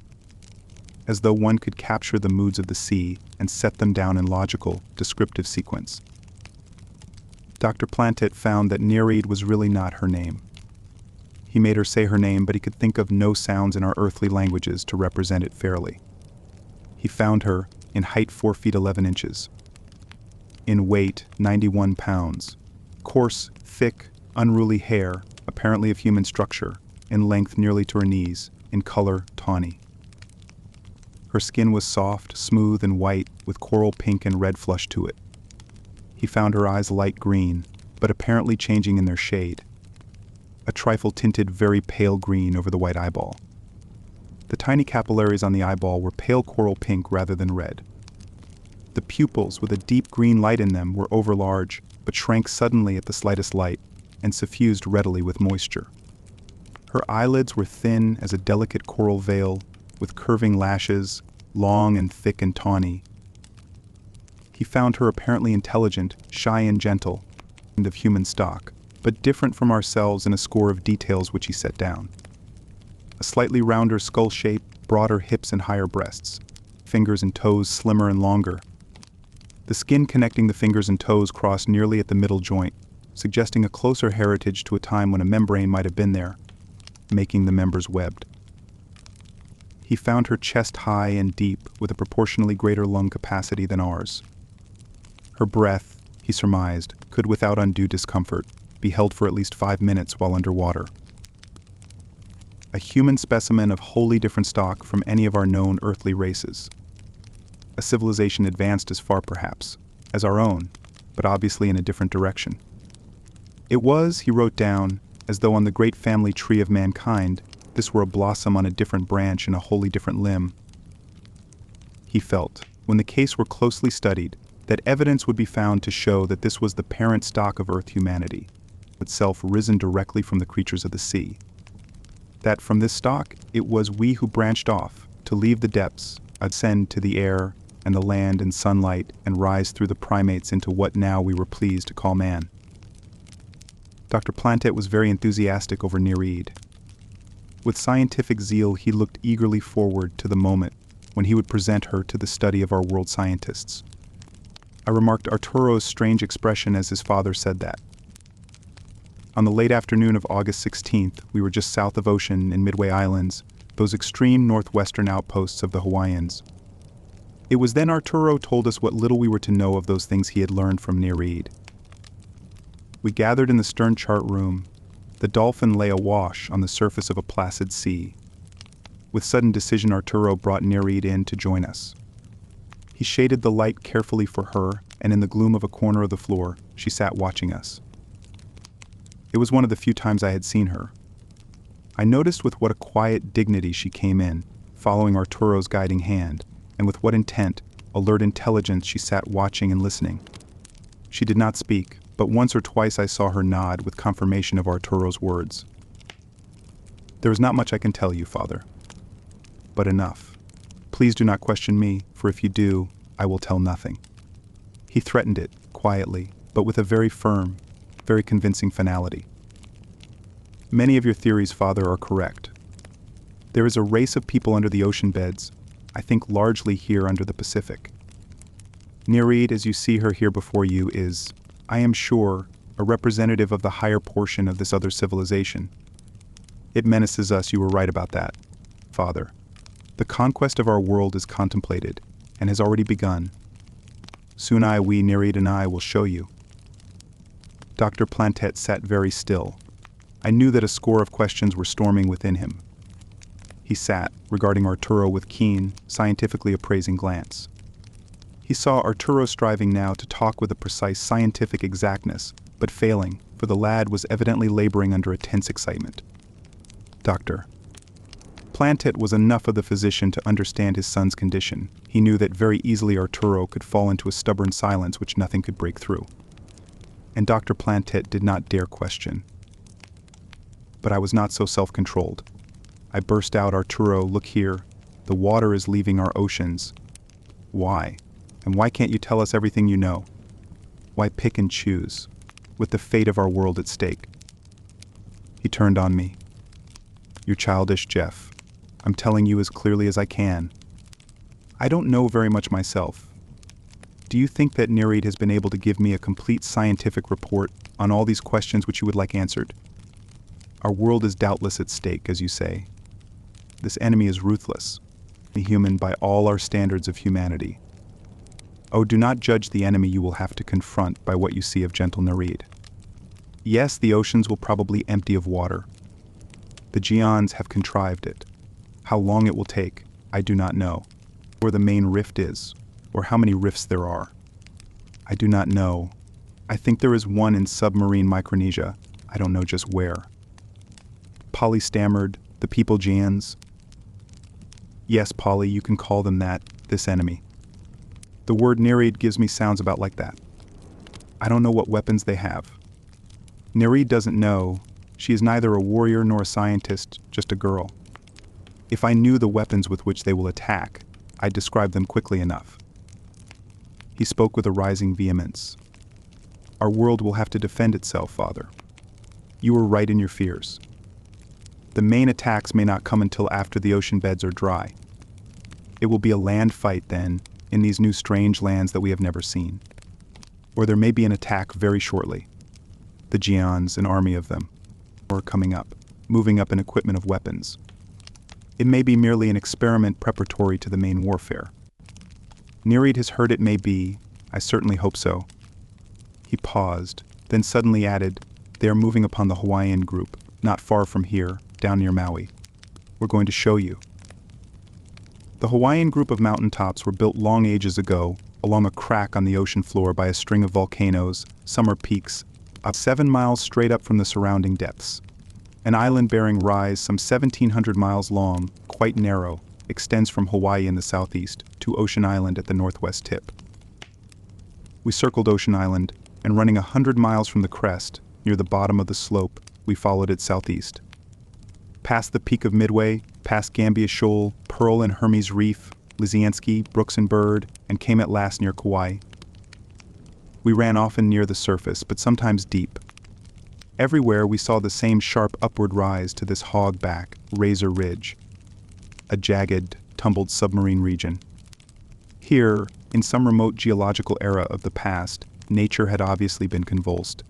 [SPEAKER 1] As though one could capture the moods of the sea and set them down in logical, descriptive sequence. Dr. Plantet found that Nereid was really not her name. He made her say her name, but he could think of no sounds in our earthly languages to represent it fairly. He found her in height 4 feet 11 inches. In weight, 91 pounds. Coarse, thick, unruly hair, apparently of human structure, in length nearly to her knees, in color tawny. Her skin was soft, smooth, and white, with coral pink and red flush to it. He found her eyes light green, but apparently changing in their shade. A trifle tinted very pale green over the white eyeball. The tiny capillaries on the eyeball were pale coral pink rather than red. The pupils, with a deep green light in them, were overlarge, but shrank suddenly at the slightest light and suffused readily with moisture. Her eyelids were thin as a delicate coral veil, with curving lashes, long and thick and tawny. He found her apparently intelligent, shy and gentle, and of human stock, but different from ourselves in a score of details which he set down. A slightly rounder skull shape, broader hips and higher breasts, fingers and toes slimmer and longer. The skin connecting the fingers and toes crossed nearly at the middle joint, suggesting a closer heritage to a time when a membrane might have been there, making the members webbed. He found her chest high and deep, with a proportionally greater lung capacity than ours. Her breath, he surmised, could without undue discomfort be held for at least 5 minutes while underwater. A human specimen of wholly different stock from any of our known earthly races. A civilization advanced as far, perhaps, as our own, but obviously in a different direction. It was, he wrote down, as though on the great family tree of mankind, this were a blossom on a different branch and a wholly different limb. He felt, when the case were closely studied, that evidence would be found to show that this was the parent stock of Earth humanity, itself risen directly from the creatures of the sea. That from this stock, it was we who branched off, to leave the depths, ascend to the air and the land and sunlight, and rise through the primates into what now we were pleased to call man. Dr. Plantet was very enthusiastic over Nereid. With scientific zeal, he looked eagerly forward to the moment when he would present her to the study of our world scientists. I remarked Arturo's strange expression as his father said that. On the late afternoon of August 16th, we were just south of Ocean in Midway Islands, those extreme northwestern outposts of the Hawaiians. It was then Arturo told us what little we were to know of those things he had learned from Nereid. We gathered in the stern chart room. The Dolphin lay awash on the surface of a placid sea. With sudden decision, Arturo brought Nereid in to join us. He shaded the light carefully for her, and in the gloom of a corner of the floor, she sat watching us. It was one of the few times I had seen her. I noticed with what a quiet dignity she came in, following Arturo's guiding hand, and with what intent, alert intelligence she sat watching and listening. She did not speak, but once or twice I saw her nod with confirmation of Arturo's words. There is not much I can tell you, Father, but enough. Please do not question me, for if you do, I will tell nothing. He threatened it, quietly, but with a very firm, very convincing finality. Many of your theories, Father, are correct. There is a race of people under the ocean beds, I think largely here under the Pacific. Nereid, as you see her here before you, is, I am sure, a representative of the higher portion of this other civilization. It menaces us, you were right about that, Father. The conquest of our world is contemplated, and has already begun. Soon we, Nereid and I, will show you. Dr. Plantet sat very still. I knew that a score of questions were storming within him. He sat, regarding Arturo with keen, scientifically appraising glance. He saw Arturo striving now to talk with a precise scientific exactness, but failing, for the lad was evidently laboring under a tense excitement. Doctor. Plantet was enough of the physician to understand his son's condition. He knew that very easily Arturo could fall into a stubborn silence which nothing could break through. And Dr. Plantet did not dare question. But I was not so self-controlled. I burst out, Arturo, look here. The water is leaving our oceans. Why? And why can't you tell us everything you know? Why pick and choose, with the fate of our world at stake? He turned on me. You're childish, Jeff. I'm telling you as clearly as I can. I don't know very much myself. Do you think that Nereid has been able to give me a complete scientific report on all these questions which you would like answered? Our world is doubtless at stake, as you say. This enemy is ruthless, inhuman by all our standards of humanity. Oh, do not judge the enemy you will have to confront by what you see of gentle Nereid. Yes, the oceans will probably empty of water. The Geons have contrived it. How long it will take, I do not know. Where the main rift is, or how many rifts there are. I do not know. I think there is one in submarine Micronesia. I don't know just where. Polly stammered, the people Geons. Yes, Polly, you can call them that, this enemy. The word Nereid gives me sounds about like that. I don't know what weapons they have. Nereid doesn't know. She is neither a warrior nor a scientist, just a girl. If I knew the weapons with which they will attack, I'd describe them quickly enough. He spoke with a rising vehemence. Our world will have to defend itself, Father. You were right in your fears. The main attacks may not come until after the ocean beds are dry. It will be a land fight then, in these new strange lands that we have never seen. Or there may be an attack very shortly. The Geons, an army of them, are coming up, moving up an equipment of weapons. It may be merely an experiment preparatory to the main warfare. Nereid has heard it may be. I certainly hope so. He paused, then suddenly added, they are moving upon the Hawaiian group, not far from here, down near Maui. We're going to show you. The Hawaiian group of mountaintops were built long ages ago, along a crack on the ocean floor by a string of volcanoes, summer peaks, up 7 miles straight up from the surrounding depths. An island-bearing rise some 1,700 miles long, quite narrow, extends from Hawaii in the southeast to Ocean Island at the northwest tip. We circled Ocean Island, and running 100 miles from the crest, near the bottom of the slope, we followed it southeast. Past the peak of Midway, past Gambia Shoal, Pearl and Hermes Reef, Lisiansky, Brooks and Bird, and came at last near Kauai. We ran often near the surface, but sometimes deep. Everywhere we saw the same sharp upward rise to this hog-back, razor ridge, a jagged, tumbled submarine region. Here, in some remote geological era of the past, nature had obviously been convulsed.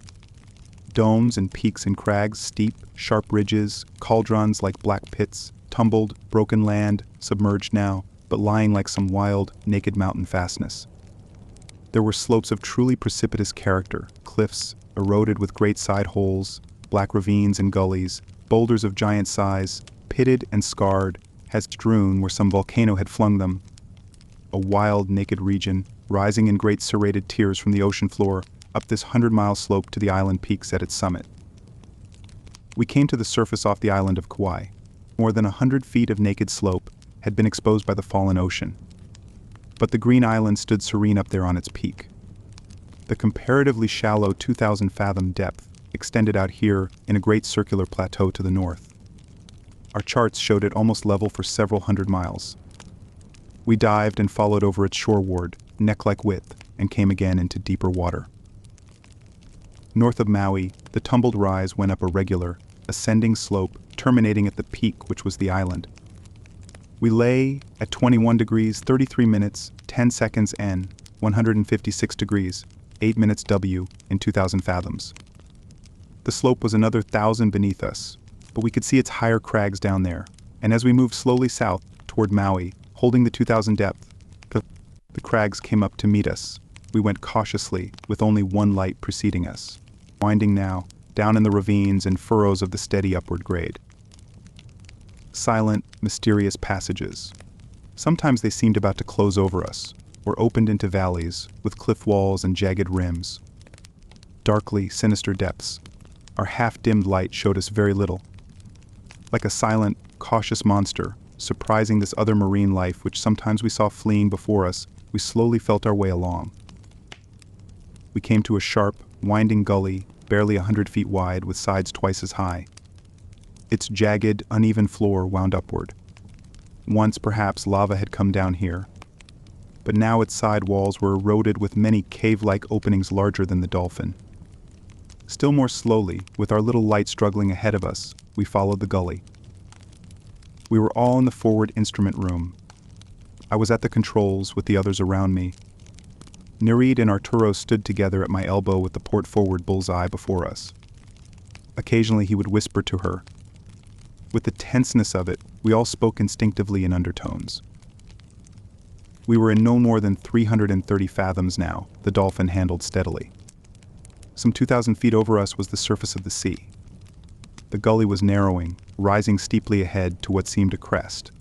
[SPEAKER 1] Domes and peaks and crags, steep, sharp ridges, cauldrons like black pits, tumbled, broken land, submerged now, but lying like some wild, naked mountain fastness. There were slopes of truly precipitous character, cliffs, eroded with great side holes, black ravines and gullies, boulders of giant size, pitted and scarred, had strewn where some volcano had flung them. A wild, naked region, rising in great serrated tiers from the ocean floor, up this 100-mile slope to the island peaks at its summit. We came to the surface off the island of Kauai. More than 100 feet of naked slope had been exposed by the fallen ocean. But the green island stood serene up there on its peak. The comparatively shallow 2,000-fathom depth extended out here in a great circular plateau to the north. Our charts showed it almost level for several hundred miles. We dived and followed over its shoreward, neck-like width, and came again into deeper water. North of Maui, the tumbled rise went up a regular, ascending slope terminating at the peak which was the island. We lay at 21 degrees 33 minutes 10 seconds N, 156 degrees 8 minutes W in 2,000 fathoms. The slope was another 1,000 beneath us, but we could see its higher crags down there, and as we moved slowly south toward Maui, holding the 2,000 depth, the crags came up to meet us. We went cautiously, with only one light preceding us, winding now, down in the ravines and furrows of the steady upward grade. Silent, mysterious passages. Sometimes they seemed about to close over us, or opened into valleys, with cliff walls and jagged rims. Darkly, sinister depths. Our half-dimmed light showed us very little. Like a silent, cautious monster, surprising this other marine life which sometimes we saw fleeing before us, we slowly felt our way along. We came to a sharp, winding gully, barely 100 feet wide with sides twice as high. Its jagged, uneven floor wound upward. Once, perhaps, lava had come down here, but now its side walls were eroded with many cave-like openings larger than the dolphin. Still more slowly, with our little light struggling ahead of us, we followed the gully. We were all in the forward instrument room. I was at the controls with the others around me. Nereid and Arturo stood together at my elbow with the port-forward bullseye before us. Occasionally he would whisper to her. With the tenseness of it, we all spoke instinctively in undertones. We were in no more than 330 fathoms now, the dolphin handled steadily. Some 2,000 feet over us was the surface of the sea. The gully was narrowing, rising steeply ahead to what seemed a crest.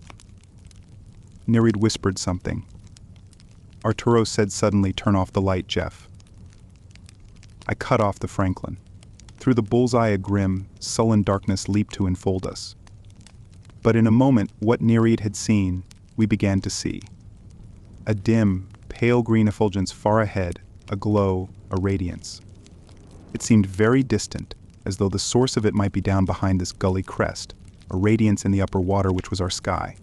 [SPEAKER 1] Nereid whispered something. Arturo said suddenly, "Turn off the light, Jeff." I cut off the Franklin. Through the bullseye a grim, sullen darkness leaped to enfold us. But in a moment what Nereid had seen, we began to see. A dim, pale green effulgence far ahead, a glow, a radiance. It seemed very distant, as though the source of it might be down behind this gully crest, a radiance in the upper water which was our sky.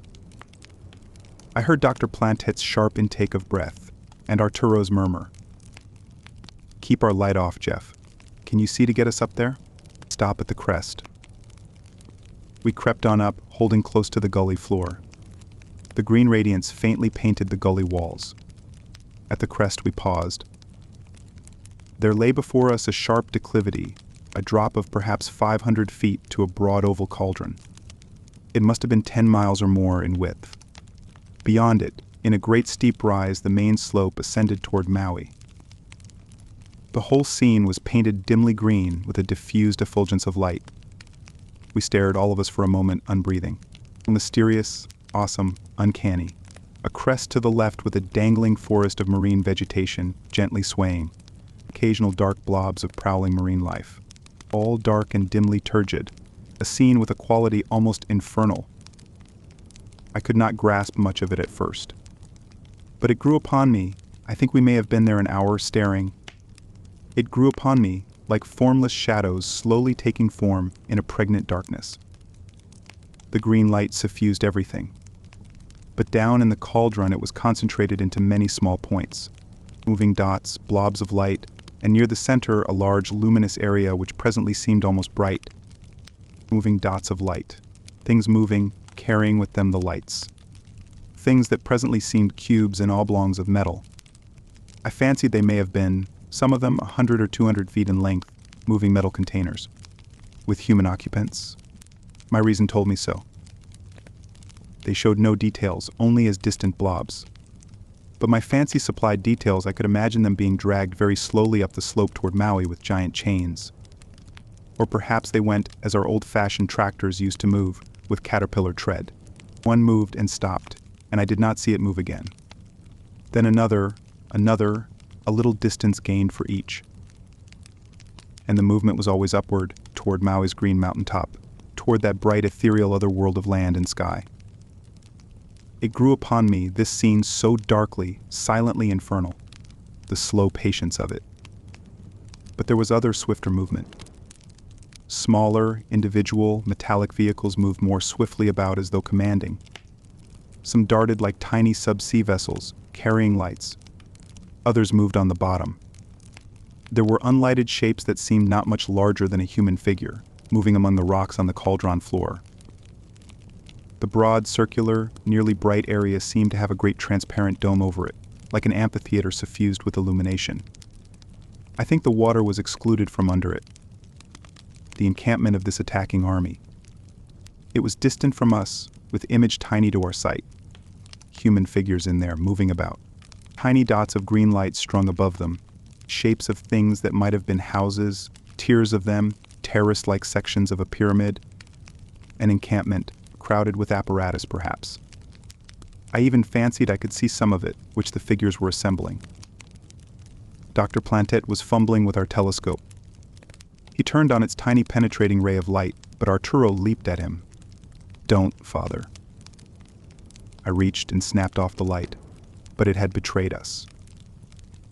[SPEAKER 1] I heard Dr. Plantet's sharp intake of breath, and Arturo's murmur. "Keep our light off, Jeff. Can you see to get us up there? Stop at the crest." We crept on up, holding close to the gully floor. The green radiance faintly painted the gully walls. At the crest we paused. There lay before us a sharp declivity, a drop of perhaps 500 feet to a broad oval cauldron. It must have been 10 miles or more in width. Beyond it, in a great steep rise, the main slope ascended toward Maui. The whole scene was painted dimly green with a diffused effulgence of light. We stared, all of us, for a moment, unbreathing. Mysterious, awesome, uncanny. A crest to the left with a dangling forest of marine vegetation, gently swaying. Occasional dark blobs of prowling marine life. All dark and dimly turgid. A scene with a quality almost infernal. I could not grasp much of it at first. But it grew upon me. I think we may have been there an hour staring. It grew upon me like formless shadows slowly taking form in a pregnant darkness. The green light suffused everything. But down in the cauldron it was concentrated into many small points. Moving dots, blobs of light, and near the center a large luminous area which presently seemed almost bright. Moving dots of light. Things moving, carrying with them the lights. Things that presently seemed cubes and oblongs of metal. I fancied they may have been, some of them 100 or 200 feet in length, moving metal containers. With human occupants. My reason told me so. They showed no details, only as distant blobs. But my fancy supplied details. I could imagine them being dragged very slowly up the slope toward Maui with giant chains. Or perhaps they went as our old-fashioned tractors used to move, with caterpillar tread. One moved and stopped, and I did not see it move again. Then another, a little distance gained for each. And the movement was always upward, toward Maui's green mountaintop, toward that bright ethereal other world of land and sky. It grew upon me, this scene so darkly, silently infernal, the slow patience of it. But there was other swifter movement. Smaller, individual, metallic vehicles moved more swiftly about as though commanding. Some darted like tiny subsea vessels, carrying lights. Others moved on the bottom. There were unlighted shapes that seemed not much larger than a human figure, moving among the rocks on the cauldron floor. The broad, circular, nearly bright area seemed to have a great transparent dome over it, like an amphitheater suffused with illumination. I think the water was excluded from under it. The encampment of this attacking army. It was distant from us, with image tiny to our sight. Human figures in there, moving about. Tiny dots of green light strung above them. Shapes of things that might have been houses, tiers of them, terrace-like sections of a pyramid. An encampment, crowded with apparatus perhaps. I even fancied I could see some of it, which the figures were assembling. Dr. Plantet was fumbling with our telescope. He turned on its tiny penetrating ray of light, but Arturo leaped at him. "Don't, Father." I reached and snapped off the light, but it had betrayed us.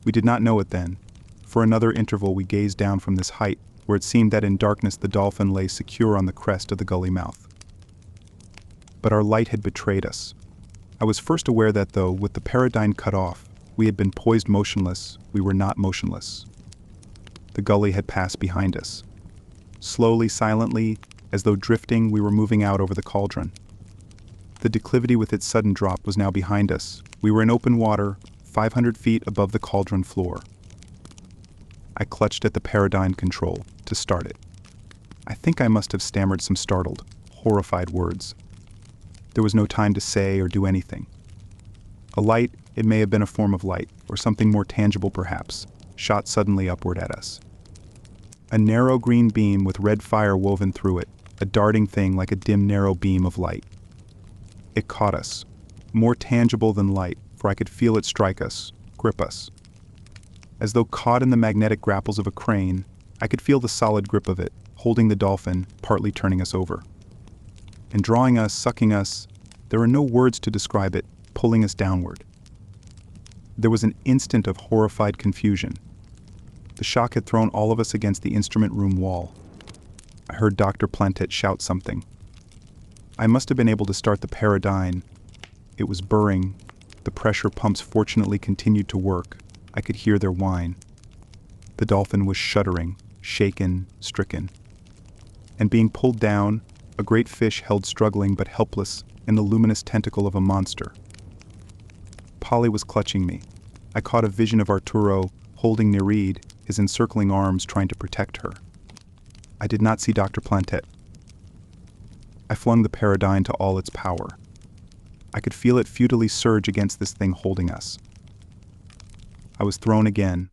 [SPEAKER 1] We did not know it then. For another interval we gazed down from this height, where it seemed that in darkness the dolphin lay secure on the crest of the gully mouth. But our light had betrayed us. I was first aware that though, with the paradyne cut off, we had been poised motionless, we were not motionless. The gully had passed behind us. Slowly, silently, as though drifting, we were moving out over the cauldron. The declivity with its sudden drop was now behind us. We were in open water, 500 feet above the cauldron floor. I clutched at the paradyne control to start it. I think I must have stammered some startled, horrified words. There was no time to say or do anything. A light, it may have been a form of light, or something more tangible perhaps, shot suddenly upward at us. A narrow green beam with red fire woven through it, a darting thing like a dim narrow beam of light. It caught us, more tangible than light, for I could feel it strike us, grip us. As though caught in the magnetic grapples of a crane, I could feel the solid grip of it, holding the dolphin, partly turning us over. And drawing us, sucking us, There are no words to describe it, pulling us downward. There was an instant of horrified confusion. The shock had thrown all of us against the instrument room wall. I heard Dr. Plantet shout something. I must have been able to start the Paradyne. It was burring. The pressure pumps fortunately continued to work. I could hear their whine. The dolphin was shuddering, shaken, stricken. And being pulled down, a great fish held struggling but helpless in the luminous tentacle of a monster. Polly was clutching me. I caught a vision of Arturo holding Nereid, his encircling arms trying to protect her. I did not see Dr. Plantet. I flung the Paradyne to all its power. I could feel it futilely surge against this thing holding us. I was thrown again.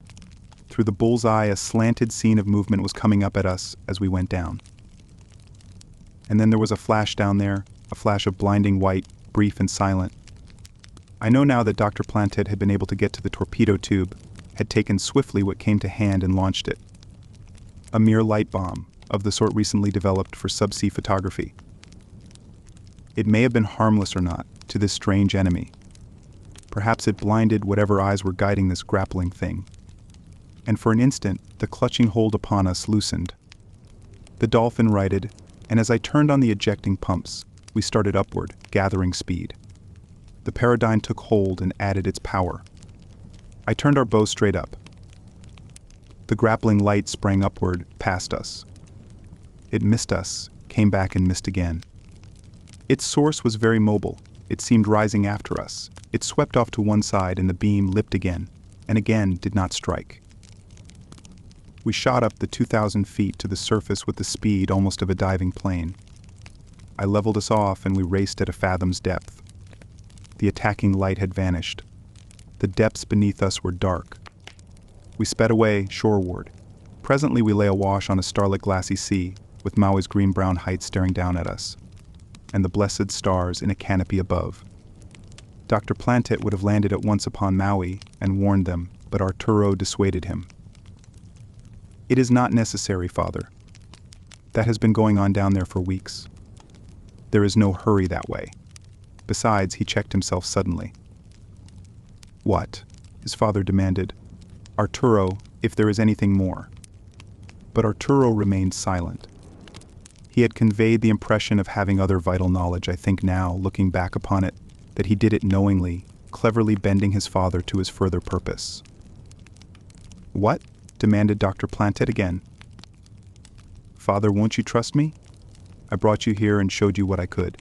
[SPEAKER 1] Through the bullseye, a slanted scene of movement was coming up at us as we went down. And then there was a flash down there, a flash of blinding white, brief and silent. I know now that Dr. Plantet had been able to get to the torpedo tube, had taken swiftly what came to hand and launched it. A mere light bomb, of the sort recently developed for subsea photography. It may have been harmless or not to this strange enemy. Perhaps it blinded whatever eyes were guiding this grappling thing. And for an instant, the clutching hold upon us loosened. The dolphin righted, and as I turned on the ejecting pumps, we started upward, gathering speed. The Paradyne took hold and added its power. I turned our bow straight up. The grappling light sprang upward, past us. It missed us, came back and missed again. Its source was very mobile. It seemed rising after us. It swept off to one side and the beam lipped again, and again did not strike. We shot up the 2,000 feet to the surface with the speed almost of a diving plane. I leveled us off and we raced at a fathom's depth. The attacking light had vanished. The depths beneath us were dark. We sped away shoreward. Presently we lay awash on a starlit glassy sea, with Maui's green-brown heights staring down at us, and the blessed stars in a canopy above. Dr. Plantet would have landed at once upon Maui and warned them, but Arturo dissuaded him. "It is not necessary, Father. That has been going on down there for weeks. There is no hurry that way." Besides, he checked himself suddenly. "What?" his father demanded. "Arturo, if there is anything more." But Arturo remained silent. He had conveyed the impression of having other vital knowledge. I think now, looking back upon it, that he did it knowingly, cleverly bending his father to his further purpose. "What?" demanded Dr. Plantet again. "Father, won't you trust me? I brought you here and showed you what I could."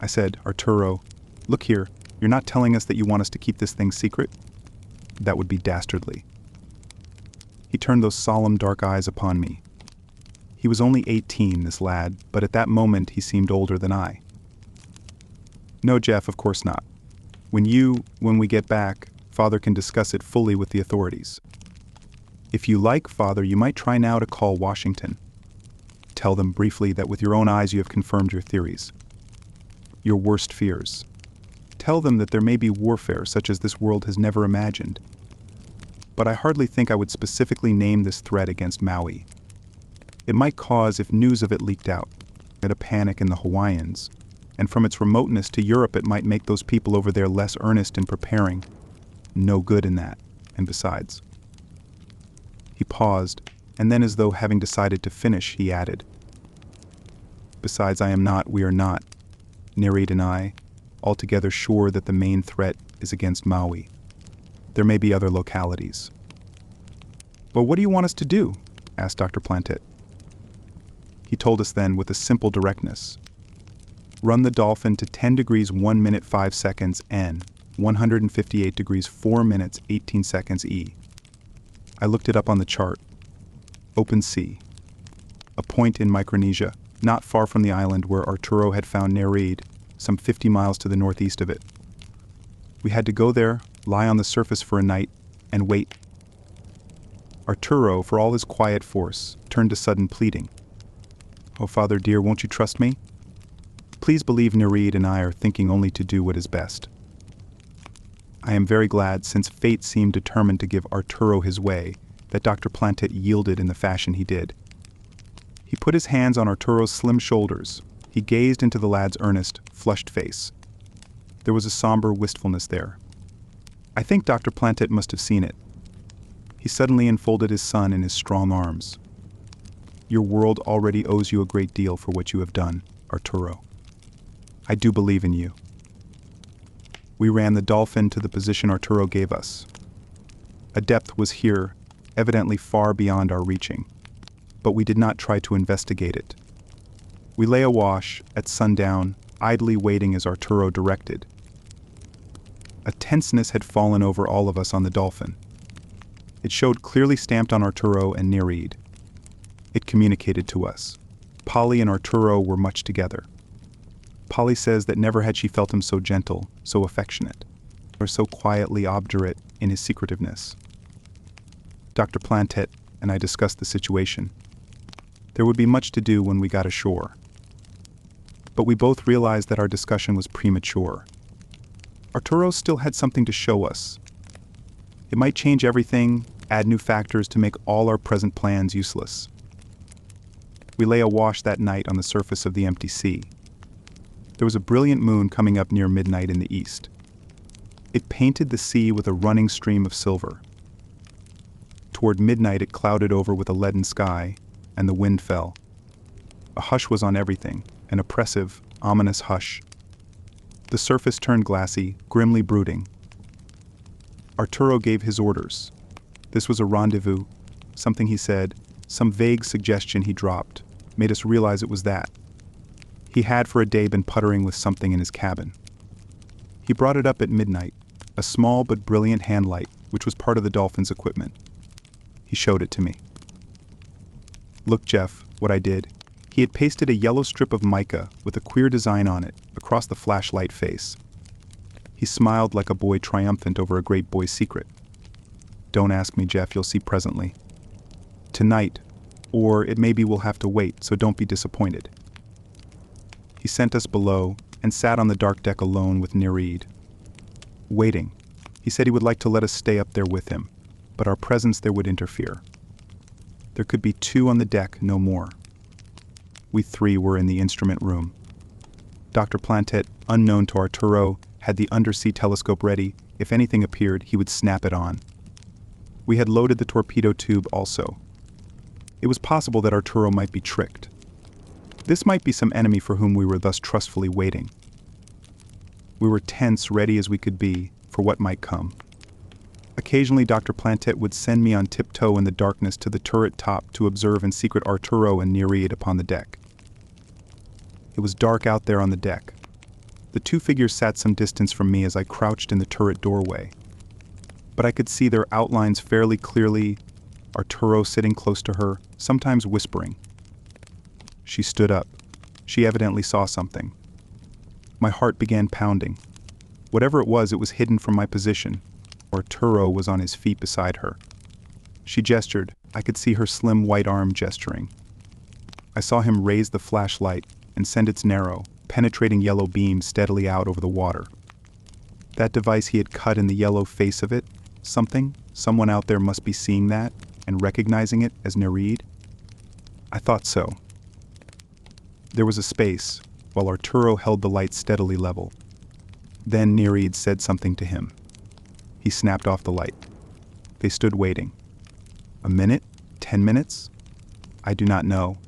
[SPEAKER 1] I said, "Arturo, look here, you're not telling us that you want us to keep this thing secret? That would be dastardly." He turned those solemn dark eyes upon me. He was only 18, this lad, but at that moment he seemed older than I. "No, Jeff, of course not. When we get back, Father can discuss it fully with the authorities. If you like, Father, you might try now to call Washington. Tell them briefly that with your own eyes you have confirmed your theories. Your worst fears. Tell them that there may be warfare such as this world has never imagined. But I hardly think I would specifically name this threat against Maui. It might cause, if news of it leaked out, a panic in the Hawaiians, and from its remoteness to Europe it might make those people over there less earnest in preparing. No good in that, and besides." He paused, and then as though having decided to finish, he added, "Besides, we are not, Nereid and I, altogether sure that the main threat is against Maui. There may be other localities." "But what do you want us to do?" asked Dr. Plantet. He told us then with a simple directness. "Run the Dolphin to 10 degrees 1 minute 5 seconds N, 158 degrees 4 minutes 18 seconds E." I looked it up on the chart. Open sea. A point in Micronesia, not far from the island where Arturo had found Nereid, some 50 miles to the northeast of it. We had to go there, lie on the surface for a night, and wait. Arturo, for all his quiet force, turned to sudden pleading. "Oh, Father dear, won't you trust me? Please believe Nereid and I are thinking only to do what is best." I am very glad, since fate seemed determined to give Arturo his way, that Dr. Plantet yielded in the fashion he did. He put his hands on Arturo's slim shoulders. He gazed into the lad's earnest, flushed face. There was a somber wistfulness there. I think Dr. Plantet must have seen it. He suddenly enfolded his son in his strong arms. Your world already owes you a great deal for what you have done, Arturo. I do believe in you. We ran the dolphin to the position Arturo gave us. A depth was here, evidently far beyond our reaching, but we did not try to investigate it. We lay awash, at sundown, idly waiting as Arturo directed. A tenseness had fallen over all of us on the dolphin. It showed clearly stamped on Arturo and Nereid. It communicated to us. Polly and Arturo were much together. Polly says that never had she felt him so gentle, so affectionate, or so quietly obdurate in his secretiveness. Dr. Plantet and I discussed the situation. There would be much to do when we got ashore. But we both realized that our discussion was premature. Arturo still had something to show us. It might change everything, add new factors to make all our present plans useless. We lay awash that night on the surface of the empty sea. There was a brilliant moon coming up near midnight in the east. It painted the sea with a running stream of silver. Toward midnight it clouded over with a leaden sky, and the wind fell. A hush was on everything, an oppressive, ominous hush. The surface turned glassy, grimly brooding. Arturo gave his orders. This was a rendezvous. Something he said, some vague suggestion he dropped, made us realize it was that. He had for a day been puttering with something in his cabin. He brought it up at midnight, a small but brilliant handlight, which was part of the dolphin's equipment. He showed it to me. Look, Jeff, what I did. He had pasted a yellow strip of mica with a queer design on it across the flashlight face. He smiled like a boy triumphant over a great boy's secret. Don't ask me, Jeff, you'll see presently. Tonight, or it maybe we'll have to wait, so don't be disappointed. He sent us below and sat on the dark deck alone with Nereid. Waiting. He said he would like to let us stay up there with him, but our presence there would interfere. There could be 2 on the deck, no more. We 3 were in the instrument room. Dr. Plantet, unknown to Arturo, had the undersea telescope ready. If anything appeared, he would snap it on. We had loaded the torpedo tube also. It was possible that Arturo might be tricked. This might be some enemy for whom we were thus trustfully waiting. We were tense, ready as we could be, for what might come. Occasionally Dr. Plantet would send me on tiptoe in the darkness to the turret top to observe in secret Arturo and Nereid upon the deck. It was dark out there on the deck. The 2 figures sat some distance from me as I crouched in the turret doorway. But I could see their outlines fairly clearly, Arturo sitting close to her, sometimes whispering. She stood up. She evidently saw something. My heart began pounding. Whatever it was hidden from my position. Arturo was on his feet beside her. She gestured. I could see her slim white arm gesturing. I saw him raise the flashlight and send its narrow, penetrating yellow beam steadily out over the water. That device he had cut in the yellow face of it, someone out there must be seeing that and recognizing it as Nereid. I thought so. There was a space, while Arturo held the light steadily level. Then Nereid said something to him. He snapped off the light. They stood waiting. A minute? 10 minutes? I do not know.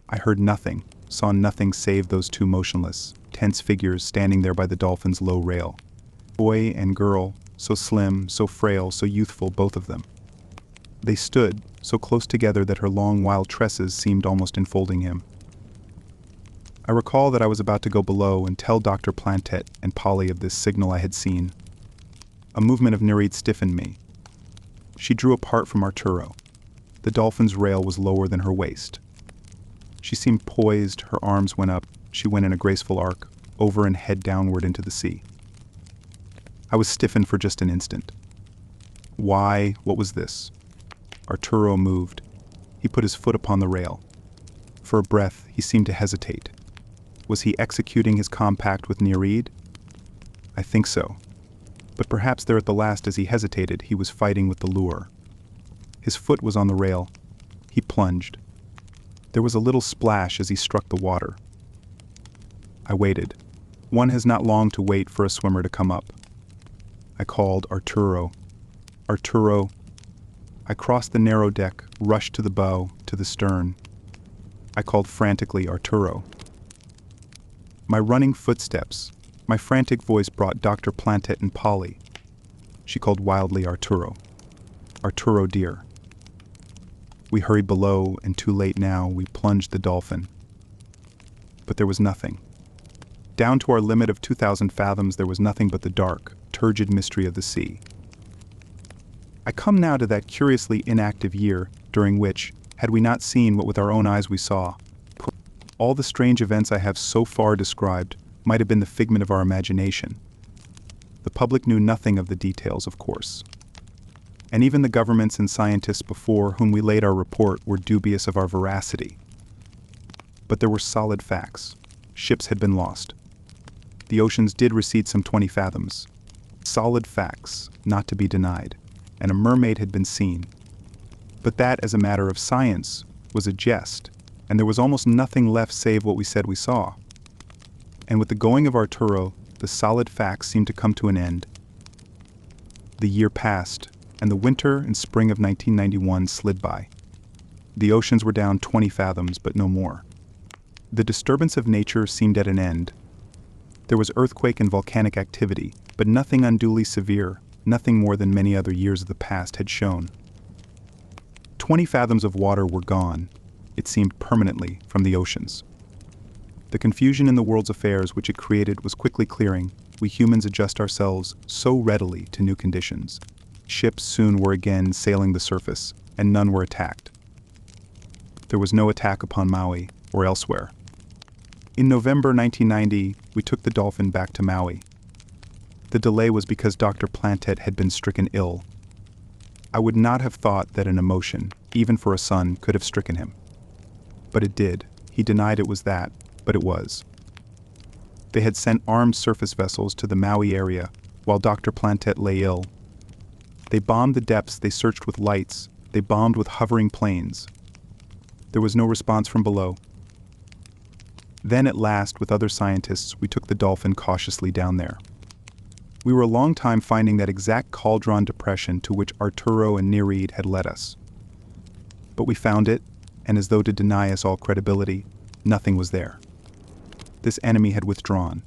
[SPEAKER 1] I heard nothing, saw nothing save those 2 motionless, tense figures standing there by the dolphin's low rail. Boy and girl, so slim, so frail, so youthful, both of them. They stood, so close together that her long wild tresses seemed almost enfolding him. I recall that I was about to go below and tell Dr. Plantet and Polly of this signal I had seen. A movement of Nereid stiffened me. She drew apart from Arturo. The dolphin's rail was lower than her waist. She seemed poised, her arms went up, she went in a graceful arc, over and head downward into the sea. I was stiffened for just an instant. Why? What was this? Arturo moved. He put his foot upon the rail. For a breath, he seemed to hesitate. Was he executing his compact with Nereid? I think so. But perhaps there at the last as he hesitated, he was fighting with the lure. His foot was on the rail. He plunged. There was a little splash as he struck the water. I waited. One has not long to wait for a swimmer to come up. I called Arturo. Arturo. I crossed the narrow deck, rushed to the bow, to the stern. I called frantically Arturo. My running footsteps, my frantic voice brought Dr. Plantet and Polly. She called wildly Arturo. Arturo, dear. We hurried below, and too late now, we plunged the dolphin. But there was nothing. Down to our limit of 2,000 fathoms, there was nothing but the dark, turgid mystery of the sea. I come now to that curiously inactive year, during which, had we not seen what with our own eyes we saw, all the strange events I have so far described might have been the figment of our imagination. The public knew nothing of the details, of course. And even the governments and scientists before whom we laid our report were dubious of our veracity. But there were solid facts. Ships had been lost. The oceans did recede some 20 fathoms. Solid facts, not to be denied. And a mermaid had been seen. But that, as a matter of science, was a jest, and there was almost nothing left save what we said we saw. And with the going of Arturo, the solid facts seemed to come to an end. The year passed, and the winter and spring of 1991 slid by. The oceans were down 20 fathoms, but no more. The disturbance of nature seemed at an end. There was earthquake and volcanic activity, but nothing unduly severe, nothing more than many other years of the past had shown. 20 fathoms of water were gone, it seemed permanently, from the oceans. The confusion in the world's affairs which it created was quickly clearing. We humans adjust ourselves so readily to new conditions. Ships soon were again sailing the surface, and none were attacked. There was no attack upon Maui or elsewhere. In November 1990, we took the dolphin back to Maui. The delay was because Dr. Plantet had been stricken ill. I would not have thought that an emotion, even for a son, could have stricken him. But it did. He denied it was that, but it was. They had sent armed surface vessels to the Maui area while Dr. Plantet lay ill. They bombed the depths, they searched with lights, they bombed with hovering planes. There was no response from below. Then at last, with other scientists, we took the dolphin cautiously down there. We were a long time finding that exact cauldron depression to which Arturo and Nereid had led us. But we found it, and as though to deny us all credibility, nothing was there. This enemy had withdrawn.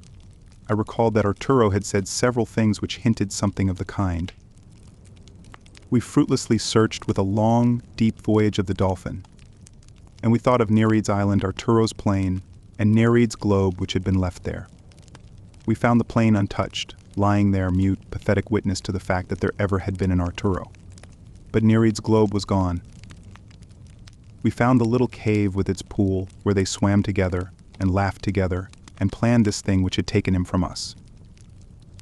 [SPEAKER 1] I recalled that Arturo had said several things which hinted something of the kind. We fruitlessly searched with a long, deep voyage of the dolphin, and we thought of Nereid's island, Arturo's plane, and Nereid's globe which had been left there. We found the plane untouched, lying there mute, pathetic witness to the fact that there ever had been an Arturo. But Nereid's globe was gone. We found the little cave with its pool where they swam together and laughed together and planned this thing which had taken him from us.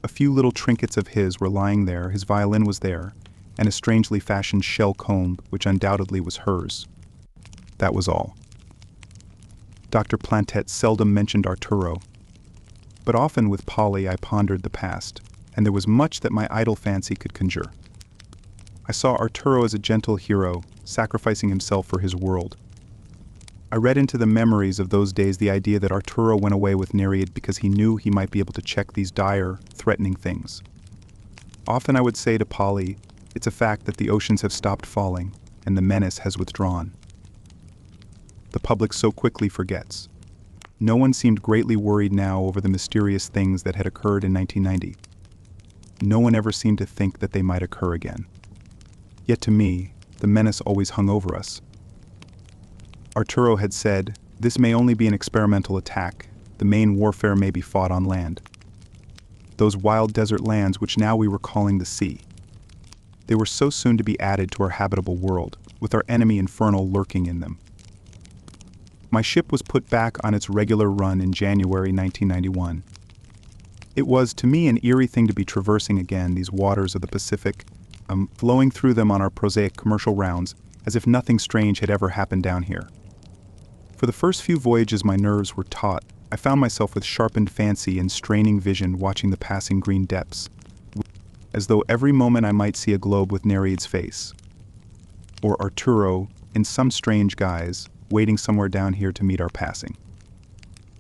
[SPEAKER 1] A few little trinkets of his were lying there, his violin was there, and a strangely fashioned shell comb which undoubtedly was hers. That was all. Dr. Plantet seldom mentioned Arturo, but often with Polly I pondered the past, and there was much that my idle fancy could conjure. I saw Arturo as a gentle hero, sacrificing himself for his world. I read into the memories of those days the idea that Arturo went away with Nereid because he knew he might be able to check these dire, threatening things. Often I would say to Polly, it's a fact that the oceans have stopped falling, and the menace has withdrawn. The public so quickly forgets. No one seemed greatly worried now over the mysterious things that had occurred in 1990. No one ever seemed to think that they might occur again. Yet to me, the menace always hung over us. Arturo had said, this may only be an experimental attack, the main warfare may be fought on land. Those wild desert lands which now we were calling the sea. They were so soon to be added to our habitable world, with our enemy infernal lurking in them. My ship was put back on its regular run in January 1991. It was, to me, an eerie thing to be traversing again these waters of the Pacific, flowing through them on our prosaic commercial rounds, as if nothing strange had ever happened down here. For the first few voyages my nerves were taut, I found myself with sharpened fancy and straining vision watching the passing green depths, as though every moment I might see a globe with Nereid's face, or Arturo, in some strange guise, waiting somewhere down here to meet our passing.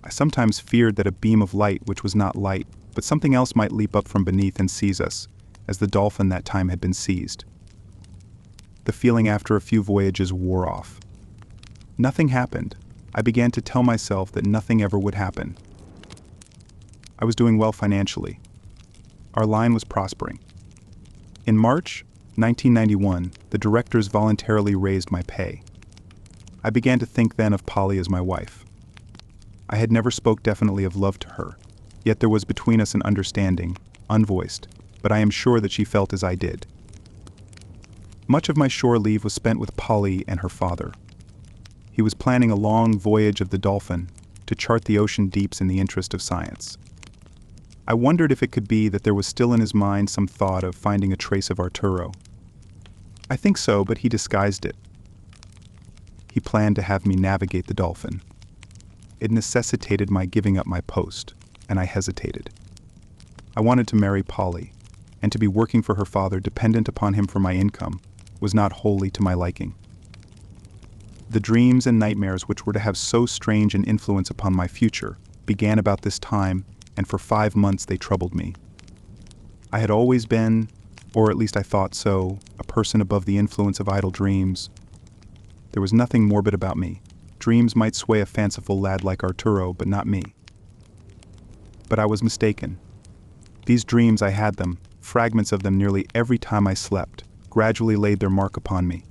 [SPEAKER 1] I sometimes feared that a beam of light, which was not light, but something else, might leap up from beneath and seize us, as the dolphin that time had been seized. The feeling after a few voyages wore off. Nothing happened. I began to tell myself that nothing ever would happen. I was doing well financially. Our line was prospering. In March 1991, the directors voluntarily raised my pay. I began to think then of Polly as my wife. I had never spoke definitely of love to her, yet there was between us an understanding, unvoiced, but I am sure that she felt as I did. Much of my shore leave was spent with Polly and her father. He was planning a long voyage of the Dolphin to chart the ocean deeps in the interest of science. I wondered if it could be that there was still in his mind some thought of finding a trace of Arturo. I think so, but he disguised it. He planned to have me navigate the Dolphin. It necessitated my giving up my post, and I hesitated. I wanted to marry Polly, and to be working for her father, dependent upon him for my income, was not wholly to my liking. The dreams and nightmares which were to have so strange an influence upon my future began about this time, and for 5 months they troubled me. I had always been, or at least I thought so, a person above the influence of idle dreams. There was nothing morbid about me. Dreams might sway a fanciful lad like Arturo, but not me. But I was mistaken. These dreams, I had them, fragments of them nearly every time I slept, gradually laid their mark upon me.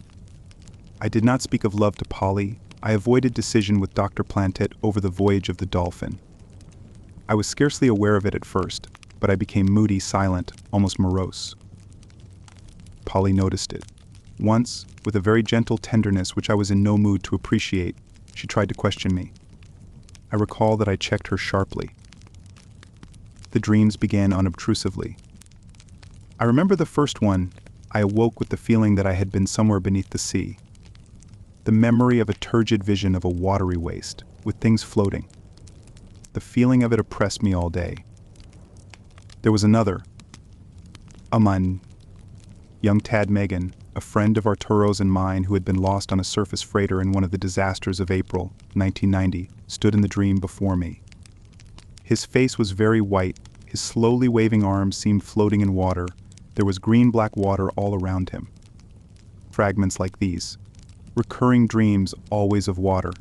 [SPEAKER 1] I did not speak of love to Polly. I avoided decision with Dr. Plantet over the voyage of the Dolphin. I was scarcely aware of it at first, but I became moody, silent, almost morose. Polly noticed it. Once, with a very gentle tenderness which I was in no mood to appreciate, she tried to question me. I recall that I checked her sharply. The dreams began unobtrusively. I remember the first one. I awoke with the feeling that I had been somewhere beneath the sea. The memory of a turgid vision of a watery waste, with things floating. The feeling of it oppressed me all day. There was another. Young Tad Megan, a friend of Arturo's and mine who had been lost on a surface freighter in one of the disasters of April 1990, stood in the dream before me. His face was very white, his slowly waving arms seemed floating in water. There was green-black water all around him. Fragments like these, recurring dreams always of water,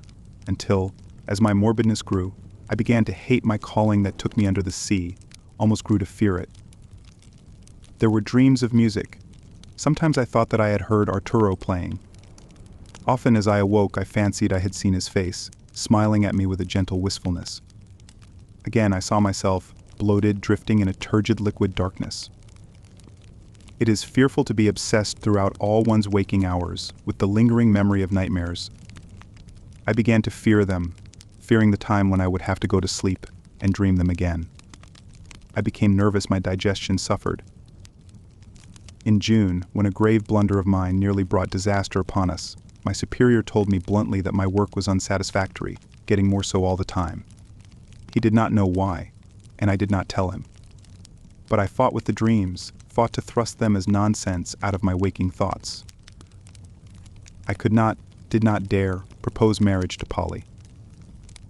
[SPEAKER 1] until, as my morbidness grew, I began to hate my calling that took me under the sea, almost grew to fear it. There were dreams of music. Sometimes I thought that I had heard Arturo playing. Often as I awoke, I fancied I had seen his face, smiling at me with a gentle wistfulness. Again, I saw myself, bloated, drifting in a turgid liquid darkness. It is fearful to be obsessed throughout all one's waking hours with the lingering memory of nightmares. I began to fear them, fearing the time when I would have to go to sleep and dream them again. I became nervous, my digestion suffered. In June, when a grave blunder of mine nearly brought disaster upon us, my superior told me bluntly that my work was unsatisfactory, getting more so all the time. He did not know why, and I did not tell him. But I fought with the dreams, fought to thrust them as nonsense out of my waking thoughts. I did not dare, propose marriage to Polly.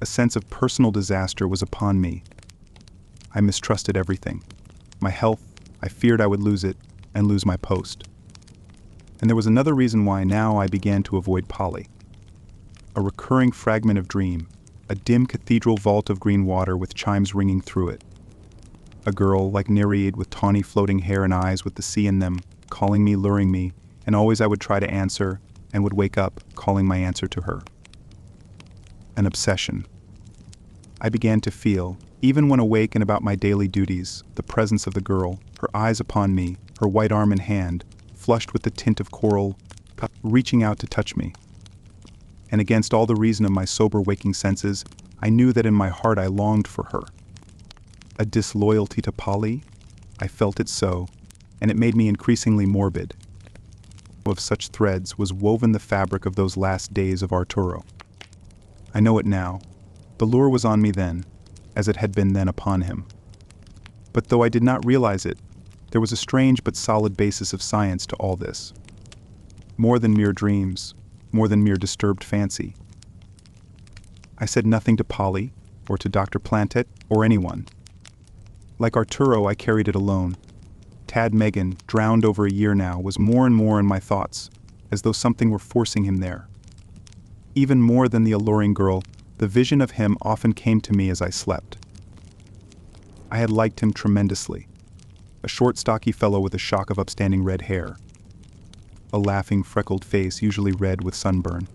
[SPEAKER 1] A sense of personal disaster was upon me. I mistrusted everything. My health, I feared I would lose it, and lose my post. And there was another reason why now I began to avoid Polly. A recurring fragment of dream, a dim cathedral vault of green water with chimes ringing through it. A girl like Nereid with tawny floating hair and eyes with the sea in them, calling me, luring me, and always I would try to answer, and would wake up, calling my answer to her. An obsession. I began to feel, even when awake and about my daily duties, the presence of the girl, her eyes upon me, her white arm and hand, flushed with the tint of coral, reaching out to touch me. And against all the reason of my sober waking senses, I knew that in my heart I longed for her. A disloyalty to Polly? I felt it so, and it made me increasingly morbid. Of such threads was woven the fabric of those last days of Arturo. I know it now. The lure was on me then, as it had been then upon him. But though I did not realize it, there was a strange but solid basis of science to all this. More than mere dreams, more than mere disturbed fancy. I said nothing to Polly, or to Dr. Plantet, or anyone. Like Arturo, I carried it alone. Tad Megan, drowned over a year now, was more and more in my thoughts, as though something were forcing him there. Even more than the alluring girl, the vision of him often came to me as I slept. I had liked him tremendously. A short, stocky fellow with a shock of upstanding red hair. A laughing, freckled face, usually red with sunburn.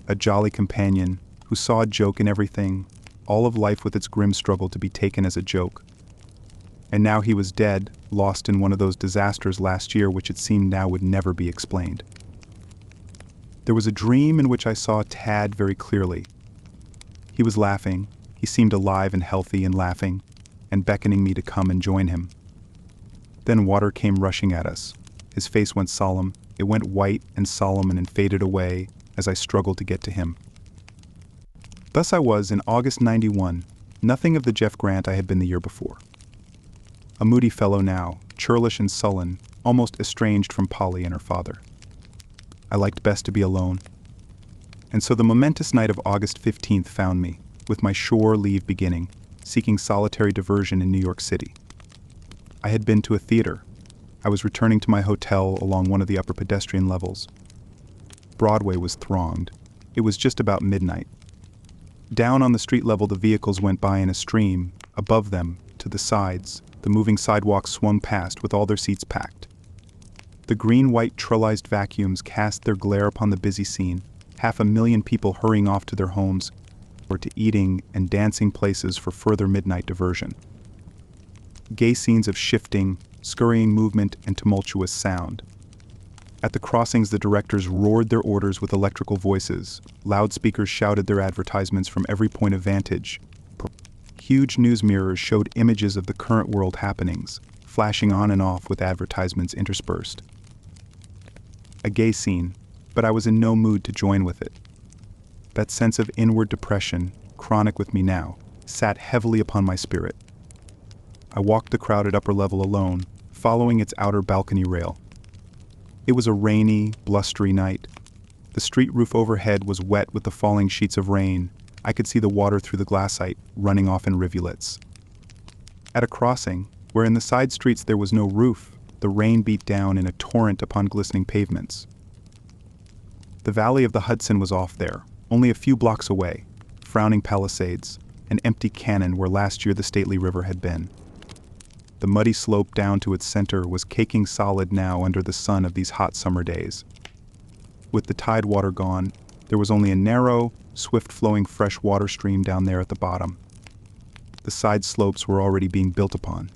[SPEAKER 1] A jolly companion who saw a joke in everything, all of life with its grim struggle to be taken as a joke. And now he was dead, lost in one of those disasters last year which it seemed now would never be explained. There was a dream in which I saw Tad very clearly. He was laughing, he seemed alive and healthy and laughing, and beckoning me to come and join him. Then water came rushing at us. His face went solemn, it went white and solemn and faded away as I struggled to get to him. Thus I was in August '91, nothing of the Jeff Grant I had been the year before. A moody fellow now, churlish and sullen, almost estranged from Polly and her father. I liked best to be alone. And so the momentous night of August 15th found me, with my shore leave beginning, seeking solitary diversion in New York City. I had been to a theater. I was returning to my hotel along one of the upper pedestrian levels. Broadway was thronged. It was just about midnight. Down on the street level the vehicles went by in a stream. Above them, to the sides, the moving sidewalks swung past with all their seats packed. The green-white trellised vacuums cast their glare upon the busy scene, 500,000 people hurrying off to their homes or to eating and dancing places for further midnight diversion. Gay scenes of shifting, scurrying movement and tumultuous sound. At the crossings the directors roared their orders with electrical voices, loudspeakers shouted their advertisements from every point of vantage. Huge news mirrors showed images of the current world happenings, flashing on and off with advertisements interspersed. A gay scene, but I was in no mood to join with it. That sense of inward depression, chronic with me now, sat heavily upon my spirit. I walked the crowded upper level alone, following its outer balcony rail. It was a rainy, blustery night. The street roof overhead was wet with the falling sheets of rain. I could see the water through the glassite, running off in rivulets. At a crossing, where in the side streets there was no roof, the rain beat down in a torrent upon glistening pavements. The valley of the Hudson was off there, only a few blocks away, frowning palisades, an empty cannon where last year the stately river had been. The muddy slope down to its center was caking solid now under the sun of these hot summer days. With the tide water gone, there was only a narrow, swift-flowing fresh water stream down there at the bottom. The side slopes were already being built upon.